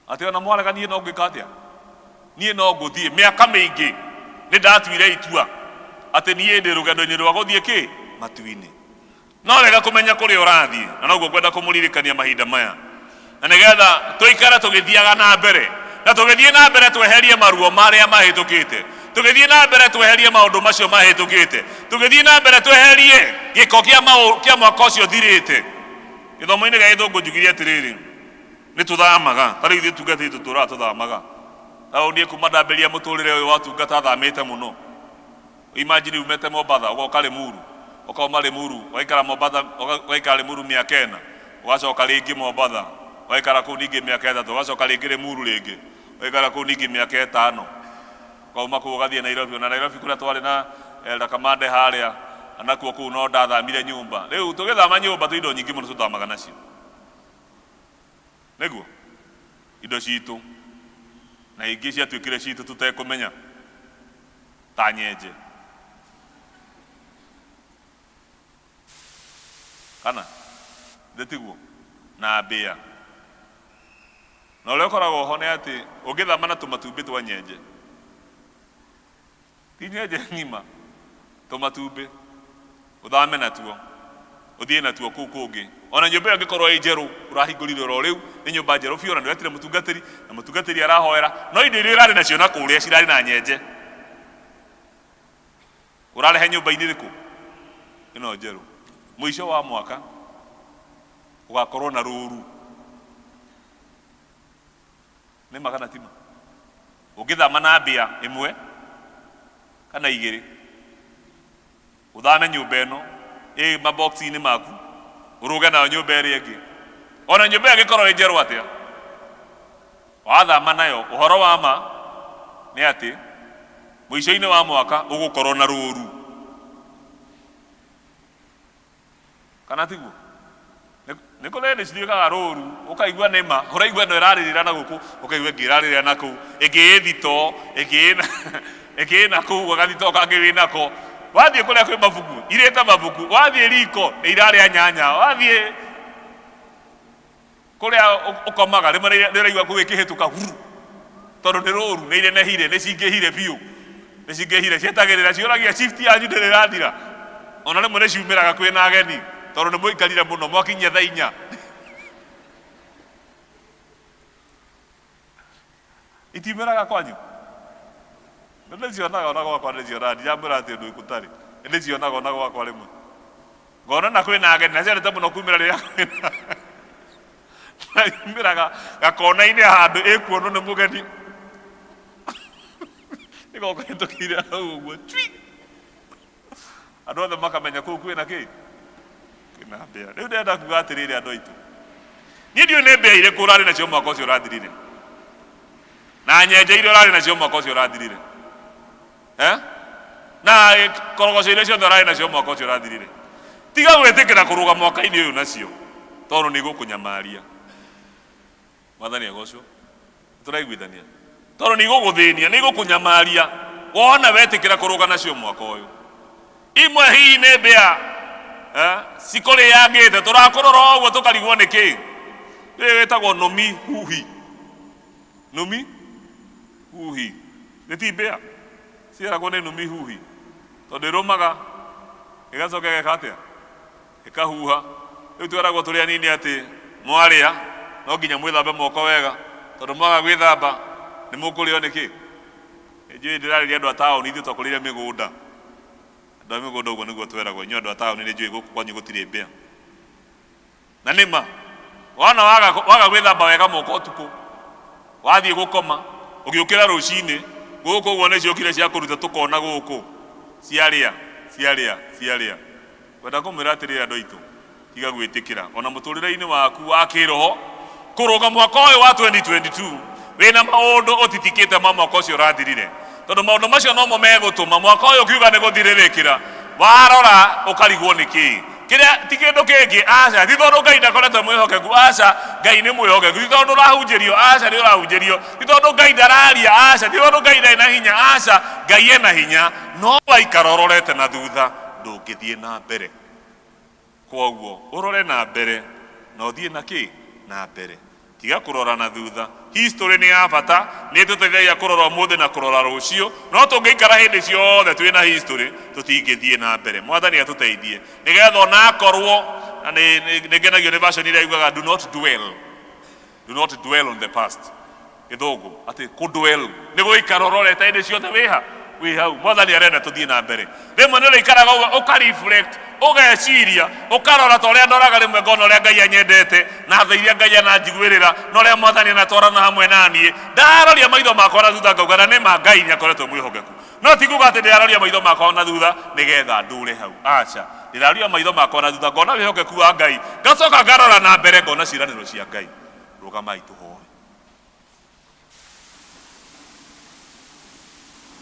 ati ona mwareganie no ngika atia nie no nguthie. Miaka mingi ni ndatuire itua ati nie ndi rugendo-ini rwa guthie ki matu-ini, no wega kumenya kuri urathie, na noguo kwenda kumuririkania mahinda maya, na nigetha tuikara tugithiaga na mbere, na tugithie na mbere tweherie maruo maria mahitukite, tugithie na mbere tweherie maundu macio mahitukite, tugithie na mbere tweherie giko kia mwaka ucio thirite. Githomo-ini gia Githungu njugirie atiriri ni tuthamaga tari ithuĩ tungatĩte tũtũraga tũthamaga taũni kuma ndambĩrĩria mũtũrĩre ũyũ wa tungata thamĩte mũno. Imagine umete Mombatha ugoka Limuru, ukauma Limuru waikara Mombatha, waikara Limuru miaka 4, ugacoka rĩngĩ Mombatha, waikara kũu ningĩ miaka 3, ugacoka rĩngĩ Limuru rĩngĩ, waikara kũu ningĩ miaka 5, ukauma kũu ũgathiĩ Nairobi. Na Nairobi kũrĩa twarĩ na Elda Kamande harĩa anakuo kũu no ndathamire nyũmba. Rĩu tũgĩthama nyũmba tu indo nyingĩ mũno tũthamaga nacio, nĩguo indo citũ na ingĩ ciatuĩkire citũ tũtekũmenya ta nyenje kana ndetiguo na mbĩa. Na ũrĩa ũkoragwo ho nĩ atĩ ũngĩthama na tũmatumbĩ twa nyenje, ti nyenje ng'ima, tũmatumbĩ ũthame natuo ũthiĩ natuo kũu kũngĩ, ona nyũmba ĩyo ĩngĩkorwo ĩ njerũ ũrahingũrire oro rĩu nĩ nyũmba njerũ biũ na nĩwetire mũtungatĩri na mũtungatĩri arahoera, no indo iria ũrarĩ nacio na kũrĩa cirarĩ na nyenje. Ũrarehe nyũmba-inĩ ĩrĩkũ ĩno njerũ, mũico wa mwaka ũgakorwo na rũru. Nĩ ma kana tima? Ũngĩthama na mbĩa ĩmwe kana igĩrĩ, uthame nyũmba ĩno ĩ mabox-inĩ maku, uruge nayo nyũmba ĩrĩa ĩngĩ, ona nyũmba ĩngĩkorwo ĩ njerũ atĩa, wathama nayo ũhoro wa ma nĩ atĩ mũico-inĩ wa mwaka ũgũkorwo na rũru. Kana tiguo? Nĩ kũrĩ hĩndĩ cithiũkaga rũru ũkaigua nĩ ma, ũraigua ĩno ĩrarĩrĩra na gũkũ, ũkaigua ĩngĩ ĩrarĩrĩra na kũu, ĩngĩ ĩ thito, ĩngĩ ĩ na kũu, gathito kangĩ wĩ nako. Wathiĩ kũrĩa kwĩ mabuku irĩte mabuku, wathiĩ riko nĩ irarĩa nyanya, wathiĩ kũrĩa ũkomaga rĩmwe nĩ ũraigua kũu ĩkĩhĩtũka huru, tondũ nĩ rũru, nĩ irenehire, nĩ cingĩhire biũ, nĩ cingĩhire, cietagĩrĩra ciũragia shift yanyu ndĩrĩ ĩrathira. Ona rĩmwe nĩ ciumĩraga kwĩ na ageni tondũ nĩ mũikarire mũno mwakinyia thaa 4. Itiumĩraga kwanyu? Nĩcionaga ona gwakwa, nĩcionaga, ndijambũra atĩ ũndũ gũtarĩ, nĩcionaga ona gwakwa rĩmwe, ngona na kwĩna ageni, na ciendete mũno kumĩra rĩrĩa kwĩna na yumĩraga gakona-inĩ handũ ĩkuonwo nĩ mũgeni nĩgoka hĩtũkĩire hau ũguo twi, andũ othe makamenya kũu kwĩna kĩ, kwĩna mbĩa. Rĩu ndĩrenda kuuga atĩrĩrĩ andũ aitũ, niĩ ndiũĩ nĩ mbĩa irĩkũ ũrarĩ nacio mwaka ũcio ũrathirire, na nyenje iria ũrarĩ nacio mwaka ũcio ũrathirire, na korogoco iria ciothe ũrarĩ nacio mwaka ũcio ũrathirire. Tiga gwĩtĩkĩra kũrũga mwaka-inĩ ũyũ nacio tondũ nĩ igũkũnyamaria. Mwathani agocwo, tũraiguithania, tondũ nĩ igũgũthĩnia, nĩ igũkũnyamaria wona wetĩkĩra kũrũga nacio mwaka ũyũ. Imwe hihi nĩ mbĩa cikũrĩangĩte, tũrakũrora ũguo tũkarigwo nĩkĩ. Rĩrĩ wĩtagwo nũmi huhi, nũmi huhi, nĩ ti mbĩa, ciaragwo nĩ nũmi huhi, tondũ ĩrũmaga ĩgacoka ĩgeka atĩa, ĩkahuha. Rĩu tweragwo tũrĩ anini atĩ mwarĩa no nginya mwĩthambe moko wega, tondũ mwaga gwĩthamba nĩ mũkũrĩo nĩkĩ. Nĩnjũĩ ndĩrarĩria andũ a taũni, ithuĩ twakũrĩire mĩgũnda, andũ a mĩgũnda ũguo nĩguo tweragwo, inyuĩ andũ a taũni nĩnjũĩ gũkũ kwanyu gũtirĩ mbĩa. na nima wana waga gwithamba wega moko tuku wathie gukoma ugiukira rucini guku wone ciokire cia kuruta tukona guku ciaria wenda kumwira atirira andu aitu tiga gwitikira ona muturire-ini waku wa kiroho kuruga mwaka uyu wa 2022 wina maundu utitikite mwaka ucio urathirire tondu maundu macio no mo megutuma mwaka uyu kiuga ni guthiririkira warora ukarigwo niki kiria ti kindu kingi aca ti tondu Ngai ndakoretwo mwihokeku aca Ngai ni mwihokeku ti tondu urahunjirio aca ni urahunjirio ti tondu Ngai ndararia aca ti tondu Ngai ndari na hinya aca Ngai ena hinya no waikara urorete na thutha ndungithie na mbere koguo urore na mbere na uthie na ki na mbere tiga kurora na thutha history ni ya bata ni tuteithagia kurora umuthi na kurora rucio no tungiikara hindi ciothe twina history tutingithie na mbere mwathani atuteithie nigetha ona akorwo ni ngenagio ni version iria yugaga do not dwell on the past githungu ati kudwell ni guikara urorete hindi ciothe wi hau mwathani arenda tuthie na mbere rimwe ni urikaraga ukareflect ugeciria ukarora ta uria ndoraga rimwe ngona uria Ngai anyendete na tha iria Ngai ananjiguirira na uria mwathani anatwarana hamwe nanie ndaroria maitho makwa na thutha ngauga na nima Ngai niakoretwo mwihokeku no ti kuga ati ndiraroria maitho makwa na thutha nigetha ndure hau aca ndiraroria maitho makwa na thutha ngona wihokeku wa Ngai ngacoka ngarora na mbere ngona ciiraniro cia Ngai rugamai tuhoe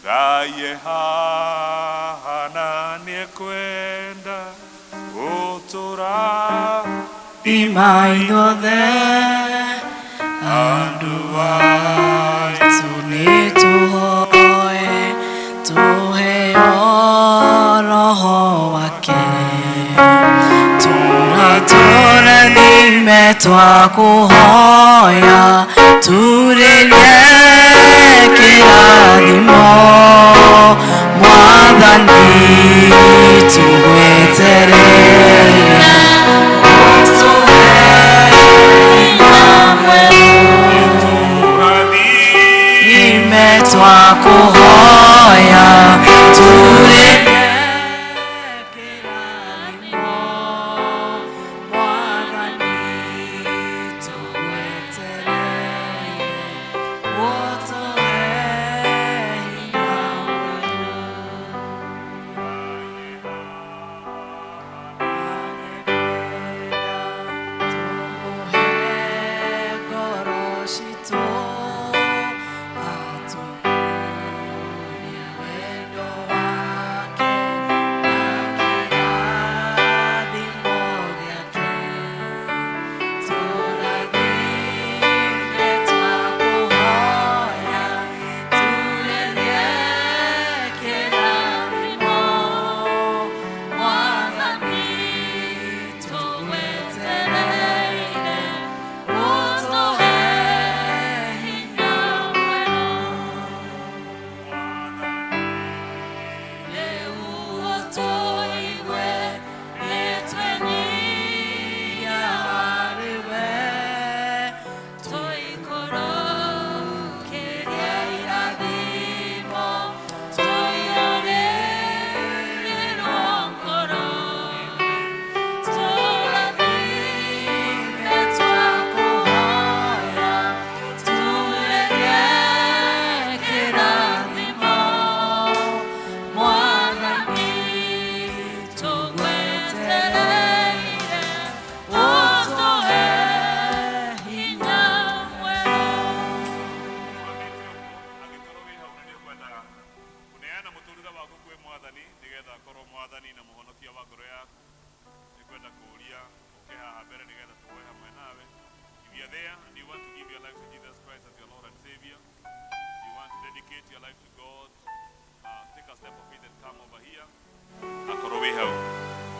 Ngai hana niekwenda gutura imaithothe andu aitu nituhoe tuheo roho wake turathime twakuhoya turirie kirathimo mwathani tugwetereire ime twakuhoya turirie kirathimo mwathani tugwetereire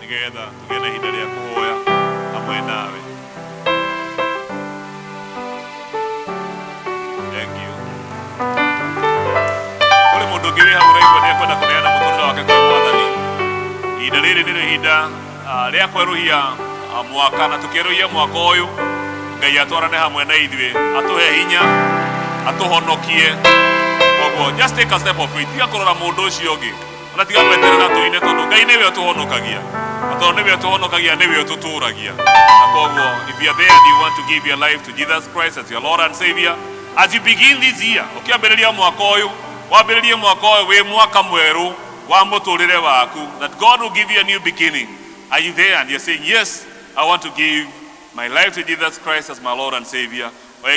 nigetha tugĩe na ihinda rĩa kũhoya hamwe nawe. Thank you. Kũrĩ mũndũ ũngĩ wĩ hau ũraigua nĩekwenda kũneana mũtũrĩre wake kwĩ Mwathani. Ihinda rĩrĩ nĩrĩo ihinda rĩa kwerũhia mwaka, na tũkĩerũhia mwaka ũyũ Ngai atwarane hamwe na ithuĩ, atũhe hinya, atũhonokie. Koguo just take a step of faith. Tiga kũrora mũndũ ũcio ũngĩ, ona tiga gweterera tuine tondu Ngai niwe utuhonokagia atondu niwe utuhonokagia niwe ututuragia na koguo if you are there and you want to give your life to Jesus Christ as your Lord and Savior as you begin this year ukiambiriria mwaka uyu wambiririe mwaka uyu wi mwaka mweru wa muturire waku that God will give you a new beginning. Are you there and you're saying yes, I want to give my life to Jesus Christ as my Lord and Savior?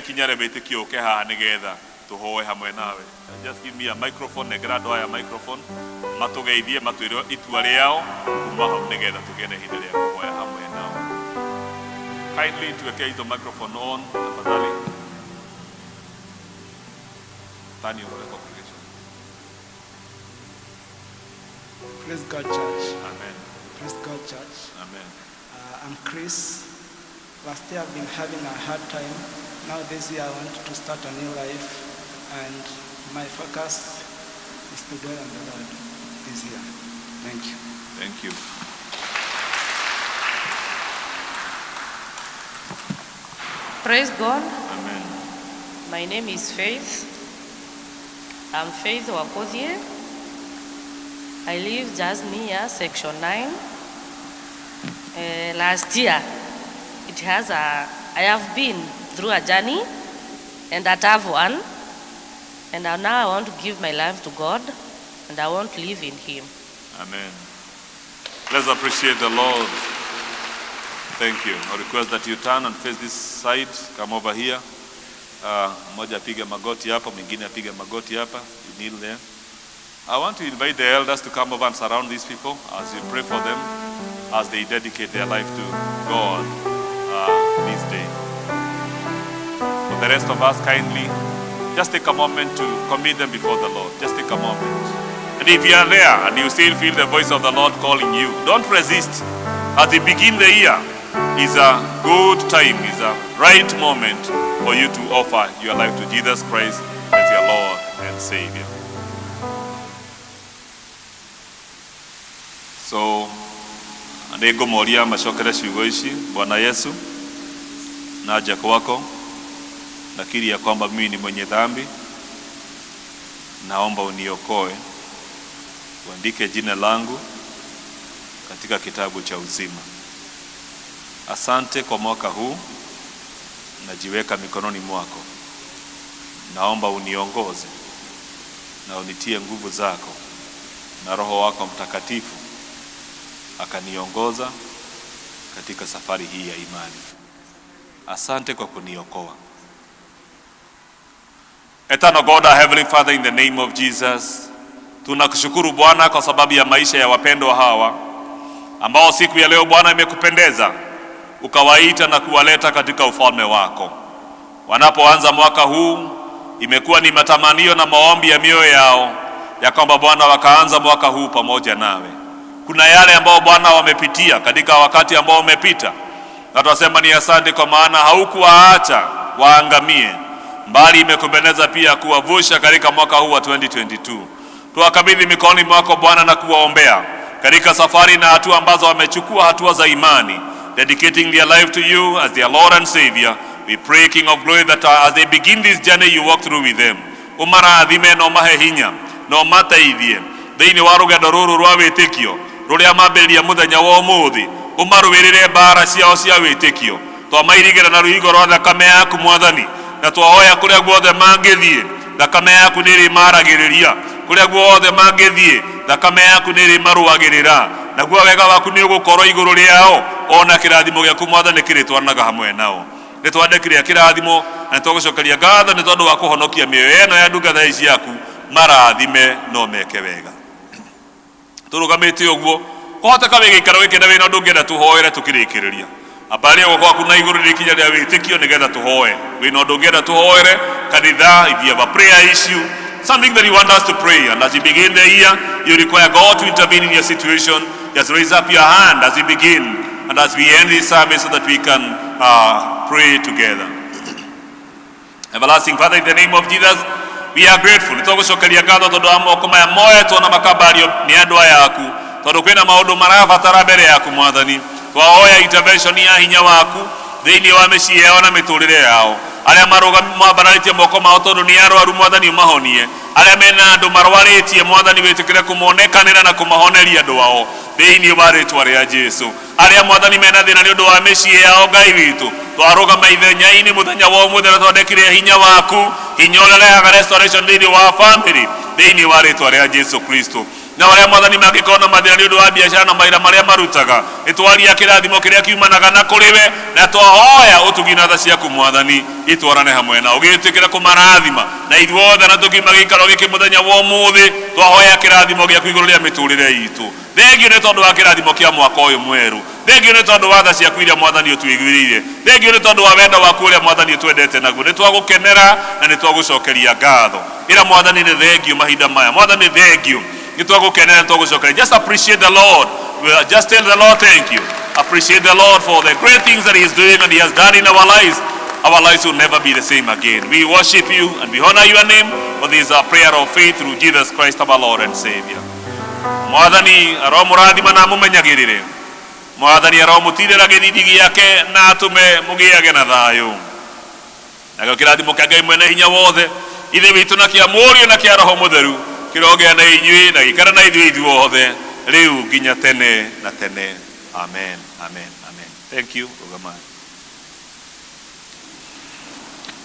Kinyare betikio uke haha nigetha tuhoe hamwe nawe. Just give me a microphone, negera doa ya microphone. Matugeithie matwire itua riao kuma hau nigetha tugene hinde ria kuhoya hamwe nao. Kindly tuweke hizo microphone on tafadhali. Turn your congregation. Praise God, church. Amen. Praise God, church. Amen. I'm Chris. Last year I've been having a hard time. Now this year I want to start a new life, and my focus is to dwell on the Lord this year. Thank you. Thank you. Praise God. Amen. My name is Faith. I'm Faith Wakodhie. I live just near Section 9. Last year, I have been through a journey and a tough one, and now I want to give my life to God, and I want to live in Him. Amen. Let's appreciate the Lord. Thank you. I request that you turn and face this side. Come over here. Mmoja apige magoti hapa, mwingine apige magoti hapa. You kneel there. I want to invite the elders to come over and surround these people as you pray for them, as they dedicate their life to God this day. For the rest of us, kindly, just take a moment to commit them before the Lord. Just take a moment. And if you are there and you still feel the voice of the Lord calling you, don't resist. As you begin the year, is a good time, is a right moment for you to offer your life to Jesus Christ as your Lord and Savior. So, andego moria mashokere ciugo ici. Bwana Yesu, naja kwako, nakiri ya kwamba mimi ni mwenye dhambi, naomba uniokoe, uandike jina langu katika kitabu cha uzima. Asante kwa mwaka huu, najiweka mikononi mwako. Naomba uniongoze na unitie nguvu zako, na Roho wako Mtakatifu akaniongoza katika safari hii ya imani. Asante kwa kuniokoa. Eternal God, our Heavenly Father, in the name of Jesus, tunakushukuru Bwana kwa sababu ya maisha ya wapendwa hawa ambao siku ya leo Bwana imekupendeza ukawaita na kuwaleta katika ufalme wako. Wanapoanza mwaka huu, imekuwa ni matamanio na maombi ya mioyo yao ya kwamba Bwana wakaanza mwaka huu pamoja nawe. Kuna yale ambao Bwana wamepitia katika wakati ambao umepita, na tunasema ni asante kwa maana haukuwaacha waangamie, bali imekupendeza pia kuwavusha katika mwaka huu wa 2022. Tuwakabidhi mikononi mwako Bwana na kuwaombea katika safari na hatua ambazo wamechukua, hatua za imani, dedicating their life to you as their Lord and Savior. We pray, King of Glory, that as they begin this journey, you walk through with them. Umarathime no mahe hinya, no mateithie thiini wa rugendo ruru rwa witikio ruria mambiriria muthenya wa umuthi. Umaruirire mbara ciao cia witikio, twamairigira na ruigo rwa thakame yaku Mwathani, na twahoya kuria guothe mangithie thakame yaku niri maragiriria, kuria guothe mangithie thakame yaku niri maruagirira, naguo wega waku ni ugukorwo iguru riao, ona kirathimo giaku Mwathani kiritwanaga hamwe nao. Nitwandikire kirathimo na tugucokeria ngatho ni tondu wa kuhonokia mioyo eno ya ndungata ici yaku. Marathime no meke wega. Turugamite uguo kohoteka wigikara wikenda wina ndungenda tuhoere tukirikiriria abari gukwa kuna iguru rikinya ria witikio nigetha tuhoe wina ndungenda tuhoere kanitha. If you have a prayer issue, something that you want us to pray, and as you begin the year you require God to intervene in your situation, just raise up your hand as we begin and as we end this service so that we can pray together. Everlasting Father, in the name of Jesus, we are grateful. Nitogucokeria ngatho tondu wa moko maya moetwo na makabario ni andu aya yaku, tondu kwina maundu marabatara mbere yaku Mwathani. Twahoya intervention ya hinya waku thiini wa mĩciĩ yao na mĩtũrĩre yao. aria mabararitie moko mao tondu ni arwaru mwathani umahonie aria mena andu marwaritie mwathani witikire kumonekanira na kumahoneria andu ao thiini wa ritwa ria Jesu aria mwathani mena thina ni undu wa micii yao Ngai witu twarugama ithenya-ini muthenya wa umuthi na twandekire hinya waku hinya uria urehaga restoration thiini wa family thiini wa ritwa ria Jesu Kristo na waria mwathani mangikona mathina ni undu wa biashara na maira maria marutaga itwaria kirathimo kiria kiumanaga na kuriwe na twahoya utuginatha ciaku mwathani itwarane hamwe na ugitikira kumarathima na ithuothe na tukiuma gikaro giki muthenya wa umuthi twahoya kirathimo giaku iguru ria miturire itu thengio ni tondu wa kirathimo kia mwaka uyu mweru thengio ni tondu wa tha ciaku iria mwathani utwiguiriire thengio ni tondu wa wendo waku uria mwathani utwendete naguo ni twagukenera na ni twagucokeria ngatho ira mwathani ni thengio mahinda maya mwathani thengio just appreciate the Lord. Just tell the Lord thank you. Appreciate the Lord for the great things that He is doing and He has done in our lives. Our lives will never be the same again. We worship you and we honor your name for this prayer of faith through Jesus Christ our Lord and Savior. Mwathani aro murathima na mumenyagirire. Mwathani aro mutirira githidi giake na atume mugiage na thayu. Na kirathimo kia Ngai mwene hinya wothe ithe witu na kia Mũriũ na kia Roho Mũtheru kirogea na inyui na gikara na ithuĩ ithuothe riu nginya tene na tene. Amen, amen, amen. Thank you.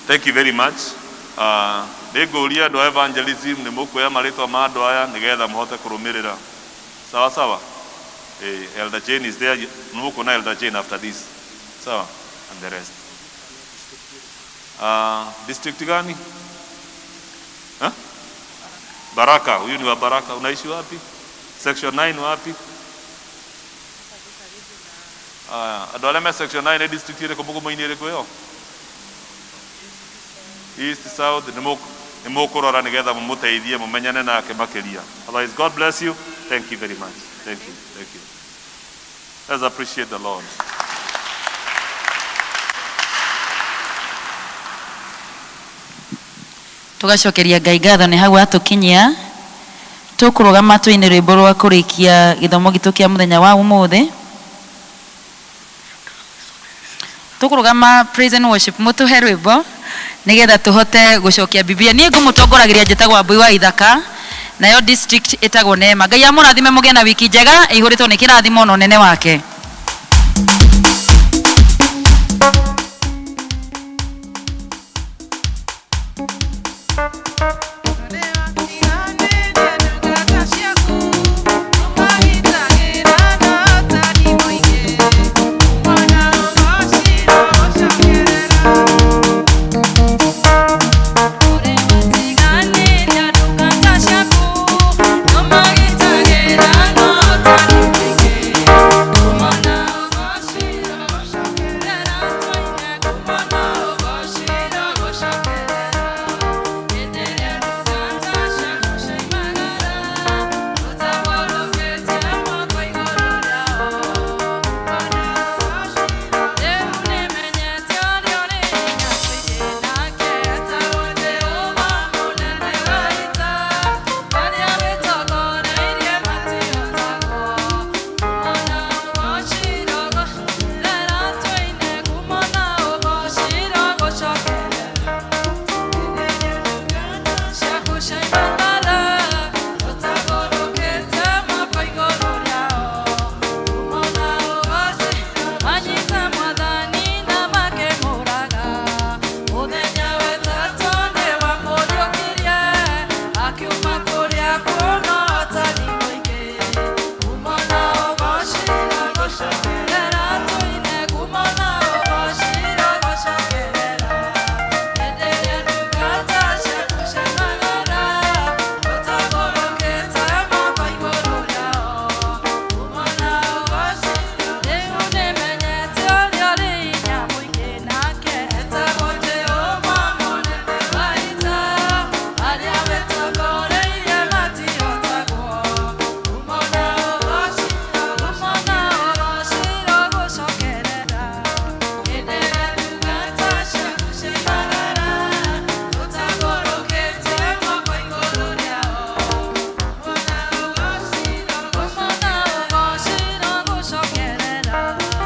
Thank you very much. Nĩngũria andũ a evangelism nĩ mũkuoya marĩtwa ma andũ aya nĩgetha mũhote kũrũmĩrĩra. Sawa sawa. Elder Jane is there. Nĩ mũkuona Elder Jane after this. Sawa. And the rest. District gani? Huh? Baraka, huyu ni wa Baraka. Unaishi wapi? Section 9 wapi? Andũ arĩa me section 9 district ĩrĩkũ mũgũmo-inĩ ĩrĩkũ ĩyo? East, South, nĩ mũkũrora nĩgetha mũmũteithie mũmenyane nake makĩria. Otherwise, God bless you. Thank you very much. Thank you. Thank you. Let's appreciate the Lord. tugacokeria Ngai ngatho ni hau atukinyia tukurugama twine rwimbo rwa kurikia githomo gitu kia muthenya wa umuthi tukurugama praise and worship mutuhe rwimbo nigetha tuhote gucokia Biblia nie ngumutongoragiria njitagwo Ambui wa Ithaka nayo district itagwo Neema. Ngai amurathime mugie na wiki njega ihuritwo ni kirathimo no nene wake.